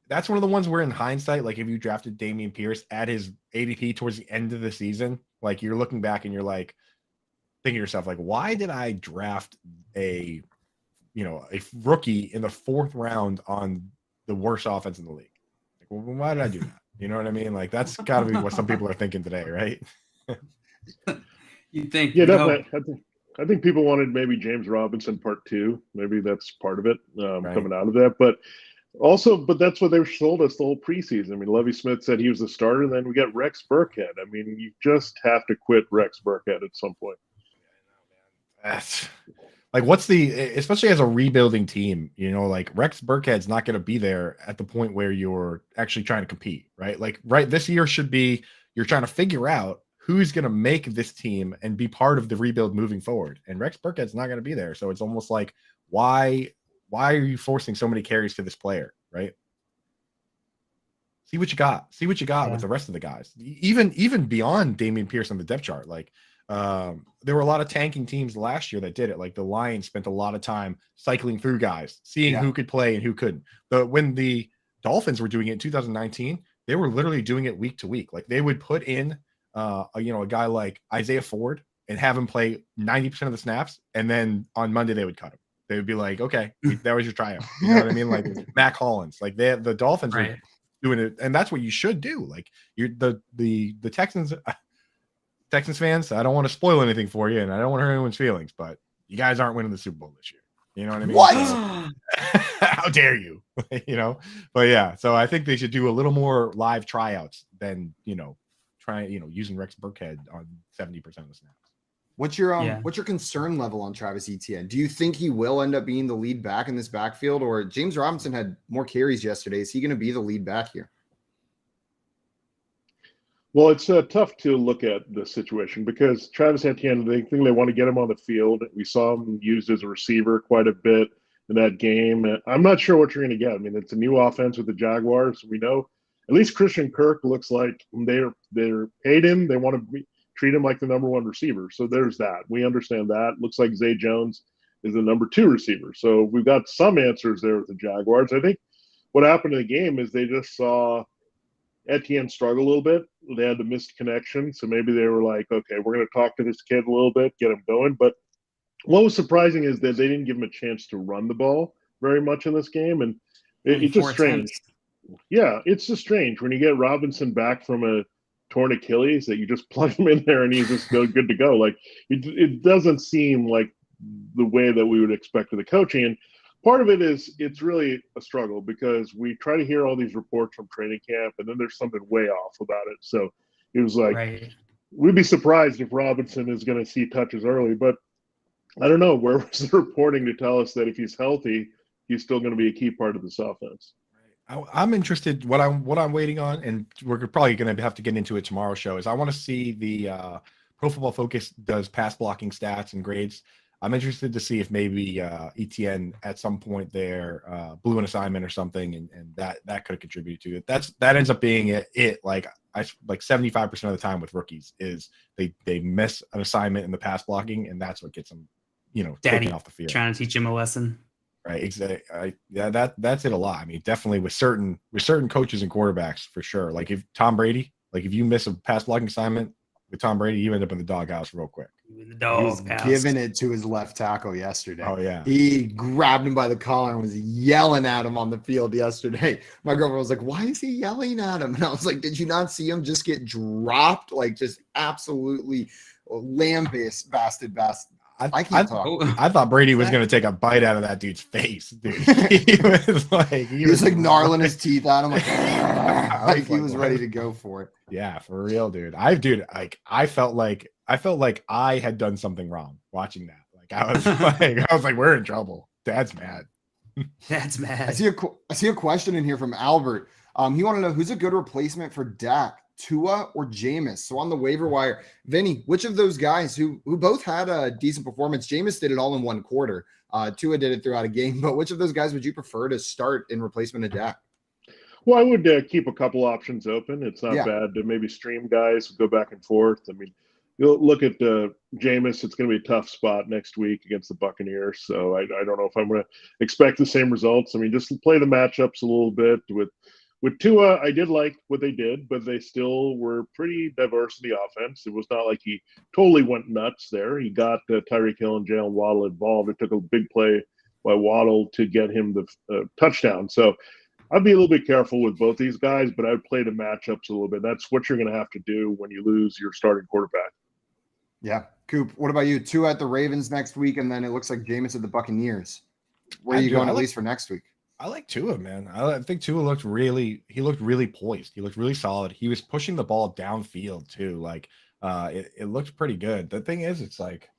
that's one of the ones where in hindsight, like if you drafted Dameon Pierce at his ADP towards the end of the season, like you're looking back and you're like thinking to yourself, like, why did I draft a rookie in the 4th round on the worst offense in the league? Like, well, why did I do that? You know what I mean? Like, that's got to be what some people are thinking today, right? You think? Yeah, definitely. I think people wanted maybe James Robinson part 2. Maybe that's part of it coming out of that. But that's what they sold us the whole preseason. I mean, Lovie Smith said he was the starter. Then we got Rex Burkhead. I mean, you just have to quit Rex Burkhead at some point. That's like, especially as a rebuilding team, like Rex Burkhead's not going to be there at the point where you're actually trying to compete, right? Like, this year should be, you're trying to figure out who's going to make this team and be part of the rebuild moving forward. And Rex Burkhead's not going to be there. So it's almost like, why are you forcing so many carries to this player, right? See what you got with the rest of the guys, even beyond Dameon Pierce on the depth chart. Like, there were a lot of tanking teams last year that did it. Like the Lions spent a lot of time cycling through guys, seeing who could play and who couldn't. But when the Dolphins were doing it in 2019, they were literally doing it week to week. Like they would put in, a guy like Isaiah Ford and have him play 90% of the snaps, and then on Monday they would cut him. They would be like, "Okay, that was your tryout." You know what I mean? Like Mac Hollins, like the Dolphins were doing it, and that's what you should do. Like you're the Texans. Texans fans, I don't want to spoil anything for you, and I don't want to hurt anyone's feelings, but you guys aren't winning the Super Bowl this year. You know what I mean? What? So, how dare you? But yeah, so I think they should do a little more live tryouts than using Rex Burkhead on 70% of the snaps. What's your concern level on Travis Etienne? Do you think he will end up being the lead back in this backfield, or James Robinson had more carries yesterday? Is he going to be the lead back here? Well, it's tough to look at the situation because Travis Etienne, they think they want to get him on the field. We saw him used as a receiver quite a bit in that game. I'm not sure what you're going to get. I mean, it's a new offense with the Jaguars. We know at least Christian Kirk looks like they're paid him. They want to treat him like the number 1 receiver. So there's that. We understand that. Looks like Zay Jones is the number 2 receiver. So we've got some answers there with the Jaguars. I think what happened in the game is they just saw Etienne struggle a little bit. They had the missed connection. So maybe they were like, okay, we're going to talk to this kid a little bit, get him going. But what was surprising is that they didn't give him a chance to run the ball very much in this game. And it's just strange. Yeah, it's just strange when you get Robinson back from a torn Achilles that you just plug him in there and he's just good to go. Like it doesn't seem like the way that we would expect of the coaching. And part of it is it's really a struggle because we try to hear all these reports from training camp and then there's something way off about it. So it was like, we'd be surprised if Robinson is going to see touches early, but I don't know. Where was the reporting to tell us that if he's healthy, he's still going to be a key part of this offense? I'm interested. What I'm waiting on, and we're probably going to have to get into it tomorrow's show, is I want to see the Pro Football Focus does pass blocking stats and grades. I'm interested to see if maybe Etienne at some point there blew an assignment or something, and that could have contributed to it. That ends up being it. Like 75% of the time with rookies is they miss an assignment in the pass blocking, and that's what gets them, Daddy taken off the field. Trying to teach him a lesson. Right. Exactly. That's it a lot. I mean, definitely with certain coaches and quarterbacks for sure. Like if Tom Brady, like if you miss a pass blocking assignment with Tom Brady, you end up in the doghouse real quick. The He dog was giving it to his left tackle yesterday. Oh yeah. He grabbed him by the collar and was yelling at him on the field yesterday. My girlfriend was like, "Why is he yelling at him?" And I was like, "Did you not see him just get dropped? Like just absolutely lambasted. I can't talk. I thought Brady was going to take a bite out of that dude's face, dude. he was like gnarling his teeth at him, like he was ready to go for it. Yeah, for real, dude. I felt like I had done something wrong watching that. Like I was like, we're in trouble. Dad's mad. That's mad. I see a question in here from Albert. He want to know who's a good replacement for Dak, Tua or Jameis. So on the waiver wire, Vinny, which of those guys who both had a decent performance? Jameis did it all in one quarter. Tua did it throughout a game. But which of those guys would you prefer to start in replacement of Dak? Well, I would keep a couple options open. It's not bad to maybe stream guys, go back and forth. I mean, you'll look at Jameis. It's going to be a tough spot next week against the Buccaneers. So I don't know if I'm going to expect the same results. I mean, just play the matchups a little bit. With Tua, I did like what they did, but they still were pretty diverse in the offense. It was not like he totally went nuts there. He got Tyreek Hill and Jalen Waddle involved. It took a big play by Waddle to get him the touchdown. So I'd be a little bit careful with both these guys, but I'd play the matchups a little bit. That's what you're going to have to do when you lose your starting quarterback. Yeah. Coop, what about you? Tua at the Ravens next week, and then it looks like Jameis at the Buccaneers. Where are you going at least for next week? I like Tua, man. I think Tua looked really poised. He looked really solid. He was pushing the ball downfield too. Like it looked pretty good. The thing is, it's like,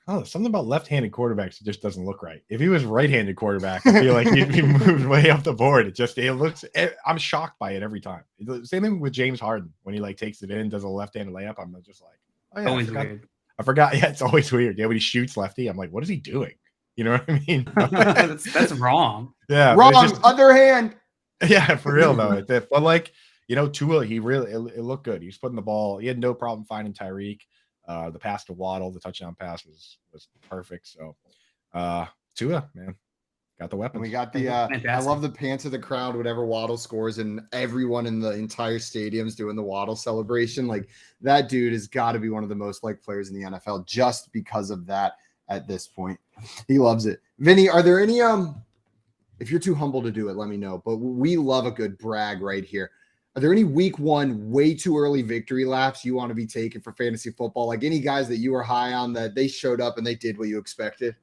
oh, something about left-handed quarterbacks, it just doesn't look right. If he was right-handed quarterback, I feel like he'd be moved way up the board. I'm shocked by it every time. Same thing with James Harden when he like takes it in, does a left-handed layup. I'm just like, oh yeah, weird. I forgot. Yeah, it's always weird. Yeah, when he shoots lefty, I'm like, what is he doing? You know what I mean? that's wrong. Yeah, wrong. Other hand. Yeah, for real though. But like, Tua, it looked good. He was putting the ball. He had no problem finding Tyreek. The pass to Waddle, the touchdown pass was perfect. So, Tua, man, got the weapon. We got the. I love the pants of the crowd whenever Waddle scores, and everyone in the entire stadium's doing the Waddle celebration. Like that dude has got to be one of the most liked players in the NFL just because of that. At this point, he loves it. Vinny, are there any if you're too humble to do it, let me know, but we love a good brag right here. Are there any week one way too early victory laps you want to be taking for fantasy football? Like any guys that you were high on that they showed up and they did what you expected?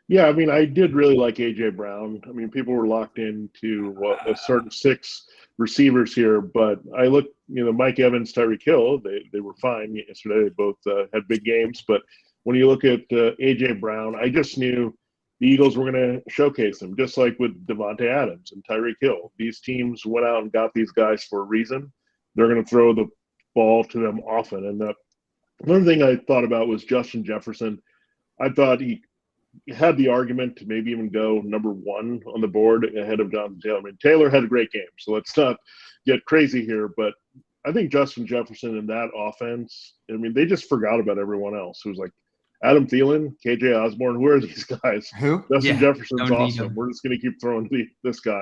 Yeah, I mean, I did really like A.J. Brown. I mean, people were locked into a certain 6 receivers here, but I looked, Mike Evans, Tyreek Hill, they were fine yesterday. They both had big games, but when you look at A.J. Brown, I just knew the Eagles were going to showcase him, just like with Devontae Adams and Tyreek Hill. These teams went out and got these guys for a reason. They're going to throw the ball to them often. And another thing I thought about was Justin Jefferson. I thought he had the argument to maybe even go number 1 on the board ahead of Jonathan Taylor. I mean, Taylor had a great game, so let's not get crazy here, but I think Justin Jefferson in that offense, I mean, they just forgot about everyone else. It was like, Adam Thielen, KJ Osborne, who are these guys? Who? Justin Jefferson's awesome. We're just going to keep throwing this guy.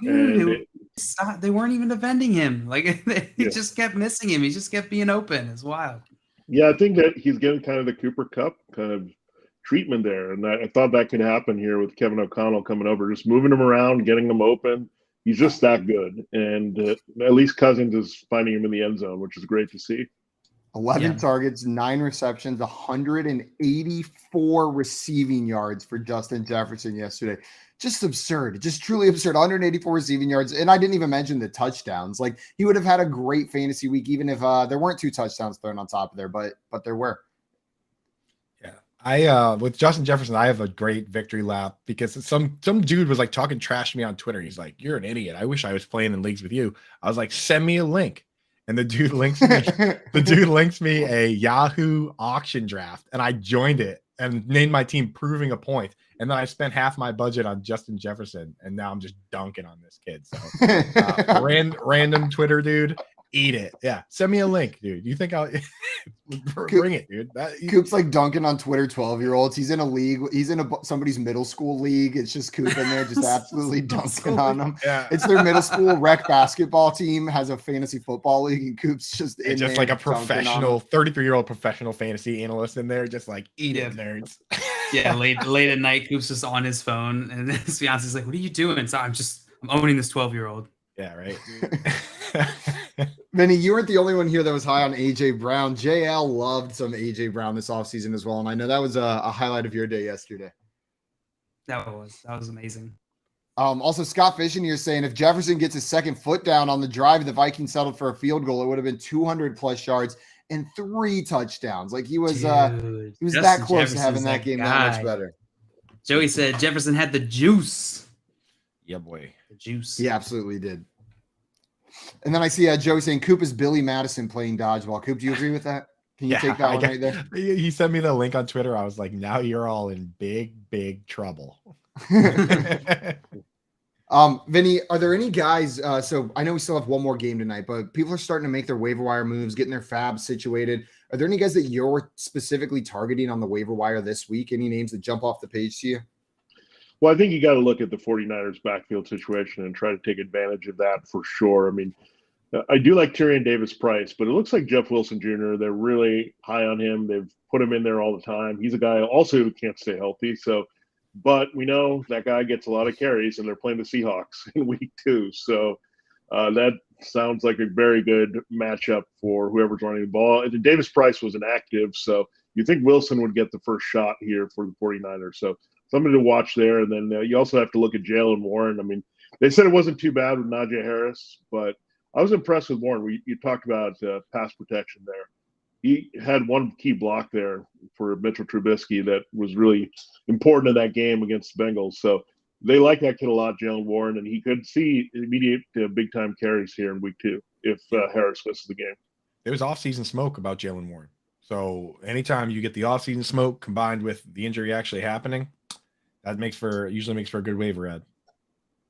They weren't even defending him. Like he just kept missing him. He just kept being open. It's wild. Yeah, I think that he's getting kind of the Cooper Kupp kind of treatment there. And I thought that could happen here with Kevin O'Connell coming over, just moving him around, getting them open. He's just that good. And at least Cousins is finding him in the end zone, which is great to see. 11 targets, 9 receptions, 184 receiving yards for Justin Jefferson yesterday. Just absurd. Just truly absurd. 184 receiving yards. And I didn't even mention the touchdowns. Like he would have had a great fantasy week, even if there weren't 2 touchdowns thrown on top of there, but there were. Yeah. With Justin Jefferson, I have a great victory lap because some dude was like talking trash to me on Twitter. He's like, "You're an idiot. I wish I was playing in leagues with you." I was like, "Send me a link." And the dude links me a Yahoo auction draft, and I joined it and named my team Proving a Point. And then I spent half my budget on Justin Jefferson, and now I'm just dunking on this kid. So random Twitter dude, eat it. Yeah, send me a link, dude. You think I'll bring it, dude? Coop's like dunking on Twitter 12-year-olds. He's in a league. He's in somebody's middle school league. It's just Coop in there just absolutely dunking on them. Yeah. It's their middle school rec basketball team has a fantasy football league, and Coop's just in just there like a professional 33-year-old professional fantasy analyst in there, just like eat it, nerds. Yeah, late at night, Coop's just on his phone, and his fiance's like, "What are you doing?" So I'm owning this 12-year-old. Yeah, right. Vinny, you weren't the only one here that was high on AJ Brown. JL loved some AJ Brown this offseason as well, and I know that was a highlight of your day yesterday. That was amazing. Also, Scott Fishing here saying if Jefferson gets his second foot down on the drive, the Vikings settled for a field goal, it would have been 200+ yards and 3 touchdowns. Like he was that close to having that game that much better. Joey said Jefferson had the juice. Yeah, boy. The juice. He absolutely did. And then I see Joey saying Coop is Billy Madison playing dodgeball. Coop, do you agree with that? Can you take that one right there? He sent me the link on Twitter. I was like, now you're all in big trouble. Vinny, are there any guys? So I know we still have one more game tonight, but people are starting to make their waiver wire moves, getting their fab situated. Are there any guys that you're specifically targeting on the waiver wire this week? Any names that jump off the page to you? Well, I think you got to look at the 49ers backfield situation and try to take advantage of that for sure. I mean, I do like Tyrion Davis-Price, but it looks like Jeff Wilson Jr., they're really high on him. They've put him in there all the time. He's a guy also who can't stay healthy. But we know that guy gets a lot of carries, and they're playing the Seahawks in week 2. So that sounds like a very good matchup for whoever's running the ball. And Davis-Price was inactive, so you think Wilson would get the first shot here for the 49ers. So something to watch there. And then you also have to look at Jalen Warren. I mean, they said it wasn't too bad with Najee Harris, but I was impressed with Warren. You talked about pass protection there. He had one key block there for Mitchell Trubisky that was really important in that game against the Bengals. So they like that kid a lot, Jalen Warren, and he could see immediate big-time carries here in week 2 if Harris misses the game. There was off-season smoke about Jalen Warren. So anytime you get the off-season smoke combined with the injury actually happening, that usually makes for a good waiver ad.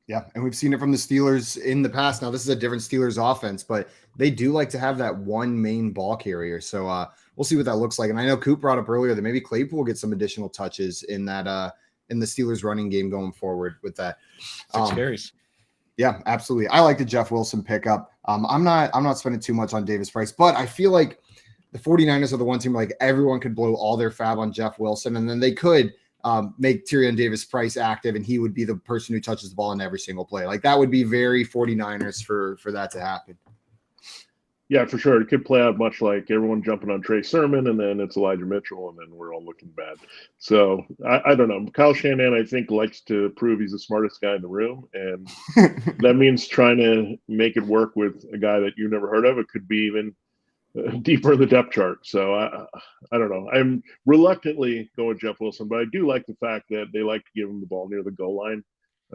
Yeah, and we've seen it from the Steelers in the past. Now, this is a different Steelers offense, but they do like to have that one main ball carrier. So we'll see what that looks like. And I know Coop brought up earlier that maybe Claypool will get some additional touches in that in the Steelers running game going forward with that. 6 carries. Yeah, absolutely. I like the Jeff Wilson pickup. I'm not spending too much on Davis-Price, but I feel like the 49ers are the one team like everyone could blow all their fab on Jeff Wilson, and then they could make Tyrion Davis-Price active, and he would be the person who touches the ball in every single play. Like that would be very 49ers for that to happen. Yeah, for sure. It could play out much like everyone jumping on Trey Sermon, and then it's Elijah Mitchell, and then we're all looking bad. So I don't know. Kyle Shanahan, I think, likes to prove he's the smartest guy in the room, and that means trying to make it work with a guy that you've never heard of. It could be even deeper in the depth chart. So I don't know. I'm reluctantly going with Jeff Wilson, but I do like the fact that they like to give him the ball near the goal line.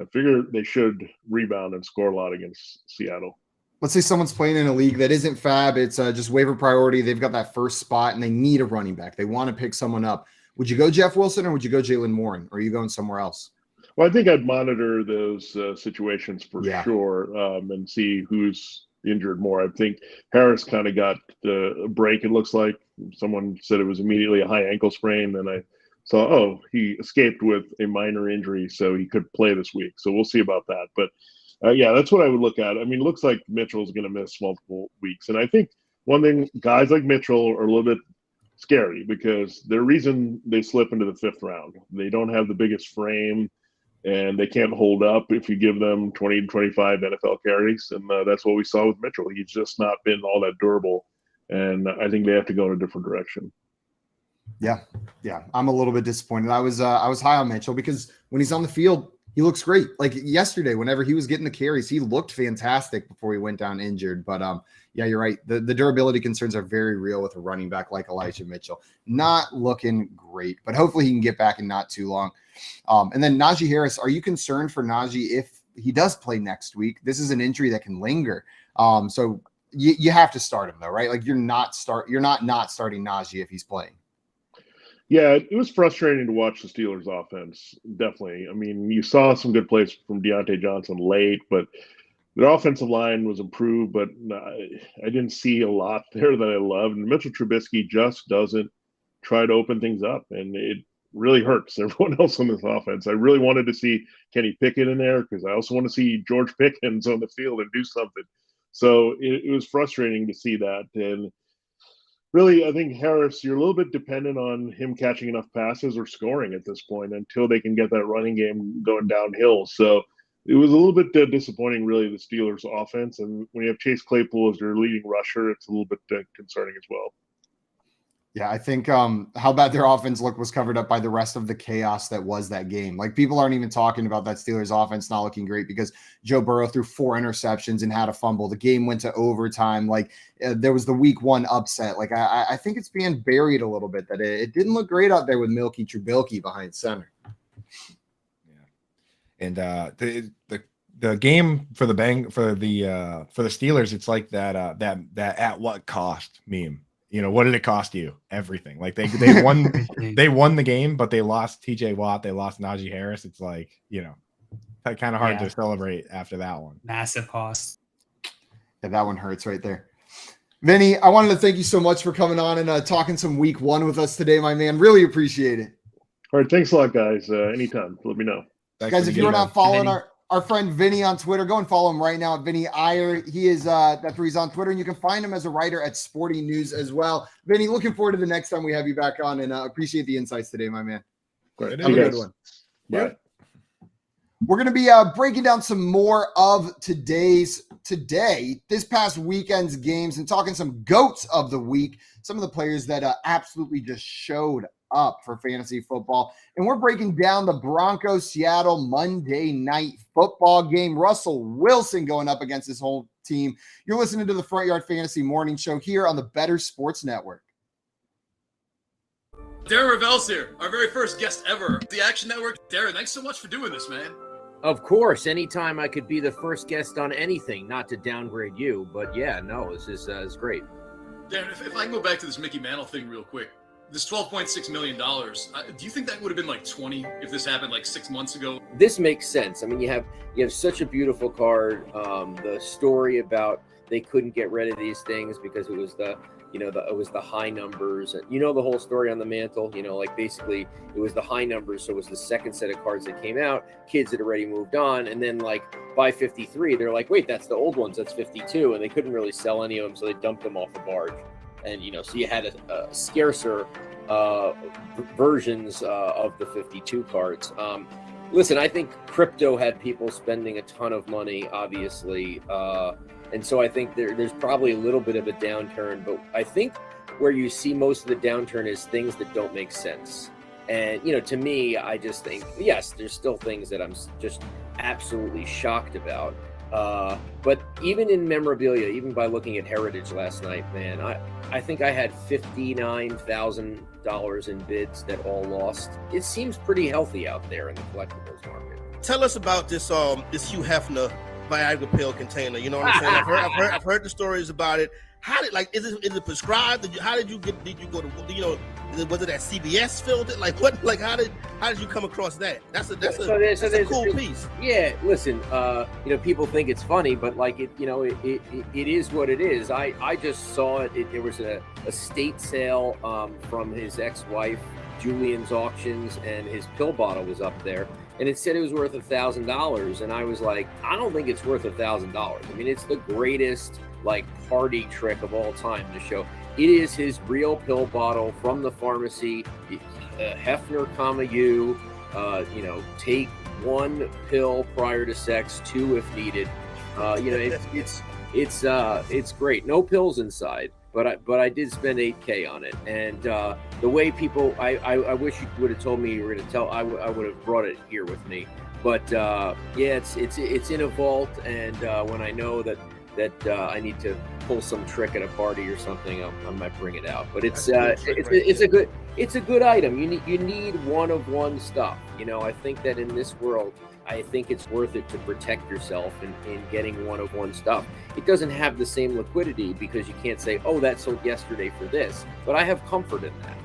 I figure they should rebound and score a lot against Seattle. Let's say someone's playing in a league that isn't fab. It's just waiver priority. They've got that first spot and they need a running back. They want to pick someone up. Would you go Jeff Wilson or would you go Jalen Warren? Or are you going somewhere else? Well, I think I'd monitor those situations for sure and see who's injured more. I think Harris kind of got a break. It looks like someone said it was immediately a high ankle sprain. And I saw, he escaped with a minor injury, so he could play this week. So we'll see about that. But yeah, that's what I would look at. I mean, it looks like Mitchell's going to miss multiple weeks. And I think one thing, guys like Mitchell are a little bit scary because the reason they slip into the 5th round, they don't have the biggest frame and they can't hold up if you give them 20 to 25 NFL carries. And that's what we saw with Mitchell. He's just not been all that durable. And I think they have to go in a different direction. Yeah. I'm a little bit disappointed. I was high on Mitchell because when he's on the field, he looks great. Like yesterday, whenever he was getting the carries, he looked fantastic before he went down injured. But yeah, you're right. The durability concerns are very real with a running back like Elijah Mitchell. Not looking great, but hopefully he can get back in not too long. And then Najee Harris, are you concerned for Najee if he does play next week? This is an injury that can linger. So you have to start him though, right? Like you're not starting Najee if he's playing. Yeah, it was frustrating to watch the Steelers offense. Definitely. I mean, you saw some good plays from Deontay Johnson late, but Their offensive line was improved, but I didn't see a lot there that I loved. And Mitchell Trubisky just doesn't try to open things up, and it really hurts everyone else on this offense. I really wanted to see Kenny Pickett in there because I also want to see George Pickens on the field and do something. So it was frustrating to see that. And really, I think Harris, you're a little bit dependent on him catching enough passes or scoring at this point until they can get that running game going downhill. So it was a little bit disappointing, really, the Steelers' offense. And when you have Chase Claypool as their leading rusher, it's a little bit concerning as well. Yeah, I think how bad their offense looked was covered up by the rest of the chaos that was that game. Like, people aren't even talking about that Steelers offense not looking great because Joe Burrow threw 4 interceptions and had a fumble. The game went to overtime. Like, there was the week 1 upset. Like, I think it's being buried a little bit that it didn't look great out there with Milky Trubisky behind center. Yeah, and the game for the Steelers, it's like that at what cost meme. You know, what did it cost you? Everything. Like they won they won the game, but they lost TJ Watt, they lost Najee Harris. It's like, you know, kind of hard to celebrate after that one. Massive cost. Yeah, that one hurts right there. Vinny, I wanted to thank you so much for coming on and talking some week 1 with us today, my man. Really appreciate it. All right, thanks a lot, guys. Anytime, let me know. Guys, if you're not following our friend Vinny on Twitter, go and follow him right now at Vinny Iyer. He is that's where he's on Twitter, and you can find him as a writer at Sporting News as well. Vinny, looking forward to the next time we have you back on, and appreciate the insights today, my man. Great. Have a good one. Bye. We're going to be breaking down some more of this past weekend's games, and talking some GOATs of the week, some of the players that absolutely just showed up for fantasy football. And we're breaking down the Broncos-Seattle Monday night football game. Russell Wilson going up against his whole team. You're listening to the Front Yard Fantasy Morning Show here on the Better Sports Network. Darren Ravel's here, our very first guest ever. The Action Network. Darren, thanks so much for doing this, man. Of course, anytime I could be the first guest on anything, not to downgrade you, but yeah, no, this is great. Darren, if I can go back to this Mickey Mantle thing real quick. This $12.6 million, do you think that would have been like 20 if this happened like 6 months ago? This makes sense. I mean, you have such a beautiful card. The story about they couldn't get rid of these things because it was the high numbers. And the whole story on the mantle, like basically it was the high numbers. So it was the second set of cards that came out. Kids had already moved on. And then like by 53, they're like, wait, that's the old ones. That's 52. And they couldn't really sell any of them. So they dumped them off the barge. And, so you had a scarcer versions of the 52 cards. Listen, I think crypto had people spending a ton of money, obviously. And so I think there's probably a little bit of a downturn. But I think where you see most of the downturn is things that don't make sense. And, to me, I just think, yes, there's still things that I'm just absolutely shocked about. But even in memorabilia, even by looking at Heritage last night, man, I think I had $59,000 in bids that all lost. It seems pretty healthy out there in the collectibles market. Tell us about this Hugh Hefner Viagra pill container. You know what I'm saying? I've heard the stories about it. How did is it prescribed? Did you go to was it that CBS filled it? Like what? Like how did you come across that? That's a cool piece. Yeah, listen, people think it's funny, but like it is what it is. I just saw it. There was a estate sale from his ex-wife Julian's Auctions, and his pill bottle was up there, and it said it was worth $1,000, and I was like, I don't think it's worth $1,000. I mean, it's the greatest party trick of all time to show. It is his real pill bottle from the pharmacy. Hefner, you. Take 1 pill prior to sex, 2 if needed. It's great. No pills inside, but I did spend $8K on it. And the way people, I wish you would have told me you were going to tell. I would have brought it here with me. But it's in a vault, and when I know that I need to pull some trick at a party or something, I might bring it out. But it's a good item. You need one of one stuff. I think that in this world, I think it's worth it to protect yourself in getting one of one stuff. It doesn't have the same liquidity because you can't say, oh, that sold yesterday for this. But I have comfort in that.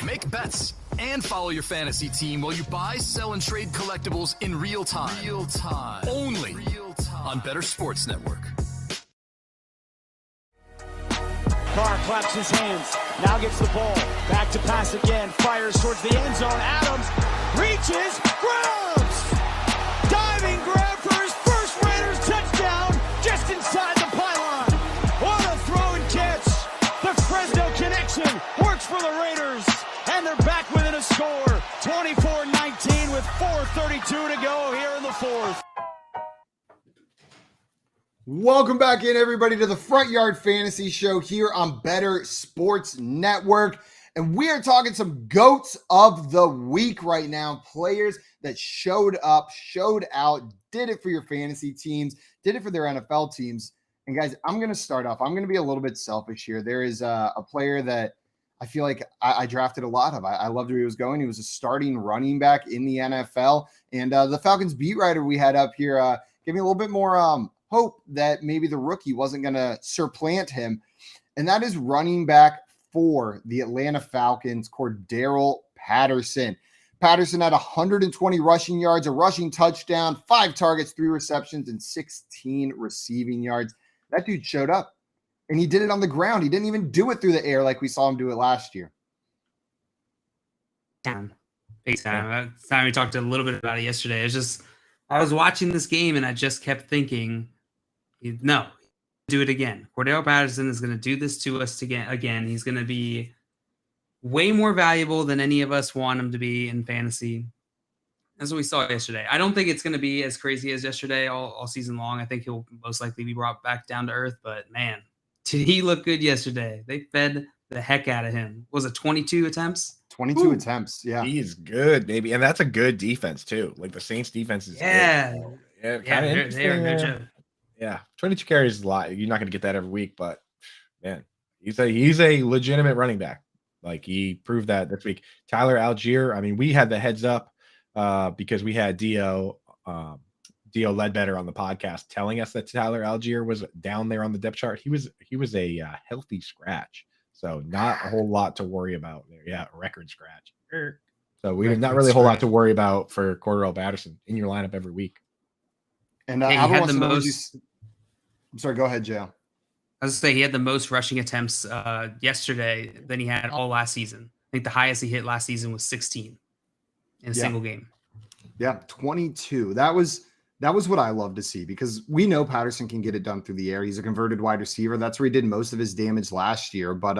Make bets, And follow your fantasy team while you buy, sell, and trade collectibles in real time. Only on Better Sports Network. Carr claps his hands, now gets the ball, back to pass again, fires towards the end zone, Adams reaches, grabs! Diving grab for his first Raiders touchdown, just inside the pylon. What a throw and catch! The Fresno connection works for the Raiders, and they're back within a score, 24-19 with 4:32 to go here in the fourth. Welcome back in, everybody, to the Front Yard Fantasy Show here on Better Sports Network. And we are talking some GOATs of the week right now. Players that showed up, showed out, did it for your fantasy teams, did it for their NFL teams. And guys, I'm going to start off. I'm going to be a little bit selfish here. There is a player that I feel like I drafted a lot of. I loved where he was going. He was a starting running back in the NFL. And the Falcons beat writer we had up here gave me a little bit more hope that maybe the rookie wasn't going to supplant him. And that is running back for the Atlanta Falcons, Cordarrelle Patterson. Patterson had 120 rushing yards, a rushing touchdown, 5 targets, 3 receptions, and 16 receiving yards. That dude showed up, and he did it on the ground. He didn't even do it through the air like we saw him do it last year. Big time. Time we talked a little bit about it yesterday. It's just I was watching this game, and I just kept thinking, no, do it again. Cordarrelle Patterson is going to do this to us again. He's going to be way more valuable than any of us want him to be in fantasy. That's what we saw yesterday. I don't think it's going to be as crazy as yesterday all season long. I think he'll most likely be brought back down to earth. But, man, did he look good yesterday? They fed the heck out of him. Was it 22 attempts? 22 attempts, yeah. He is good, baby. And that's a good defense, too. Like, the Saints defense is good. Yeah, kind of interesting. Yeah, 22 carries is a lot. You're not going to get that every week, but man, he's a legitimate running back. Like, he proved that this week. Tyler Algier, I mean, we had the heads up because we had Dio Ledbetter on the podcast telling us that Tyler Algier was down there on the depth chart. He was a healthy scratch, so not a whole lot to worry about there. Yeah, record scratch. So we have not really a whole lot to worry about for Cordarrelle Patterson in your lineup every week. And he had the most. I'm sorry, go ahead, Joe. I was going to say he had the most rushing attempts yesterday than he had all last season. I think the highest he hit last season was 16 in a single game. Yeah, 22. That was what I love to see, because we know Patterson can get it done through the air. He's a converted wide receiver. That's where he did most of his damage last year. But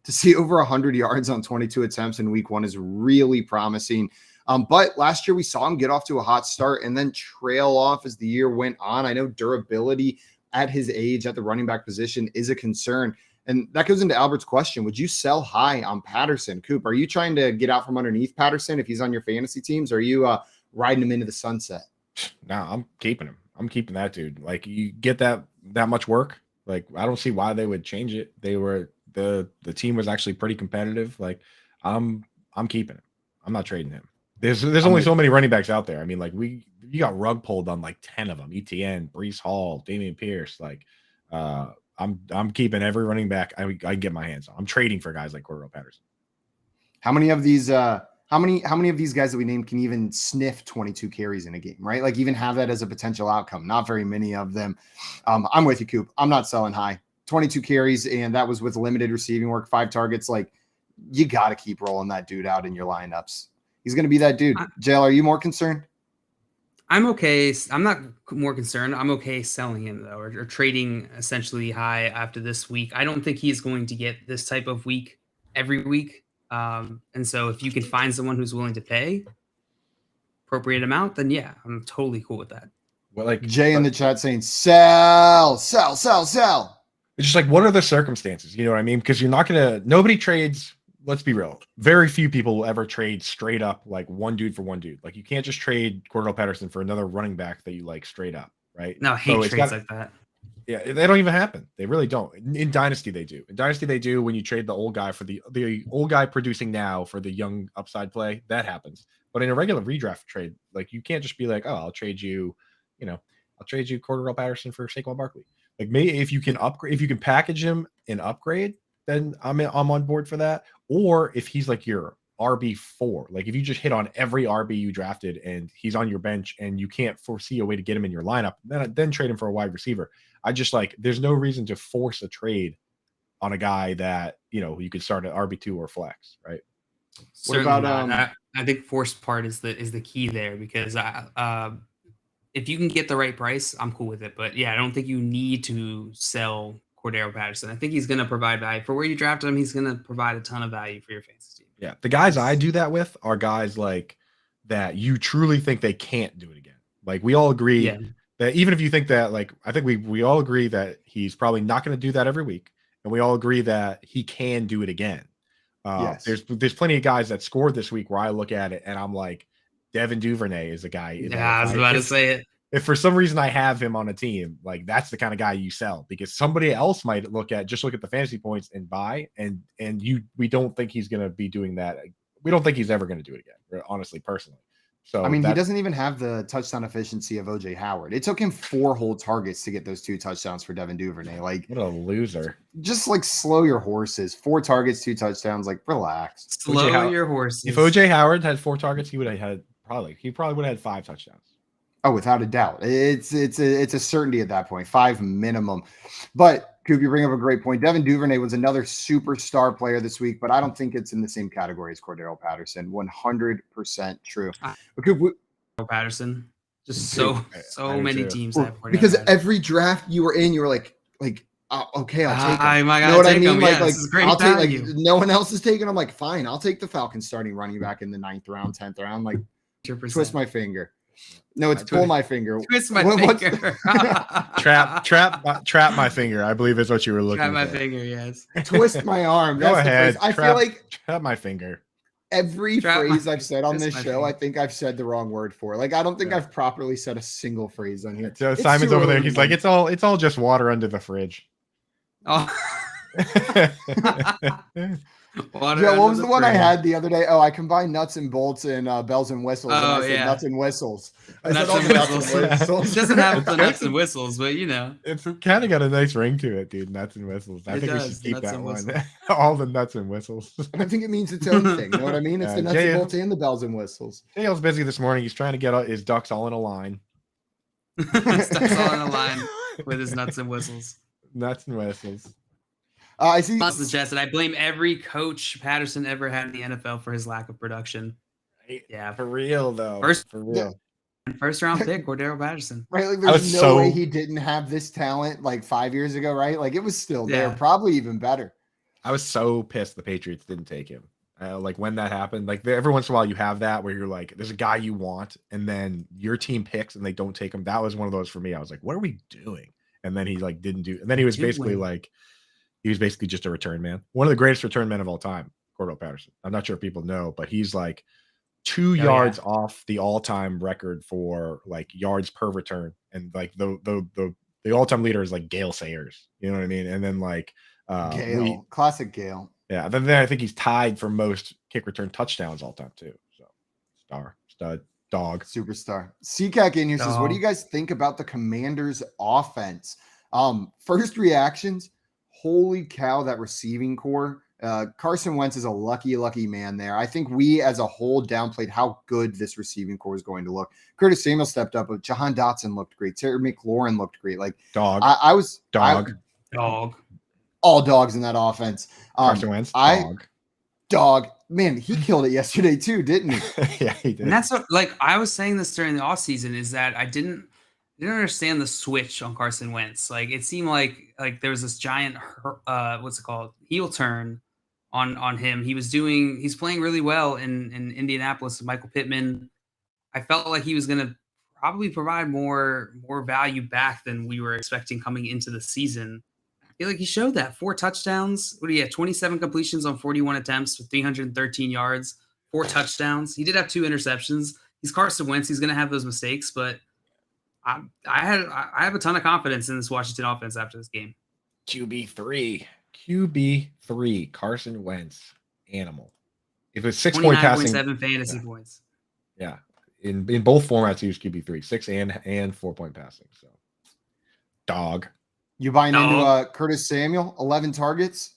to see over 100 yards on 22 attempts in week 1 is really promising. But last year we saw him get off to a hot start and then trail off as the year went on. I know durability at his age at the running back position is a concern. And that goes into Albert's question. Would you sell high on Patterson? Coop, are you trying to get out from underneath Patterson if he's on your fantasy teams? Or are you riding him into the sunset? No, I'm keeping him. I'm keeping that dude. Like, you get that much work. Like, I don't see why they would change it. They were the team was actually pretty competitive. Like, I'm keeping him. I'm not trading him. There's only so many running backs out there. I mean, like, you got rug pulled on like 10 of them. ETN, Breece Hall, Dameon Pierce. Like, I'm keeping every running back I can get my hands on. I'm trading for guys like Cordarrelle Patterson. How many of these how many of these guys that we named can even sniff 22 carries in a game, right? Like, even have that as a potential outcome? Not very many of them. I'm with you, Coop. I'm not selling high. 22 carries, and that was with limited receiving work, 5 targets. Like, you got to keep rolling that dude out in your lineups. He's going to be that dude. JL, are you more concerned? I'm okay. I'm not more concerned. I'm okay selling him, though, or trading essentially high after this week. I don't think he's going to get this type of week every week. And so if you can find someone who's willing to pay appropriate amount, then yeah, I'm totally cool with that. Well, like Jay in the chat saying, sell. It's just like, what are the circumstances? You know what I mean? Because you're not going to – nobody trades – let's be real. Very few people will ever trade straight up like one dude for one dude. Like, you can't just trade Cordarrelle Patterson for another running back that you like straight up, right? No, I hate trades like that. Yeah, they don't even happen. They really don't. In Dynasty, they do. In Dynasty, they do when you trade the old guy for the old guy producing now for the young upside play. That happens. But in a regular redraft trade, like, you can't just be like, oh, I'll trade you Cordarrelle Patterson for Saquon Barkley. Like, maybe if you can upgrade, if you can package him and upgrade, then I'm on board for that. Or if he's like your RB4. Like if you just hit on every RB you drafted and he's on your bench and you can't foresee a way to get him in your lineup, then trade him for a wide receiver. I just like there's no reason to force a trade on a guy that you could start at RB2 or flex, right? Certainly what about I think forced part is the key there, because if you can get the right price, I'm cool with it. But yeah, I don't think you need to sell Cordero Patterson. I think he's going to provide value for where you drafted him. He's going to provide a ton of value for your fantasy team. Yeah, the guys I do that with are guys like that you truly think they can't do it again. Like we all agree that even if you think that, like I think we all agree that he's probably not going to do that every week, and we all agree that he can do it again. Yes. There's plenty of guys that scored this week where I look at it and I'm like, Devin Duvernay is a guy. Yeah, I was about to say it. If for some reason I have him on a team, like that's the kind of guy you sell, because somebody else might look at the fantasy points and buy, and we don't think he's going to be doing that. We don't think he's ever going to do it again, honestly, personally. So I mean, he doesn't even have the touchdown efficiency of OJ Howard. It took him 4 whole targets to get those 2 touchdowns for Devin Duvernay. Like, what a loser. Just like slow your horses. 4 targets, 2 touchdowns. Like, relax. Slow your horses. If OJ Howard had 4 targets, he probably would have had 5 touchdowns. Oh, without a doubt. It's a certainty at that point. 5 minimum. But Coop, you bring up a great point. Devin Duvernay was another superstar player this week, but I don't think it's in the same category as Cordero Patterson. 100% true. But Coop, Patterson, just so many teams have Cordero because Patterson. every draft you were in, you were like, okay, I'll take him. You know what I mean? Like, I'll take, like, no one else is taking. I'm like, fine, I'll take the Falcons starting running back in the 9th round, 10th round. Like, 100%. Twist my finger. No, it's pull my finger. Twist my finger. Trap my finger, I believe is what you were looking for. Trap my finger, yes. Twist my arm. Go ahead. I feel like trap my finger. Every phrase I've said on this show, I think I've said the wrong word for. Like, I don't think I've properly said a single phrase on here. So Simon's over there. He's like, it's all just water under the fridge. Oh. Yeah, what was the one I had the other day? Oh, I combined nuts and bolts and bells and whistles. Oh, and I said nuts and whistles. Nuts and whistles. It doesn't have the nuts and whistles, but it's kind of got a nice ring to it, dude. Nuts and whistles. I think we should keep that one. All the nuts and whistles. I think it means its own thing. You know what I mean? It's the nuts and bolts and the bells and whistles. JL's busy this morning. He's trying to get his ducks all in a line. His ducks all in a line with his nuts and whistles. Nuts and whistles. I see. Suggested I blame every coach Patterson ever had in the NFL for his lack of production. Yeah, for real though. First round pick, Cordero Patterson. Right, like there's no way he didn't have this talent like 5 years ago, right? Like it was still there, probably even better. I was so pissed the Patriots didn't take him. Like when that happened, like every once in a while you have that where you're like, there's a guy you want, and then your team picks and they don't take him. That was one of those for me. I was like, what are we doing? And then he like didn't do. And then he was basically like. He was basically just a return man. One of the greatest return men of all time, Cordero Patterson. I'm not sure if people know, but he's like 2 yards off the all-time record for like yards per return. And like the all-time leader is like Gale Sayers. You know what I mean? And then like Gale, classic Gale. Yeah. Then I think he's tied for most kick return touchdowns all time too. So stud, dog. Superstar. CCAC in here says, what do you guys think about the Commanders offense? First reactions. Holy cow, that receiving core. Carson Wentz is a lucky man there. I think we as a whole downplayed how good this receiving core is going to look. Curtis Samuel stepped up, but Jahan Dotson looked great. Terry McLaurin looked great. Like dog. I was dog. All dogs in that offense. Carson Wentz, dog. Man, he killed it yesterday too, didn't he? Yeah, he did. And that's what, like, I was saying this during the offseason is that I didn't understand the switch on Carson Wentz. Like it seemed like there was this giant heel turn on him. He's playing really well in Indianapolis with Michael Pittman. I felt like he was going to probably provide more value back than we were expecting coming into the season. I feel like he showed that 4 touchdowns. What do you have? 27 completions on 41 attempts with 313 yards, 4 touchdowns. He did have 2 interceptions. He's Carson Wentz. He's going to have those mistakes, but I have a ton of confidence in this Washington offense after this game. QB3, Carson Wentz, animal. If it's 6 point passing, 29.7 fantasy points. Yeah, in both formats, he was QB3, 6 and 4 point passing. So, dog. You buying into Curtis Samuel, 11 targets?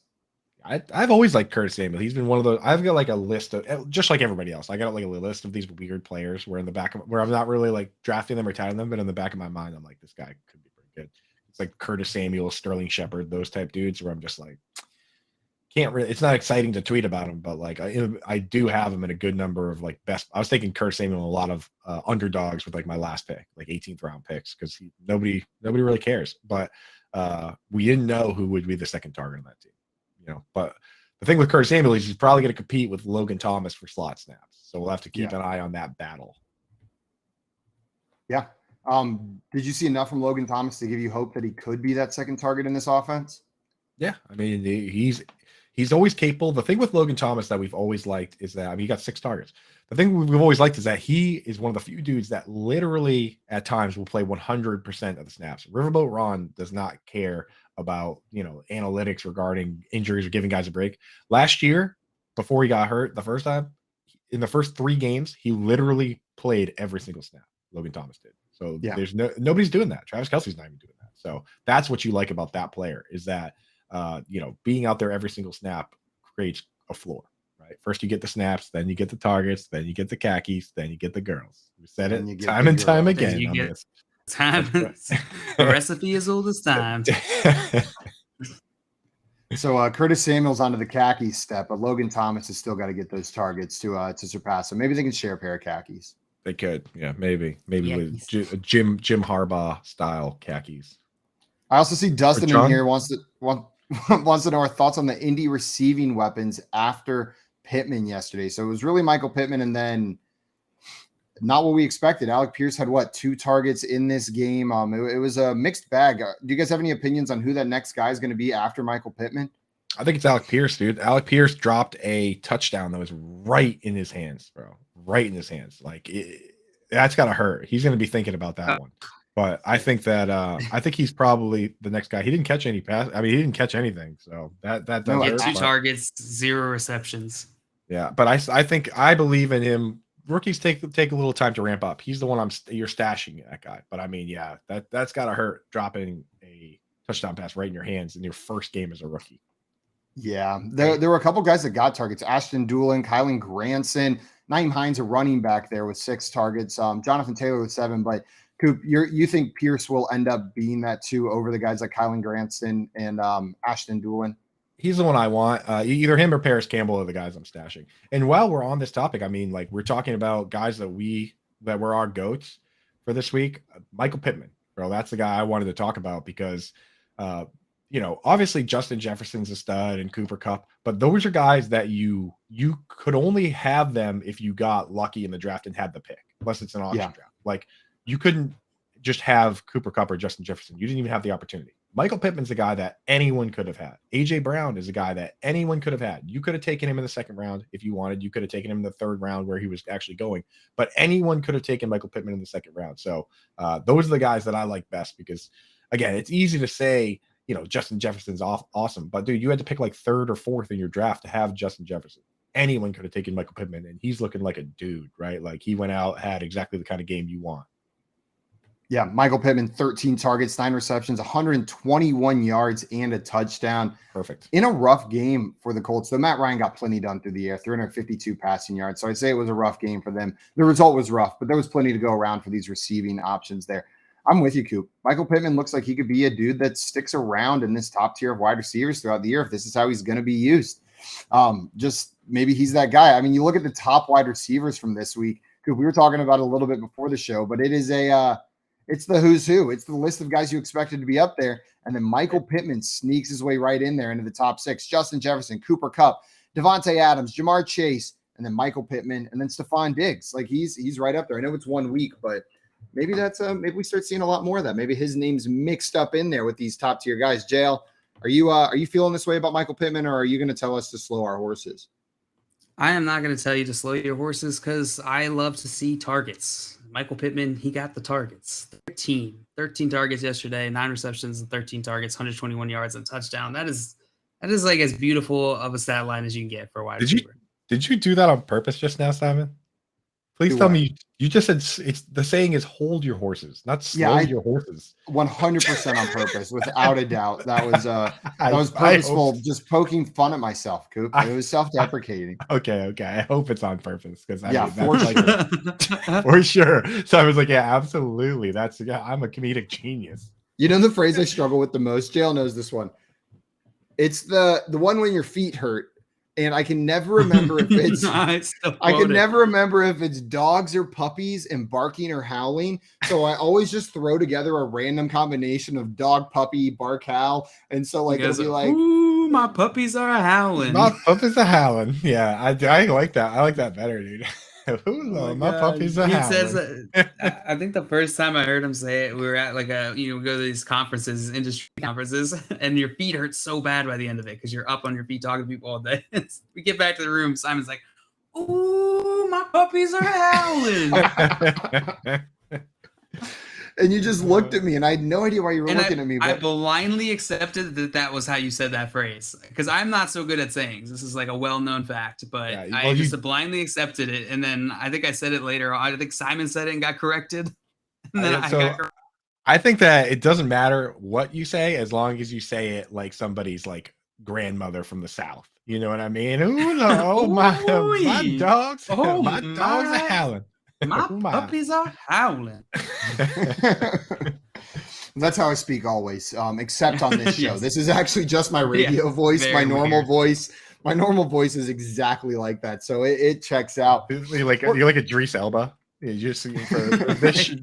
I've always liked Curtis Samuel. He's been one of those. I've got like a list of, just like everybody else. I got like a list of these weird players where where I'm not really like drafting them or touting them, but in the back of my mind, I'm like, this guy could be pretty good. It's like Curtis Samuel, Sterling Shepard, those type dudes where I'm just like, can't really. It's not exciting to tweet about him, but like I do have him in a good number of like best. I was taking Curtis Samuel in a lot of underdogs with like my last pick, like 18th round picks, because nobody really cares. But we didn't know who would be the second target on that team. But the thing with Curtis Samuel is he's probably going to compete with Logan Thomas for slot snaps. So we'll have to keep an eye on that battle. Yeah. Did you see enough from Logan Thomas to give you hope that he could be that second target in this offense? Yeah. I mean, he's always capable. The thing with Logan Thomas that we've always liked is that, I mean, he got 6 targets. The thing we've always liked is that he is one of the few dudes that literally at times will play 100% of the snaps. Riverboat Ron does not care about, analytics regarding injuries or giving guys a break. Last year, before he got hurt the first time, in the first 3 games, he literally played every single snap. Logan Thomas did. So there's nobody's doing that. Travis Kelce's not even doing that. So that's what you like about that player is that, being out there every single snap creates a floor, right? First you get the snaps, then you get the targets, then you get the khakis, then you get the girls. We said it time and time again. The recipe is old as time. So Curtis Samuel's onto the khaki step, but Logan Thomas has still got to get those targets to surpass him. Maybe they can share a pair of khakis. They could, yeah, maybe with Jim Harbaugh style khakis. I also see Dustin in here wants to know our thoughts on the Indy receiving weapons after Pittman yesterday. So it was really Michael Pittman, and then not what we expected. Alec Pierce had 2 targets in this game. It was a mixed bag. Do you guys have any opinions on who that next guy is going to be after Michael Pittman? I think it's Alec Pierce, dude. Alec Pierce dropped a touchdown that was right in his hands, bro. Right in his hands. Like that's gotta hurt. He's gonna be thinking about that one. But I think that I think he's probably the next guy. He didn't catch any pass. I mean, he didn't catch anything. So that does hurt. 2 targets, 0 receptions. Yeah, but I believe in him. Rookies take a little time to ramp up. He's the one you're stashing that guy. But I mean, yeah, that's gotta hurt dropping a touchdown pass right in your hands in your first game as a rookie. Yeah, there were a couple guys that got targets. Ashton Doolin, Kylan Granson, Naeem Hines, a running back there with 6 targets. Jonathan Taylor with 7. But Coop, you think Pierce will end up being that 2 over the guys like Kylan Granson and Ashton Doolin? He's the one I want. Either him or Paris Campbell are the guys I'm stashing. And while we're on this topic, I mean, like we're talking about guys that were our goats for this week. Michael Pittman, bro, that's the guy I wanted to talk about because obviously Justin Jefferson's a stud and Cooper Kupp, but those are guys that you could only have them if you got lucky in the draft and had the pick, unless it's an auction draft. Like you couldn't just have Cooper Kupp or Justin Jefferson. You didn't even have the opportunity. Michael Pittman's a guy that anyone could have had. AJ Brown is a guy that anyone could have had. You could have taken him in the 2nd round if you wanted. You could have taken him in the 3rd round where he was actually going, but anyone could have taken Michael Pittman in the 2nd round. So those are the guys that I like best because again, it's easy to say, Justin Jefferson's awesome, but dude, you had to pick like 3rd or 4th in your draft to have Justin Jefferson. Anyone could have taken Michael Pittman, and he's looking like a dude, right? Like he went out, had exactly the kind of game you want. Yeah, Michael Pittman, 13 targets, 9 receptions, 121 yards, and a touchdown. Perfect. In a rough game for the Colts, though, Matt Ryan got plenty done through the air, 352 passing yards. So I'd say it was a rough game for them. The result was rough, but there was plenty to go around for these receiving options there. I'm with you, Coop. Michael Pittman looks like he could be a dude that sticks around in this top tier of wide receivers throughout the year if this is how he's going to be used. Just maybe he's that guy. I mean, you look at the top wide receivers from this week. Coop, we were talking about it a little bit before the show, but it is it's the who's who. It's the list of guys you expected to be up there. And then Michael Pittman sneaks his way right in there into the top 6. Justin Jefferson, Cooper Kupp, Devontae Adams, Jamar Chase, and then Michael Pittman, and then Stephon Diggs. Like he's right up there. I know it's 1 week, but maybe that's maybe we start seeing a lot more of that. Maybe his name's mixed up in there with these top tier guys. JL, are you feeling this way about Michael Pittman, or are you going to tell us to slow our horses? I am not going to tell you to slow your horses because I love to see targets. Michael Pittman, he got the targets. 13 targets yesterday, 9 receptions and 13 targets, 121 yards and touchdown. That is like as beautiful of a stat line as you can get for a wide receiver. Did you do that on purpose just now, Simon? Please tell me you just said it's the saying is hold your horses, not slow your horses. 100% on purpose, without a doubt. That was purposeful, just poking fun at myself, Coop. It was self-deprecating. Okay. I hope it's on purpose because for sure. So I was like, yeah, absolutely. I'm a comedic genius. You know the phrase I struggle with the most? Jail knows this one. It's the one when your feet hurt. And I can never remember if it's never remember if it's dogs or puppies and barking or howling. So I always just throw together a random combination of dog, puppy, bark, howl. And so it'll be like, ooh, my puppies are howling. My puppies are howling. Yeah, I like that. I like that better, dude. My puppies are howling. He says, I think the first time I heard him say it, we were at we go to these conferences, industry conferences, and your feet hurt so bad by the end of it because you're up on your feet talking to people all day. We get back to the room. Simon's like, ooh, my puppies are howling. And you just looked at me, and I had no idea why you were looking at me. But I blindly accepted that was how you said that phrase because I'm not so good at sayings. This is like a well-known fact, but I just blindly accepted it. And then I think I said it later. I think Simon said it and got corrected. And then I think that it doesn't matter what you say as long as you say it like somebody's like grandmother from the South. You know what I mean? Ooh, no, my dogs. My dogs are howling. My puppies are howling. That's how I speak always, except on this show. Yes. This is actually just my radio voice, my normal voice. My normal voice is exactly like that, so it checks out. You're like Idris Elba. You're just for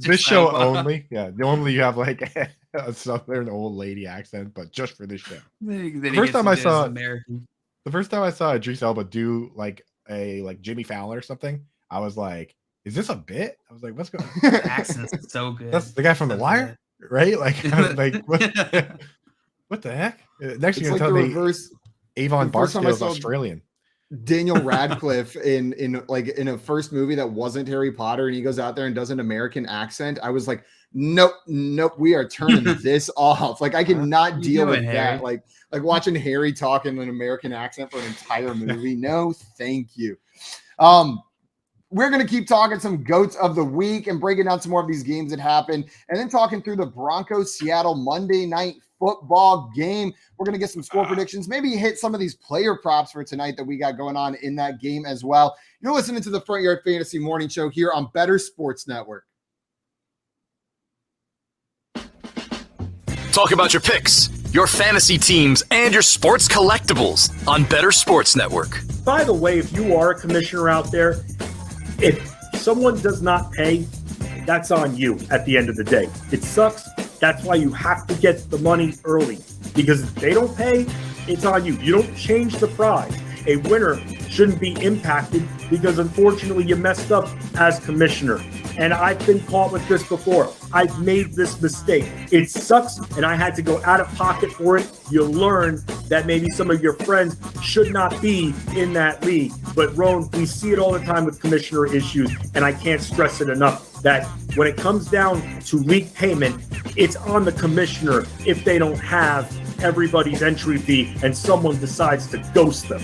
this show only. Yeah, normally you have like a southern old lady accent, but just for this show. The first time I saw Idris Elba do like a Jimmy Fallon or something, I was like, is this a bit? I was like, what's going on? The accent's so good. That's the guy from The Wire, right? Like what the heck? Next thing you tell me, Avon Barksdale is Australian. Daniel Radcliffe in a first movie that wasn't Harry Potter, and he goes out there and does an American accent. I was like, nope, we are turning this off. Like I cannot deal with that. Like watching Harry talk in an American accent for an entire movie. No, thank you. We're going to keep talking some GOATs of the week and breaking down some more of these games that happened, and then talking through the Broncos-Seattle Monday Night Football game. We're going to get some score predictions, maybe hit some of these player props for tonight that we got going on in that game as well. You're listening to the Front Yard Fantasy Morning Show here on Better Sports Network. Talk about your picks, your fantasy teams, and your sports collectibles on Better Sports Network. By the way, if you are a commissioner out there, if someone does not pay, that's on you at the end of the day. It sucks. That's why you have to get the money early, because if they don't pay, it's on you. You don't change the prize. A winner shouldn't be impacted because unfortunately you messed up as commissioner. And I've been caught with this before. I've made this mistake. It sucks, and I had to go out of pocket for it. You learn that maybe some of your friends should not be in that league. But Roan, we see it all the time with commissioner issues, and I can't stress it enough that when it comes down to league payment, it's on the commissioner if they don't have everybody's entry fee and someone decides to ghost them.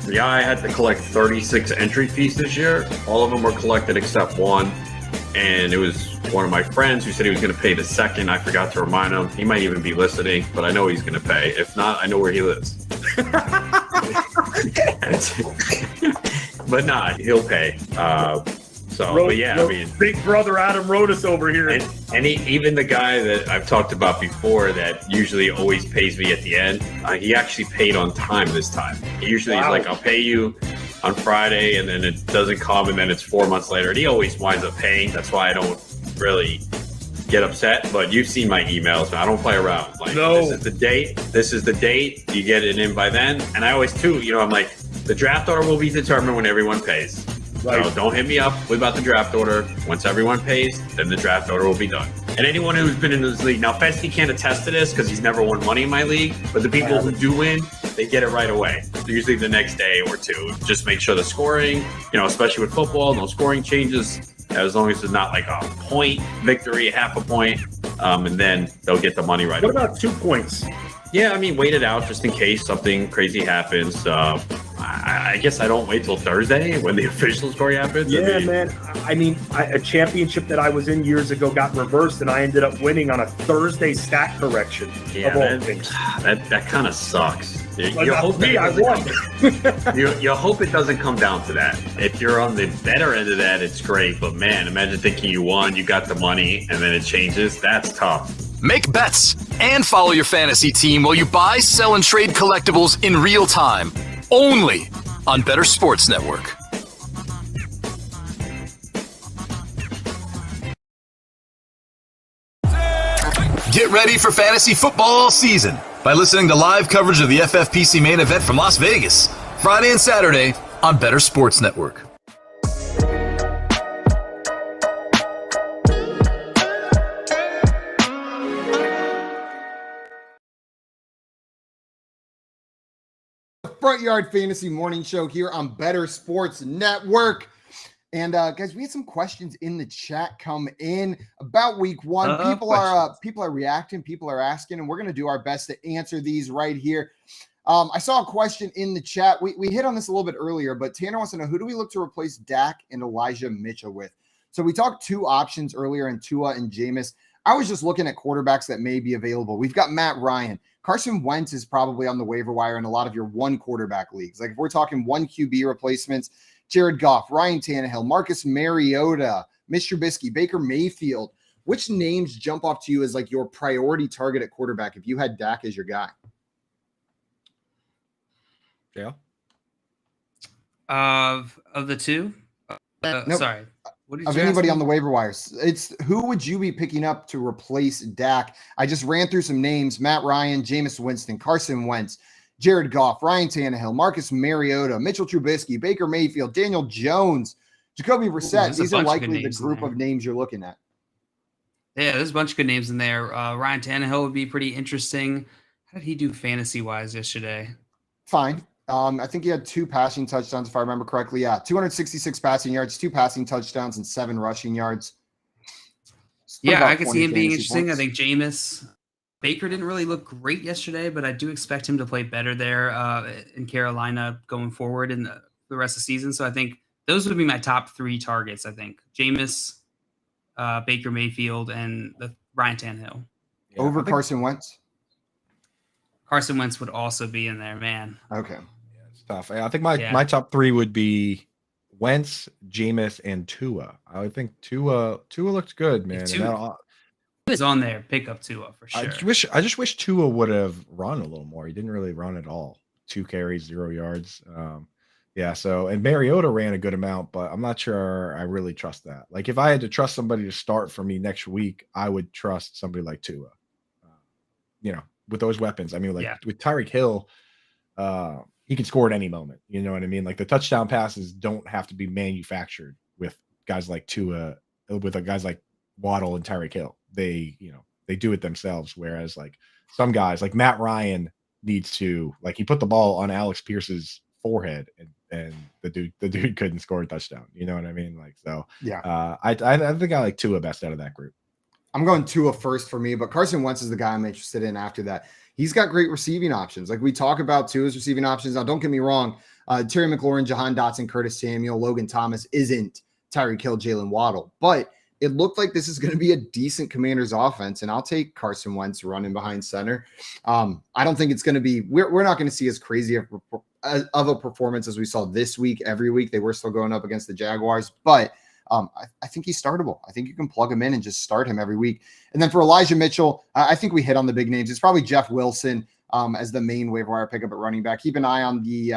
Yeah, I had to collect 36 entry fees this year. All of them were collected except one. And it was one of my friends who said he was going to pay the second. I forgot to remind him. He might even be listening, but I know he's going to pay. If not, I know where he lives. But nah, he'll pay. But yeah, I mean, big brother Adam Rodas over here, and even the guy that I've talked about before that usually always pays me at the end, he actually paid on time this time. He usually is like, I'll pay you on Friday, and then it doesn't come, and then it's 4 months later, and he always winds up paying. That's why I don't really get upset. But you've seen my emails, and I don't play around. Like, this is the date. This is the date. You get it in by then. And I always too, I'm like, the draft order will be determined when everyone pays. Right. So don't hit me up about the draft order. Once everyone pays, then the draft order will be done. And anyone who's been in this league, now Festy can't attest to this because he's never won money in my league, but the people who do win, they get it right away. Usually the next day or two. Just make sure the scoring, especially with football, no scoring changes, as long as it's not like a point victory, half a point, and then they'll get the money right away. What about 2 points? Yeah, I mean, wait it out just in case something crazy happens. I guess I don't wait till Thursday when the official scoring happens. Yeah, man. I mean, a championship that I was in years ago got reversed, and I ended up winning on a Thursday stat correction. Yeah, of all man, things. that kind of sucks. But You not hope me, I won. you hope it doesn't come down to that. If you're on the better end of that, it's great. But man, imagine thinking you won, you got the money, and then it changes. That's tough. Make bets and follow your fantasy team while you buy, sell, and trade collectibles in real time. Only on Better Sports Network. Get ready for fantasy football all season by listening to live coverage of the FFPC main event from Las Vegas, Friday and Saturday on Better Sports Network. Front Yard Fantasy Morning Show here on Better Sports Network. And guys, we had some questions in the chat come in about week one. People are reacting, people are asking, and we're going to do our best to answer these right here. I saw a question in the chat. We hit on this a little bit earlier, but Tanner wants to know, who do we look to replace Dak and Elijah Mitchell with? So we talked two options earlier in Tua and Jameis. I was just looking at quarterbacks that may be available. We've got Matt Ryan. Carson Wentz is probably on the waiver wire in a lot of your one quarterback leagues. Like if we're talking one QB replacements, Jared Goff, Ryan Tannehill, Marcus Mariota, Mitch Trubisky, Baker Mayfield. Which names jump off to you as like your priority target at quarterback if you had Dak as your guy? Yeah. Of the two? Nope. Sorry. What did Of you ask anybody me? on the waiver wires, it's who would you be picking up to replace Dak? I just ran through some names: Matt Ryan, Jameis Winston, Carson Wentz, Jared Goff, Ryan Tannehill, Marcus Mariota, Mitchell Trubisky, Baker Mayfield, Daniel Jones, Jacoby Brissett. there's a These are bunch of good likely the names in group there. of names you're looking at. Yeah, there's a bunch of good names in there. Ryan Tannehill would be pretty interesting. How did he do fantasy-wise yesterday? Fine. I think he had 2 passing touchdowns, if I remember correctly. Yeah, 266 passing yards, 2 passing touchdowns, and 7 rushing yards. Yeah, I could see him being interesting. I think Jameis Baker didn't really look great yesterday, but I do expect him to play better there in Carolina going forward in the rest of the season. So I think those would be my top 3 targets, I think. Jameis, Baker Mayfield, and Ryan Tannehill. Over Carson Wentz? Carson Wentz would also be in there, man. Okay. It's tough. I think my top 3 would be Wentz, Jameis, and Tua. I would think Tua looks good, man. Tua is on there. Pick up Tua for sure. I just wish Tua would have run a little more. He didn't really run at all. 2 carries, 0 yards. And Mariota ran a good amount, but I'm not sure I really trust that. Like if I had to trust somebody to start for me next week, I would trust somebody like Tua. With those weapons. I mean, with Tyreek Hill, he can score at any moment. You know what I mean? Like the touchdown passes don't have to be manufactured with guys like Tua, with guys like Waddle and Tyreek Hill. They do it themselves. Whereas like some guys like Matt Ryan needs to, like, he put the ball on Alex Pierce's forehead and the dude couldn't score a touchdown. You know what I mean? Like, so yeah, I think I like Tua best out of that group. I'm going Tua first for me, but Carson Wentz is the guy I'm interested in after that. He's got great receiving options. Like we talk about Tua's receiving options. Now, don't get me wrong. Terry McLaurin, Jahan Dotson, Curtis Samuel, Logan Thomas isn't Tyreek Hill, Jalen Waddle, but it looked like this is going to be a decent Commanders offense, and I'll take Carson Wentz running behind center. I don't think it's going to be, we're not going to see as crazy of a performance as we saw this week. Every week they were still going up against the Jaguars, but I think he's startable. I think you can plug him in and just start him every week. And then for Elijah Mitchell, I think we hit on the big names. It's probably Jeff Wilson as the main waiver wire pickup at running back. Keep an eye on the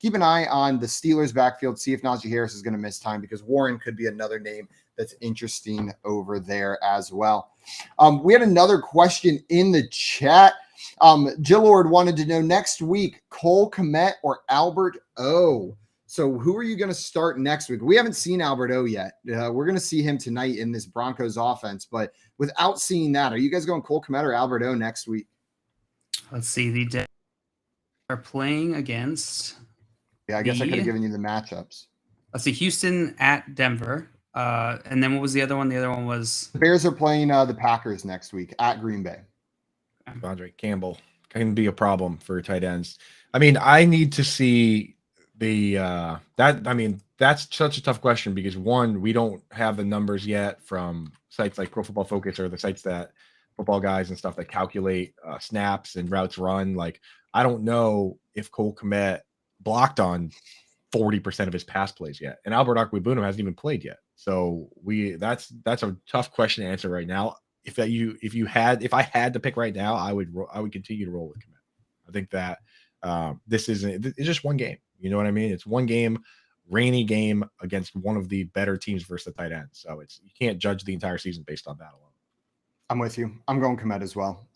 Steelers backfield. See if Najee Harris is going to miss time, because Warren could be another name that's interesting over there as well. We had another question in the chat. Jill Lord wanted to know next week, Cole Kmet or Albert O. So who are you going to start next week? We haven't seen Albert O yet. We're going to see him tonight in this Broncos offense. But without seeing that, are you guys going Cole Kmet or Albert O next week? Let's see. The Jets are playing against. Yeah, I guess I could have given you the matchups. Let's see. Houston at Denver. And then what was the other one? The other one was. The Bears are playing the Packers next week at Green Bay. Andre Campbell can be a problem for tight ends. I mean, I need to see That's such a tough question because one, we don't have the numbers yet from sites like Pro Football Focus or the sites that football guys and stuff that calculate snaps and routes run. Like, I don't know if Cole Kmet blocked on 40% of his pass plays yet, and Albert Okwuegbunam hasn't even played yet. So that's a tough question to answer right now. If I had to pick right now, I would continue to roll with Kmet. I think that it's just one game. You know what I mean? It's one game, rainy game against one of the better teams versus the tight end. So you can't judge the entire season based on that alone. I'm with you. I'm going Kmet as well.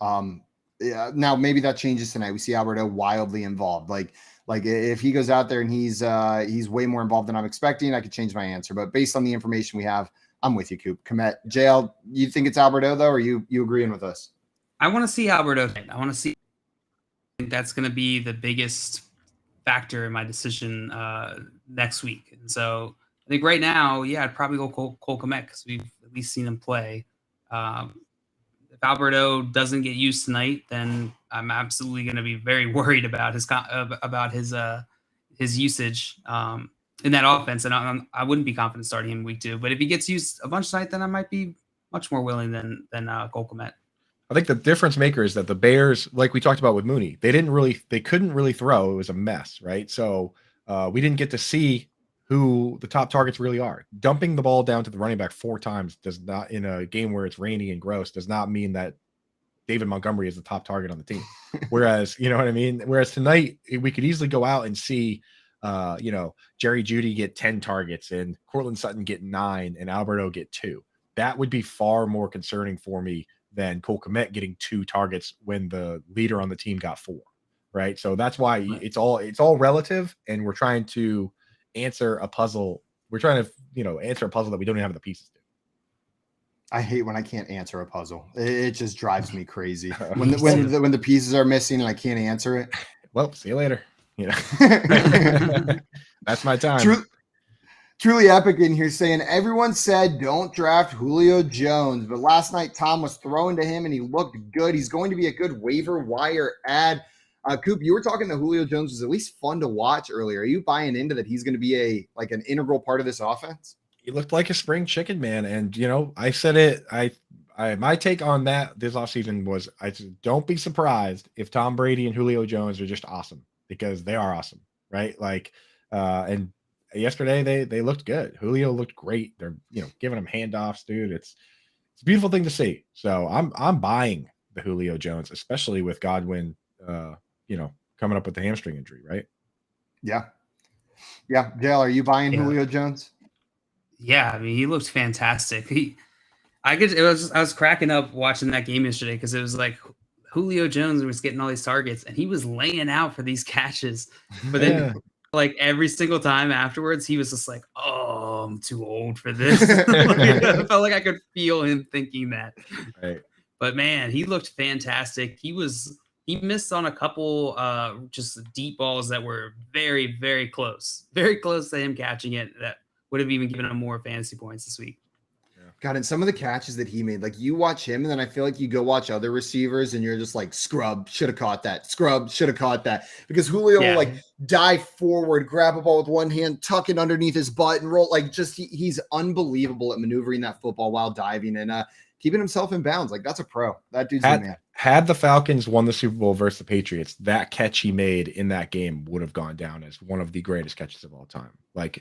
Yeah. Now maybe that changes tonight. We see Alberto wildly involved. Like if he goes out there and he's way more involved than I'm expecting, I could change my answer. But based on the information we have, I'm with you, Coop. Kmet. JL, you think it's Alberto though, or you agreeing with us? I want to see Alberto. I want to see. I think that's going to be the biggest factor in my decision next week. And so I think right now, I'd probably go Cole Kmet because we've at least seen him play. If Alberto doesn't get used tonight, then I'm absolutely going to be very worried about his usage in that offense, and I wouldn't be confident starting him week 2. But if he gets used a bunch tonight, then I might be much more willing than Cole Kmet. I think the difference maker is that the Bears, like we talked about with Mooney, they couldn't really throw. It was a mess, right? So we didn't get to see who the top targets really are. Dumping the ball down to the running back 4 times does not, in a game where it's rainy and gross, does not mean that David Montgomery is the top target on the team. Whereas, you know what I mean? Whereas tonight we could easily go out and see, Jerry Jeudy get 10 targets and Cortland Sutton get 9 and Alberto get 2. That would be far more concerning for me than Cole Kmet getting 2 targets when the leader on the team got 4. Right. So that's why it's all relative, and we're trying to answer a puzzle. We're trying to, answer a puzzle that we don't even have the pieces to. I hate when I can't answer a puzzle. It just drives me crazy when the pieces are missing and I can't answer it. Well, see you later. That's my time. Truly epic in here saying everyone said don't draft Julio Jones, but last night Tom was throwing to him and he looked good. He's going to be a good waiver wire ad. Coop, you were talking that Julio Jones was at least fun to watch earlier. Are you buying into that he's going to be an integral part of this offense? He looked like a spring chicken, man. And, I said it. My take on that this offseason was I said, don't be surprised if Tom Brady and Julio Jones are just awesome, because they are awesome, right? And yesterday they looked good. Julio looked great. They're, giving him handoffs, dude. It's a beautiful thing to see. So I'm buying the Julio Jones, especially with Godwin, coming up with the hamstring injury, right? Yeah. Dale, are you buying Julio Jones? Yeah, I mean, he looked fantastic. I was cracking up watching that game yesterday because it was like Julio Jones was getting all these targets and he was laying out for these catches. But then every single time afterwards, he was just like, "Oh, I'm too old for this." I felt like I could feel him thinking that. Right. But man, he looked fantastic. He missed on a couple just deep balls that were very, very close to him catching it. That would have even given him more fantasy points this week. God, and some of the catches that he made, you watch him, and then I feel like you go watch other receivers, and you're just like, scrub, should have caught that. Scrub, should have caught that. Because Julio will dive forward, grab a ball with one hand, tuck it underneath his butt, and roll. He's unbelievable at maneuvering that football while diving and keeping himself in bounds. That's a pro. That dude's a man. Had the Falcons won the Super Bowl versus the Patriots, that catch he made in that game would have gone down as one of the greatest catches of all time.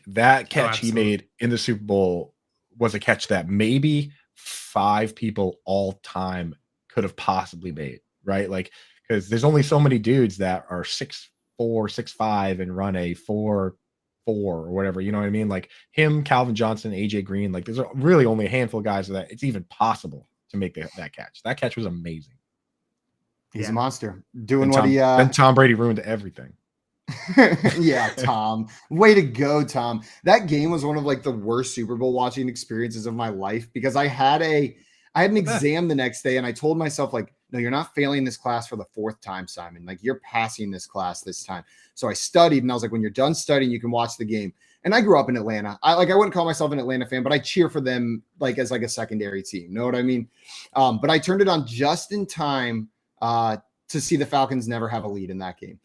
That catch he made in the Super Bowl was a catch that maybe 5 people all time could have possibly made, right? Because there's only so many dudes that are 6'4", 6'5", and run a 4.4 or whatever, you know what I mean? Him, Calvin Johnson, AJ Green, there's really only a handful of guys that it's even possible to make that catch. That catch was amazing. He's a monster. Doing then Tom Brady ruined everything. Yeah, Tom. Way to go, Tom. That game was one of the worst Super Bowl watching experiences of my life because I had an exam the next day and I told myself no, you're not failing this class for the 4th time, Simon. You're passing this class this time. So I studied and I was when you're done studying, you can watch the game. And I grew up in Atlanta. I wouldn't call myself an Atlanta fan, but I cheer for them as a secondary team. Know what I mean? But I turned it on just in time to see the Falcons never have a lead in that game.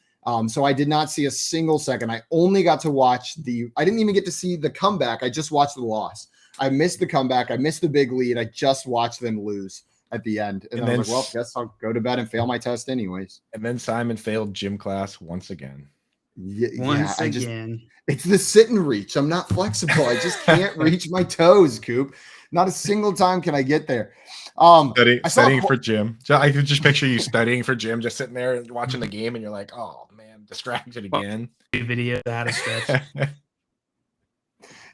So I did not see a single second. I only got to watch I didn't even get to see the comeback. I just watched the loss. I missed the comeback. I missed the big lead. I just watched them lose at the end. And I was like, well, guess I'll go to bed and fail my test anyways. And then Simon failed gym class once again. Once again. It's the sit and reach. I'm not flexible. I just can't reach my toes, Coop. Not a single time can I get there. Studying for gym. So I could just picture you studying for gym, just sitting there and watching the game, and you're like, oh man, distracted again. Video how to stretch.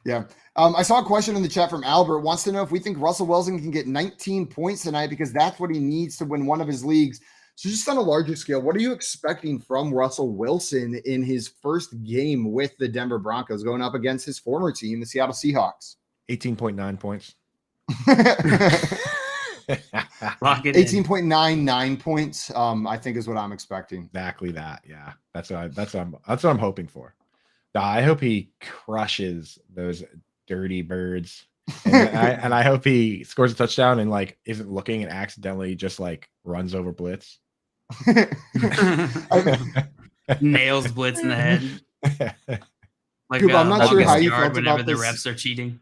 Yeah. I saw a question in the chat from Albert. Wants to know if we think Russell Wilson can get 19 points tonight because that's what he needs to win one of his leagues. So just on a larger scale, what are you expecting from Russell Wilson in his first game with the Denver Broncos going up against his former team, the Seattle Seahawks? 18.9 points. 18.99 points, I think is what I'm expecting. Exactly that. Yeah. That's what I'm hoping for. I hope he crushes those dirty birds. And I hope he scores a touchdown and like isn't looking and accidentally just like runs over blitz. Nails blitz in the head. Like Coop, I'm not sure how you felt whenever about the this. refs are cheating.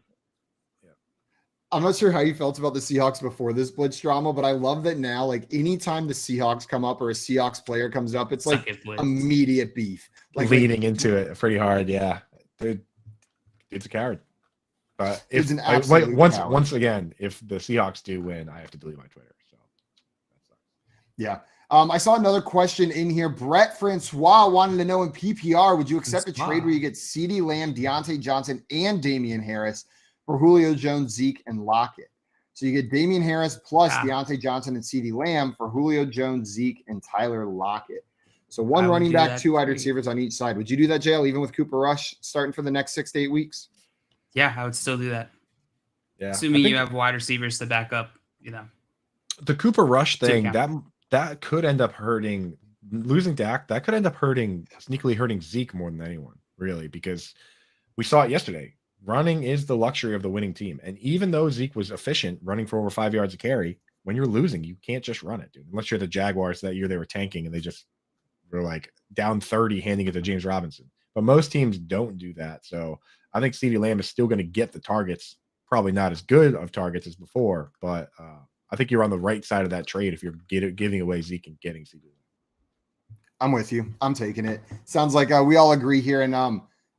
I'm not sure how you felt about the Seahawks before this blitz drama, but I love that now, like anytime the Seahawks come up or a Seahawks player comes up, it's like immediate beef. Like leaning into it pretty hard. Yeah. Dude, it's a coward. But if It's an absolute coward. once again, if the Seahawks do win, I have to delete my Twitter. So Yeah. I saw another question in here. Brett Francois wanted to know in PPR, would you accept a trade where you get CeeDee Lamb, Deontay Johnson, and Damian Harris for Julio Jones, Zeke, and Lockett? So you get Damian Harris plus Deontay Johnson and CeeDee Lamb for Julio Jones, Zeke, and Tyler Lockett. So one running back, two wide receivers on each side. Would you do that, JL, even with Cooper Rush starting for the next 6 to 8 weeks? Yeah, I would still do that. yeah. Assuming you have wide receivers to back up, The Cooper Rush thing, count. that could end up hurting losing Dak. That could end up sneakily hurting Zeke more than anyone, really, because we saw it yesterday. Running is the luxury of the winning team. And even though Zeke was efficient running for over 5 yards a carry, when you're losing, you can't just run it, dude. Unless you're the Jaguars that year they were tanking and they just were like down 30, handing it to James Robinson. But most teams don't do that. So I think CeeDee Lamb is still going to get the targets, probably not as good of targets as before, but I think you're on the right side of that trade if you're giving away Zeke and getting CeeDee Lamb. I'm with you. I'm taking it. Sounds like we all agree here. And I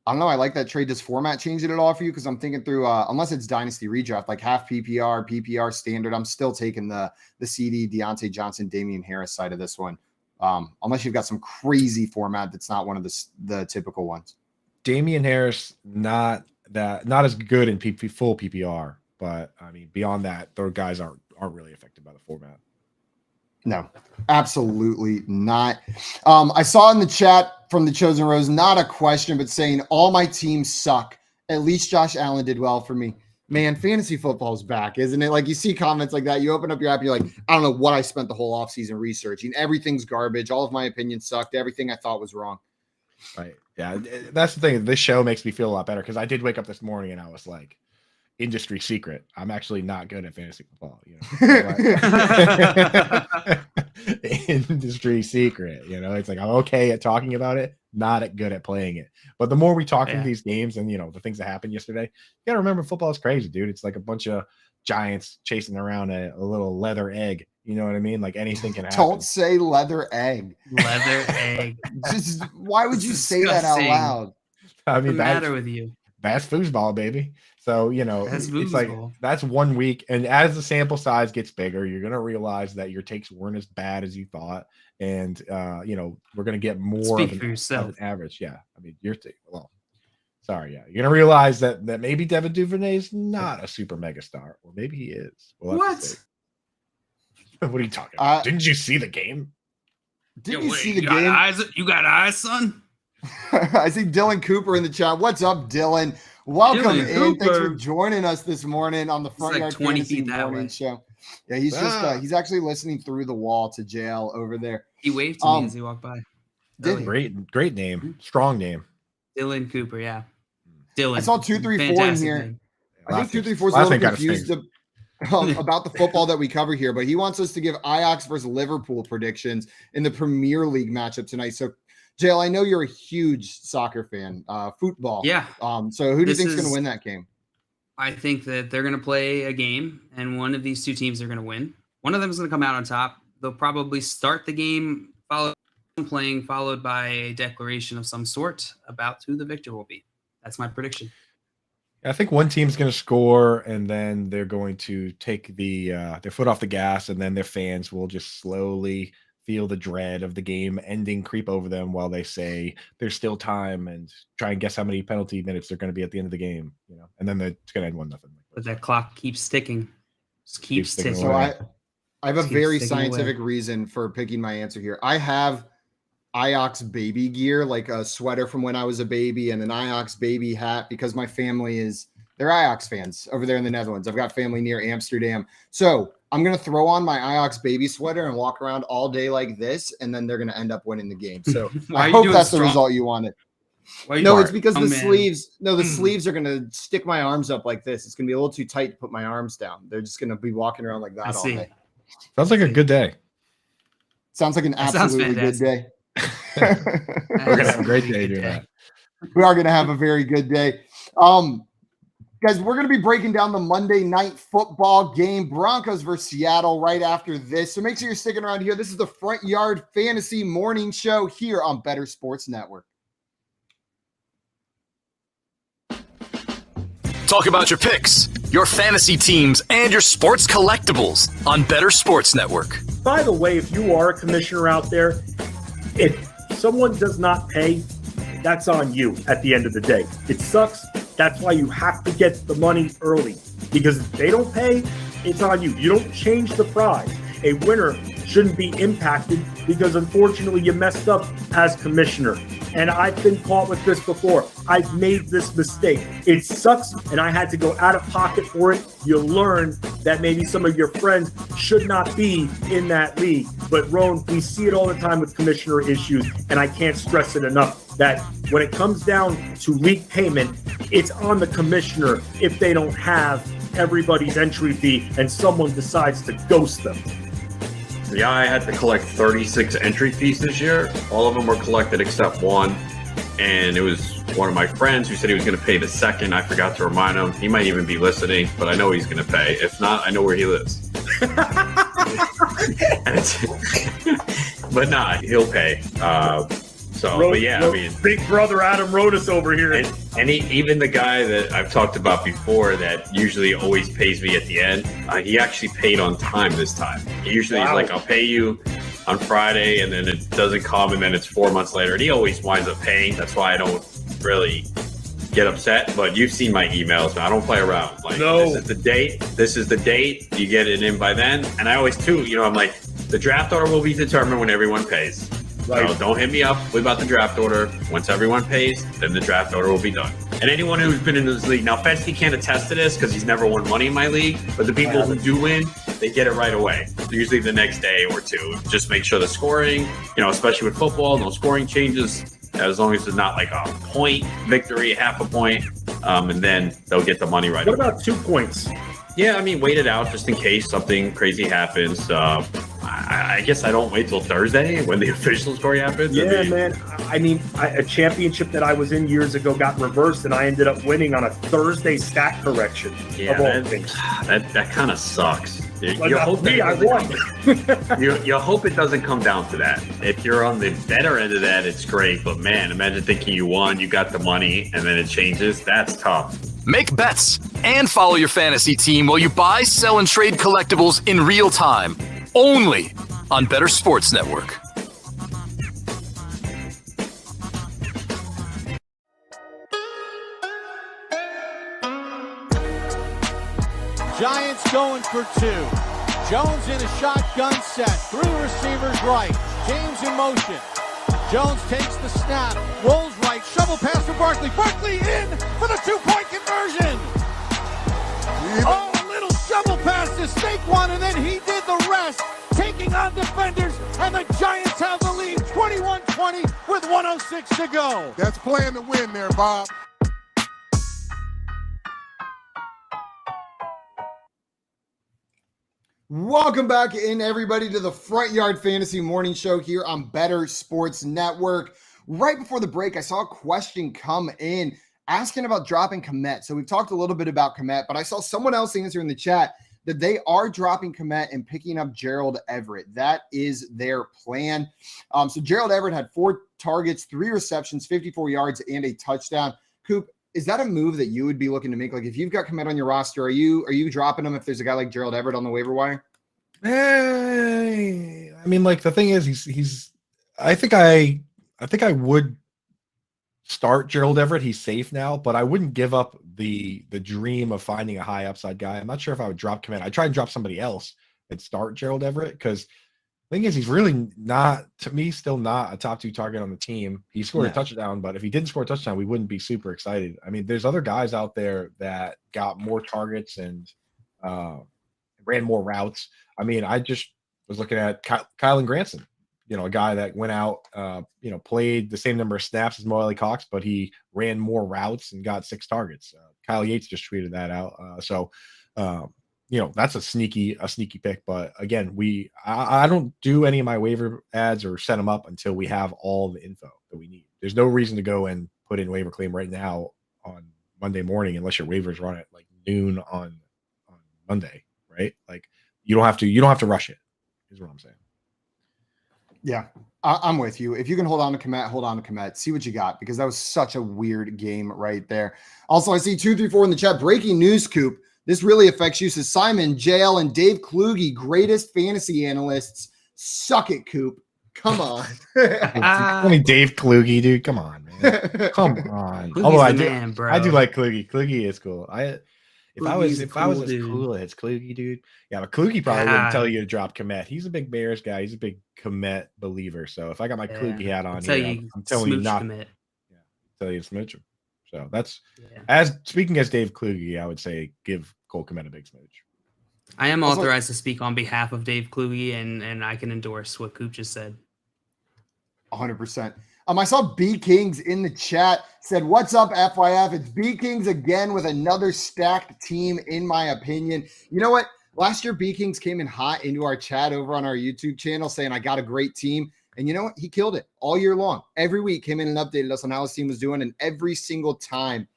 don't know. I like that trade. Does format change it at all for you? Because I'm thinking through, unless it's dynasty redraft, like half PPR, PPR standard, I'm still taking the CD, Deontay Johnson, Damian Harris side of this one. Unless you've got some crazy format that's not one of the typical ones. Damian Harris, not as good in full PPR, but I mean beyond that, those guys aren't really affected by the format. No, absolutely not. I saw in the chat from the Chosen Rose, not a question, but saying all my teams suck. At least Josh Allen did well for me. Man, fantasy football is back, isn't it? Like you see comments like that. You open up your app, you're like, I don't know what I spent the whole offseason researching. Everything's garbage. All of my opinions sucked. Everything I thought was wrong. Right. Yeah. That's the thing. This show makes me feel a lot better because I did wake up this morning and I was like, industry secret. I'm actually not good at fantasy football. Industry secret. It's like I'm okay at talking about it, not good at playing it. But the more we talk in these games and the things that happened yesterday, you gotta remember football is crazy, dude. It's like a bunch of giants chasing around a little leather egg. You know what I mean? Like anything can happen. Don't say leather egg. Leather egg. Just why would you say that out loud? I mean, what's the matter with you? That's foosball, baby. So, That's it's like that's 1 week. And as the sample size gets bigger, you're going to realize that your takes weren't as bad as you thought. And, we're going to get more of an average. Yeah. I mean, sorry. Yeah. You're going to realize that maybe Devin Duvernay is not a super mega star, or maybe he is. What? What are you talking about? Didn't you see the game? Didn't you see the game? You got eyes, son? I see Dylan Cooper in the chat. What's up, Dylan? Welcome Dylan in. Cooper. Thanks for joining us this morning on the Front Yard 20 Fantasy feet that Morning way. Show. Yeah, he's he's actually listening through the wall to JL over there. He waved to me as he walked by. Great name. Strong name. Dylan Cooper, yeah. Dylan. I saw 234 in here. Name. I think 234 is a little confused about the football that we cover here, but he wants us to give Ajax versus Liverpool predictions in the Premier League matchup tonight. So JL, I know you're a huge soccer fan, football. Yeah. So who do you think is going to win that game? I think that they're going to play a game, and one of these two teams are going to win. One of them is going to come out on top. They'll probably start the game followed by a declaration of some sort about who the victor will be. That's my prediction. I think one team's going to score, and then they're going to take their foot off the gas, and then their fans will just slowly feel the dread of the game ending creep over them while they say there's still time and try and guess how many penalty minutes they're going to be at the end of the game, and then it's going to end 1-0. But that clock keeps ticking. Just keeps ticking. So I have a very scientific reason for picking my answer here. I have Ajax baby gear, like a sweater from when I was a baby and an Ajax baby hat, because my family they're Ajax fans over there in the Netherlands. I've got family near Amsterdam. So I'm going to throw on my Ajax baby sweater and walk around all day like this, and then they're going to end up winning the game. So I hope that's the result you wanted. No, it's because the sleeves are going to stick my arms up like this. It's going to be a little too tight to put my arms down. They're just going to be walking around like that all day. Sounds like a good day. Sounds like an absolutely good day. We're going to have a great day doing that. We are going to have a very good day. Guys, we're going to be breaking down the Monday night football game, Broncos versus Seattle, right after this. So make sure you're sticking around here. This is the Front Yard Fantasy Morning Show here on Better Sports Network. Talk about your picks, your fantasy teams, and your sports collectibles on Better Sports Network. By the way, if you are a commissioner out there, if someone does not pay, that's on you at the end of the day. It sucks. That's why you have to get the money early, because if they don't pay, it's on you. You don't change the prize. A winner shouldn't be impacted because unfortunately you messed up as commissioner. And I've been caught with this before. I've made this mistake. It sucks, and I had to go out of pocket for it. You learn that maybe some of your friends should not be in that league. But Roan, we see it all the time with commissioner issues, and I can't stress it enough that when it comes down to league payment, it's on the commissioner if they don't have everybody's entry fee and someone decides to ghost them. Yeah, I had to collect 36 entry fees this year. All of them were collected except one. And it was one of my friends who said he was going to pay the second. I forgot to remind him. He might even be listening, but I know he's going to pay. If not, I know where he lives. But nah, he'll pay. Big brother Adam Rodas over here. And even the guy that I've talked about before that usually always pays me at the end, he actually paid on time this time. He's like, I'll pay you on Friday, and then it doesn't come, and then it's 4 months later. And he always winds up paying. That's why I don't really get upset. But you've seen my emails. I don't play around. This is the date. This is the date. You get it in by then. And I always, too, I'm like, the draft order will be determined when everyone pays. Right. So don't hit me up about the draft order. Once everyone pays, then the draft order will be done. And anyone who's been in this league, now Fetsky can't attest to this because he's never won money in my league, but the people who do win, they get it right away. Usually the next day or two. Just make sure the scoring, especially with football, no scoring changes, as long as it's not like a point victory, half a point, and then they'll get the money right away. What about 2 points? Yeah, wait it out just in case something crazy happens. I guess I don't wait till Thursday when the official score happens. Yeah, man. A championship that I was in years ago got reversed, and I ended up winning on a Thursday stat correction. Yeah, that kind of sucks. You hope I won. you hope it doesn't come down to that. If you're on the better end of that, it's great. But man, imagine thinking you won, you got the money, and then it changes. That's tough. Make bets and follow your fantasy team while you buy, sell, and trade collectibles in real time. Only on Better Sports Network. Giants going for two. Jones in a shotgun set. 3 receivers right. James in motion. Jones takes the snap. Rolls right. Shovel pass to Barkley. Barkley in for the 2-point conversion. Oh, a little shovel pass to Saquon, and then he did the rest, taking on defenders, and the Giants have the lead 21-20 with 1:06 to go. That's playing to win there, Bob. Welcome back in, everybody, to the Front Yard Fantasy Morning Show here on Better Sports Network. right before the break, I saw a question come in asking about dropping Kmet. So we've talked a little bit about Kmet, but I saw someone else answer in the chat that they are dropping Kmet and picking up Gerald Everett. That is their plan. So Gerald Everett had 4 targets, 3 receptions, 54 yards, and a touchdown. Coop, is that a move that you would be looking to make? Like if you've got Kmet on your roster, are you dropping him if there's a guy like Gerald Everett on the waiver wire? I mean, like the thing is, he's. I think I would start Gerald Everett. He's safe now, but I wouldn't give up the dream of finding a high upside guy. I'm not sure if I would drop Kmet. I try and drop somebody else and start Gerald Everett because the thing is, he's really not, to me, still not a top 2 target on the team. He scored a touchdown, but if he didn't score a touchdown, we wouldn't be super excited. I mean, there's other guys out there that got more targets and ran more routes. I mean, I just was looking at Kylan Granson, a guy that went out, played the same number of snaps as Mo Alley Cox, but he ran more routes and got 6 targets. Kyle Yates just tweeted that out. That's a sneaky pick. But again, I don't do any of my waiver ads or set them up until we have all the info that we need. There's no reason to go and put in waiver claim right now on Monday morning unless your waivers run at like noon on Monday, right? Like you don't have to rush it, is what I'm saying. Yeah, I'm with you. If you can hold on to Kmet, hold on to Kmet. See what you got, because that was such a weird game right there. Also, I see 234 in the chat. Breaking news, Coop. This really affects you. Says Simon, JL, and Dave Kluge, greatest fantasy analysts. Suck it, Coop. Come on. I mean, Dave Kluge, dude. Come on, man. Come on. Although I do like Kluge. Kluge is cool. If I was as cool as Kluge, dude, yeah, but Kluge probably wouldn't tell you to drop Kmet. He's a big Bears guy. He's a big Kmet believer. So if I got my Kluge hat on here, I'm telling you not. Yeah, tell you to smooch him. So that's speaking as Dave Kluge, I would say give Cole Kmet a big smooch. I am authorized to speak on behalf of Dave Kluge, and I can endorse what Coop just said. 100%. I saw B Kings in the chat, said, "What's up, FYF? It's B Kings again with another stacked team, in my opinion." You know what? Last year, B Kings came in hot into our chat over on our YouTube channel saying, "I got a great team." And you know what? He killed it all year long. Every week came in and updated us on how his team was doing. And every single time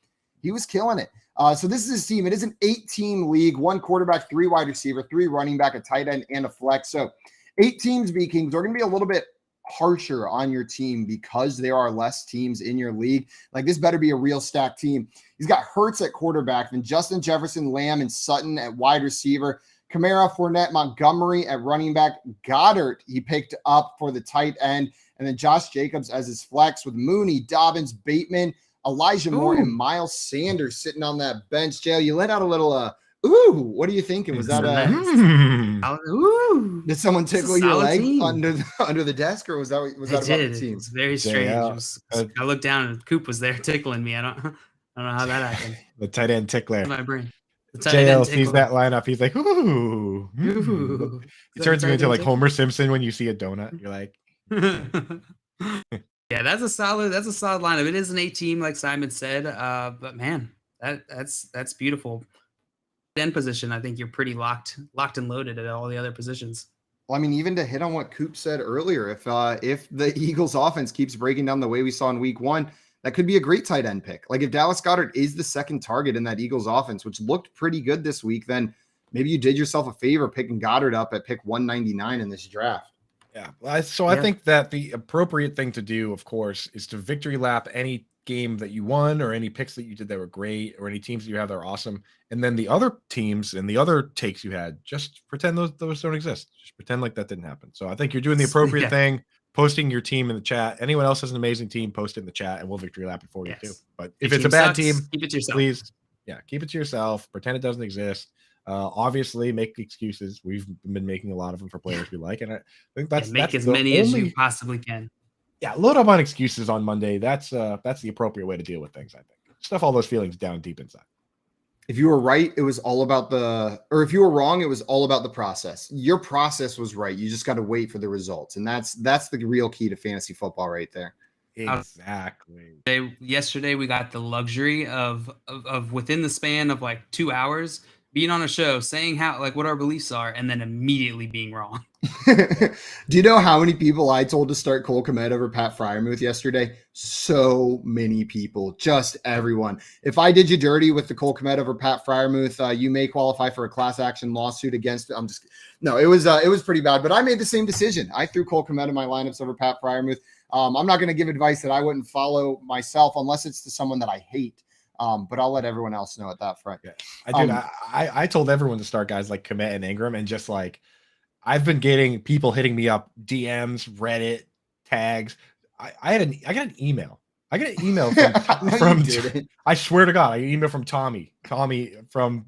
he was killing it. So this is his team. It is an 8-team league, 1 quarterback, 3 wide receiver, 3 running back, a tight end, and a flex. So 8 teams, B Kings. They're going to be a little bit harsher on your team because there are less teams in your league. Like, this better be a real stacked team. He's got Hurts at quarterback, then Justin Jefferson, Lamb, and Sutton at wide receiver, Kamara, Fournette, Montgomery at running back, Goddard he picked up for the tight end, and then Josh Jacobs as his flex with Mooney, Dobbins, Bateman, Elijah Moore, and Miles Sanders sitting on that bench. Jail, you let out a little ooh, what are you thinking? Was that did someone tickle your leg under the desk, or was that about the team? It's very strange. I looked down and Coop was there tickling me. I don't know how that happened. The tight end tickler. My brain. JL sees that lineup. He's like, ooh. He turns me into like Homer Simpson when you see a donut. You're like, yeah, that's a solid lineup. It is an 8-team, like Simon said. But man, that's beautiful. End position, I think you're pretty locked and loaded at all the other positions. Well, I mean, even to hit on what Coop said earlier, if the Eagles offense keeps breaking down the way we saw in week 1, that could be a great tight end pick. Like if Dallas Goedert is the second target in that Eagles offense, which looked pretty good this week, then maybe you did yourself a favor picking Goddard up at pick 199 in this draft. Yeah. I think that the appropriate thing to do, of course, is to victory lap any game that you won or any picks that you did that were great or any teams that you have that are awesome. And then the other teams and the other takes you had, just pretend those don't exist. Just pretend like that didn't happen. So I think you're doing the appropriate thing, posting your team in the chat. Anyone else has an amazing team, post it in the chat and we'll victory lap it for you too. But if it's a bad team, keep it to yourself. Please, keep it to yourself. Pretend it doesn't exist. Obviously make excuses. We've been making a lot of them for players we like. And I think that's as many as you possibly can. Yeah, load up on excuses on Monday. That's the appropriate way to deal with things, I think. Stuff all those feelings down deep inside. If you were right, it was all about if you were wrong, it was all about the process. Your process was right. You just got to wait for the results. And that's the real key to fantasy football right there. Exactly. Yesterday we got the luxury of within the span of like 2 hours, being on a show, saying how like what our beliefs are, and then immediately being wrong. Do you know how many people I told to start Cole Kmet over Pat Freiermuth yesterday? So many people, just everyone. If I did you dirty with the Cole Kmet over Pat Freiermuth, you may qualify for a class action lawsuit against it. It was pretty bad, but I made the same decision. I threw Cole Kmet in my lineups over Pat Freiermuth. I'm not going to give advice that I wouldn't follow myself unless it's to someone that I hate. But I'll let everyone else know at that front. Yeah, I told everyone to start guys like Kmet and Ingram, and just like I've been getting people hitting me up, DMs, Reddit, tags. I got an email. I got an email from I swear to God, I got an email from Tommy from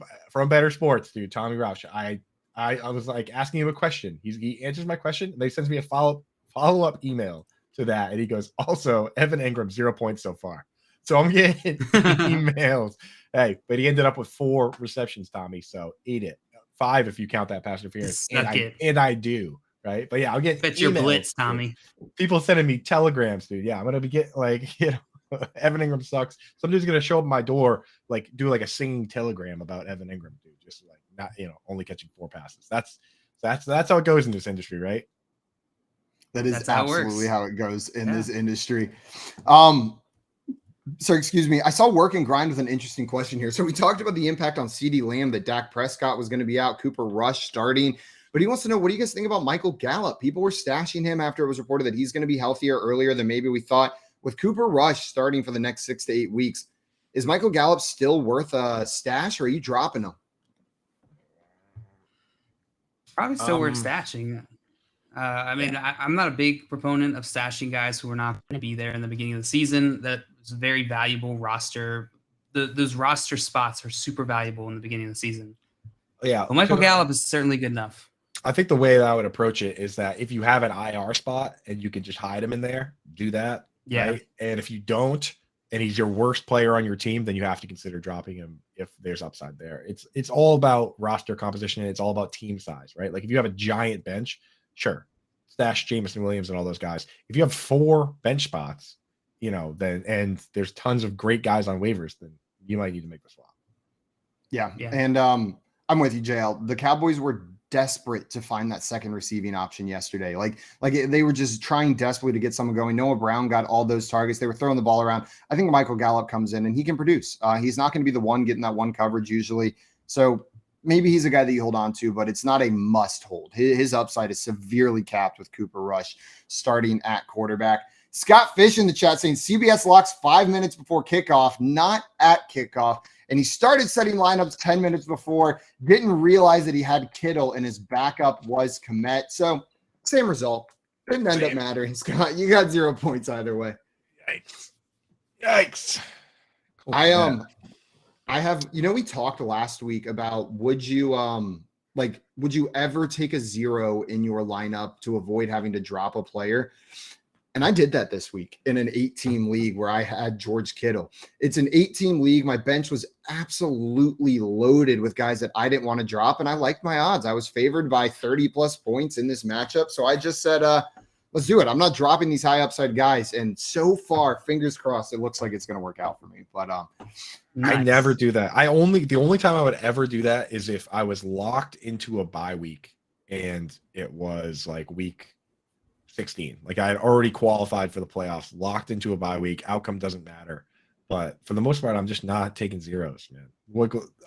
Better Sports, dude. Tommy Roush. I was like asking him a question. He answers my question, and they sends me a follow-up email to that, and he goes, also Evan Ingram 0 points so far. So I'm getting emails. Hey, but he ended up with 4 receptions, Tommy. So eat it. 5 if you count that pass interference. And I do, right? But yeah, I'll get Bet your blitz, Tommy. People sending me telegrams, dude. Yeah, I'm gonna be getting like, Evan Ingram sucks. Some dude's gonna show up at my door, like do like a singing telegram about Evan Ingram, dude. Just like not, only catching 4 passes. That's how it goes in this industry, right? That is absolutely how it goes in this industry. So excuse me, I saw Work and Grind with an interesting question here. So we talked about the impact on CeeDee Lamb that Dak Prescott was going to be out, Cooper Rush starting, but he wants to know, what do you guys think about Michael Gallup? People were stashing him after it was reported that he's going to be healthier earlier than maybe we thought. With Cooper Rush starting for the next 6 to 8 weeks, is Michael Gallup still worth a stash, or are you dropping him? Probably still worth stashing. I'm not a big proponent of stashing guys who are not going to be there in the beginning of the season. That is a very valuable roster. Those roster spots are super valuable in the beginning of the season. Yeah. But Michael Gallup is certainly good enough. I think the way that I would approach it is that if you have an IR spot and you can just hide him in there, do that. Yeah. Right? And if you don't, and he's your worst player on your team, then you have to consider dropping him if there's upside there. It's all about roster composition, and it's all about team size, right? Like if you have a giant bench, sure, stash Jameson Williams and all those guys. If you have 4 bench spots, then and there's tons of great guys on waivers, then you might need to make the swap. Yeah. And I'm with you, JL. The Cowboys were desperate to find that second receiving option yesterday. Like they were just trying desperately to get someone going. Noah Brown got all those targets. They were throwing the ball around. I think Michael Gallup comes in and he can produce. He's not going to be the one getting that one coverage usually. So maybe he's a guy that you hold on to, but it's not a must hold. His upside is severely capped with Cooper Rush starting at quarterback. Scott Fish in the chat saying CBS locks 5 minutes before kickoff, not at kickoff. And he started setting lineups 10 minutes before, didn't realize that he had Kittle and his backup was Kmet. So same result. Didn't end up mattering, Scott. You got 0 points either way. Yikes. Cool. I have, we talked last week about would you ever take a 0 in your lineup to avoid having to drop a player? And I did that this week in an 8-team league where I had George Kittle. It's an 8-team league. My bench was absolutely loaded with guys that I didn't want to drop, and I liked my odds. I was favored by 30-plus points in this matchup, so I just said, let's do it. I'm not dropping these high upside guys, and so far, fingers crossed, it looks like it's going to work out for me. But I never do that. The only time I would ever do that is if I was locked into a bye week and it was like week 16. Like I had already qualified for the playoffs, locked into a bye week. Outcome doesn't matter. But for the most part, I'm just not taking zeros, man.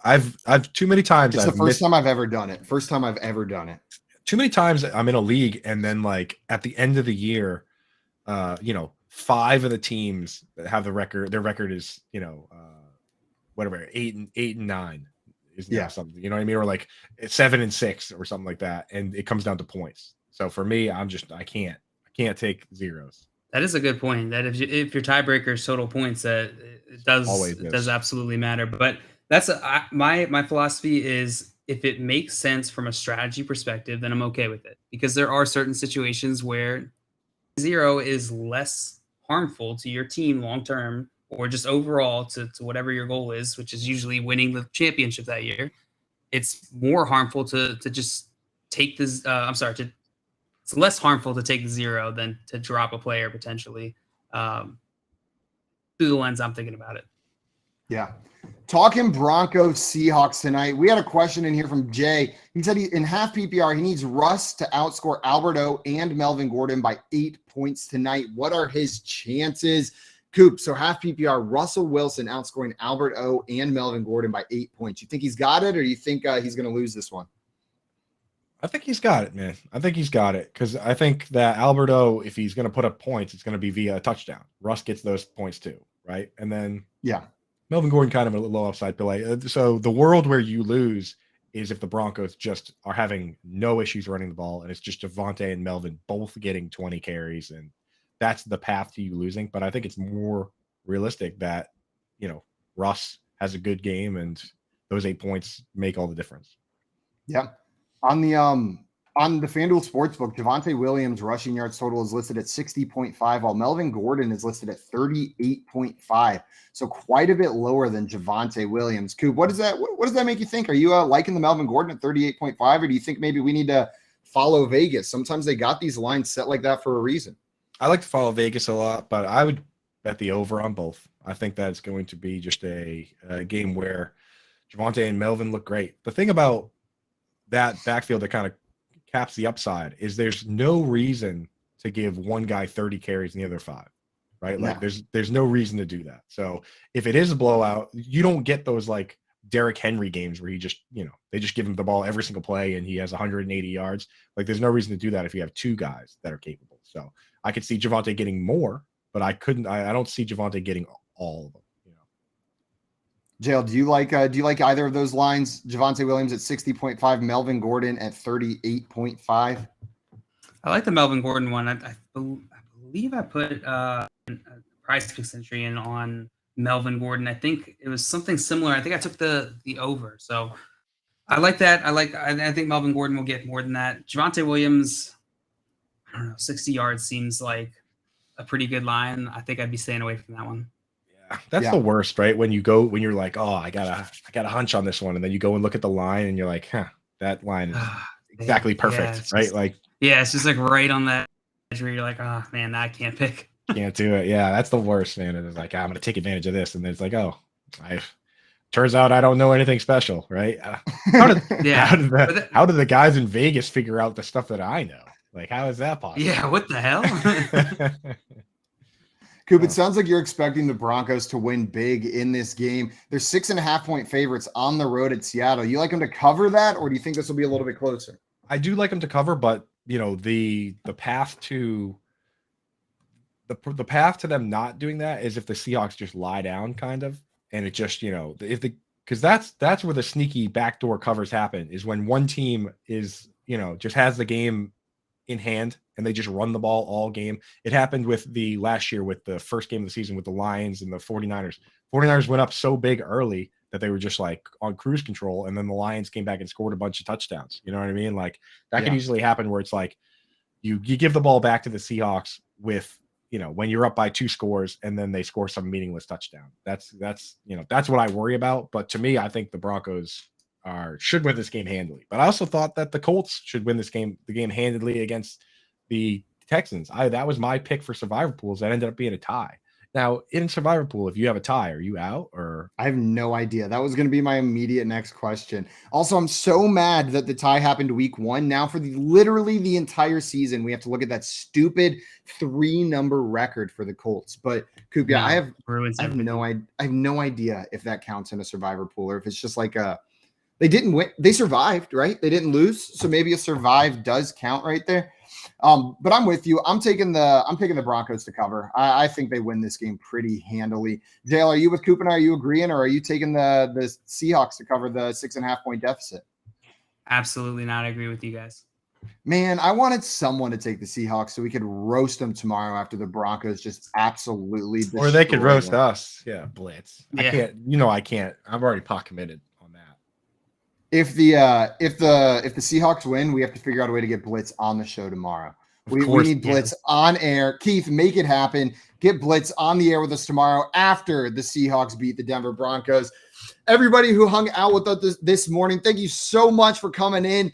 I've too many times. It's the first time I've ever done it. First time I've ever done it. Too many times I'm in a league, and then like at the end of the year, 5 of the teams that have the record, their record is whatever 8 and 9 is now something. You know what I mean? Or like 7 and 6 or something like that, and it comes down to points. So for me, I can't take zeros. That is a good point. That if your tiebreaker is total points, that it does absolutely matter. But that's my philosophy is if it makes sense from a strategy perspective, then I'm okay with it, because there are certain situations where 0 is less harmful to your team long term, or just overall to whatever your goal is, which is usually winning the championship that year. It's more harmful to just take this. It's less harmful to take the 0 than to drop a player potentially. Through the lens I'm thinking about it. Yeah. Talking Broncos Seahawks tonight. We had a question in here from Jay. He said in half PPR, he needs Russ to outscore Albert O and Melvin Gordon by 8 points tonight. What are his chances? Coop, so half PPR, Russell Wilson outscoring Albert O and Melvin Gordon by 8 points. You think he's got it, or you think he's going to lose this one? I think he's got it, man. I think he's got it because I think that Albert O, if he's going to put up points, it's going to be via a touchdown. Russ gets those points too, right? And then Melvin Gordon kind of a low upside play. So the world where you lose is if the Broncos just are having no issues running the ball, and it's just Javonte and Melvin both getting 20 carries, and that's the path to you losing. But I think it's more realistic that, Russ has a good game, and those 8 points make all the difference. Yeah. On the FanDuel Sportsbook, Javonte Williams' rushing yards total is listed at 60.5, while Melvin Gordon is listed at 38.5. So quite a bit lower than Javonte Williams. Coop, what does that make you think? Are you liking the Melvin Gordon at 38.5, or do you think maybe we need to follow Vegas? Sometimes they got these lines set like that for a reason. I like to follow Vegas a lot, but I would bet the over on both. I think that's going to be just a game where Javonte and Melvin look great. The thing about that backfield that kind of caps the upside is there's no reason to give one guy 30 carries and the other 5, right? Like there's no reason to do that. So if it is a blowout, you don't get those like Derrick Henry games where he just, they just give him the ball every single play and he has 180 yards. Like there's no reason to do that if you have 2 guys that are capable. So I could see Javonte getting more, but I don't see Javonte getting all of them. Jail, do you like either of those lines? Javonte Williams at 60.5, Melvin Gordon at 38.5. I like the Melvin Gordon one. I believe I put a price fix entry in on Melvin Gordon. I think it was something similar. I think I took the over. So I like that. I think Melvin Gordon will get more than that. Javonte Williams, I don't know, 60 yards seems like a pretty good line. I think I'd be staying away from that one. That's the worst, right? When you're like, oh, I got a hunch on this one, and then you go and look at the line, and you're like, that line is exactly perfect, right? It's just like right on that edge where you're like, oh man, I can't pick. Can't do it. Yeah, that's the worst, man. It's like, I'm gonna take advantage of this, and then it's like, oh, turns out I don't know anything special, right? How did the guys in Vegas figure out the stuff that I know? Like, how is that possible? Yeah, what the hell? Coop, it sounds like you're expecting the Broncos to win big in this game. They're 6.5-point favorites on the road at Seattle. You like them to cover that, or do you think this will be a little bit closer? I do like them to cover, but the path to the path to them not doing that is if the Seahawks just lie down, kind of, and it just because that's where the sneaky backdoor covers happen, is when one team is just has the game in hand and they just run the ball all game. It happened with the last year with the first game of the season with the Lions and the 49ers. 49ers went up so big early that they were just like on cruise control, and then the Lions came back and scored a bunch of touchdowns. You know what I mean? Like that could easily happen where it's like you give the ball back to the Seahawks with when you're up by 2 scores and then they score some meaningless touchdown. That's what I worry about. But to me, I think the Broncos should win this game handily. But I also thought that the Colts should win the game handily against the Texans. That was my pick for survivor pools. That ended up being a tie. Now, in survivor pool, if you have a tie, are you out? Or I have no idea. That was going to be my immediate next question. Also, I'm so mad that the tie happened week 1. Now, for literally the entire season, we have to look at that stupid 3-number record for the Colts. But Coop, I have no idea if that counts in a survivor pool, or if it's just like they didn't win. They survived, right? They didn't lose. So maybe a survive does count right there. But I'm with you. I'm picking the Broncos to cover. I think they win this game pretty handily. Dale, are you with Coop and are you agreeing, or are you taking the Seahawks to cover the 6.5-point deficit? Absolutely not. I agree with you guys. Man, I wanted someone to take the Seahawks so we could roast them tomorrow after the Broncos just absolutely destroy or they could roast them. us. Yeah, blitz. Yeah. I can't. I can't. I'm already pot committed. If the Seahawks win, we have to figure out a way to get Blitz on the show tomorrow. We need Blitz on air. Keith, make it happen. Get Blitz on the air with us tomorrow after the Seahawks beat the Denver Broncos. Everybody who hung out with us this morning, thank you so much for coming in.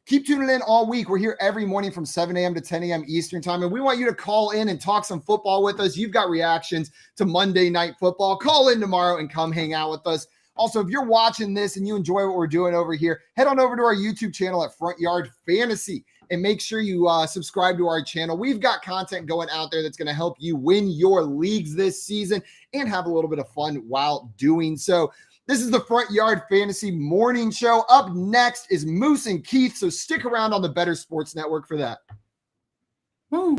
Keep tuning in all week. We're here every morning from 7 a.m. to 10 a.m. Eastern time, and we want you to call in and talk some football with us. You've got reactions to Monday Night Football. Call in tomorrow and come hang out with us. Also, if you're watching this and you enjoy what we're doing over here, head on over to our YouTube channel at Front Yard Fantasy and make sure you subscribe to our channel. We've got content going out there that's going to help you win your leagues this season and have a little bit of fun while doing so. This is the Front Yard Fantasy Morning Show. Up next is Moose and Keith, so stick around on the Better Sports Network for that. Woo.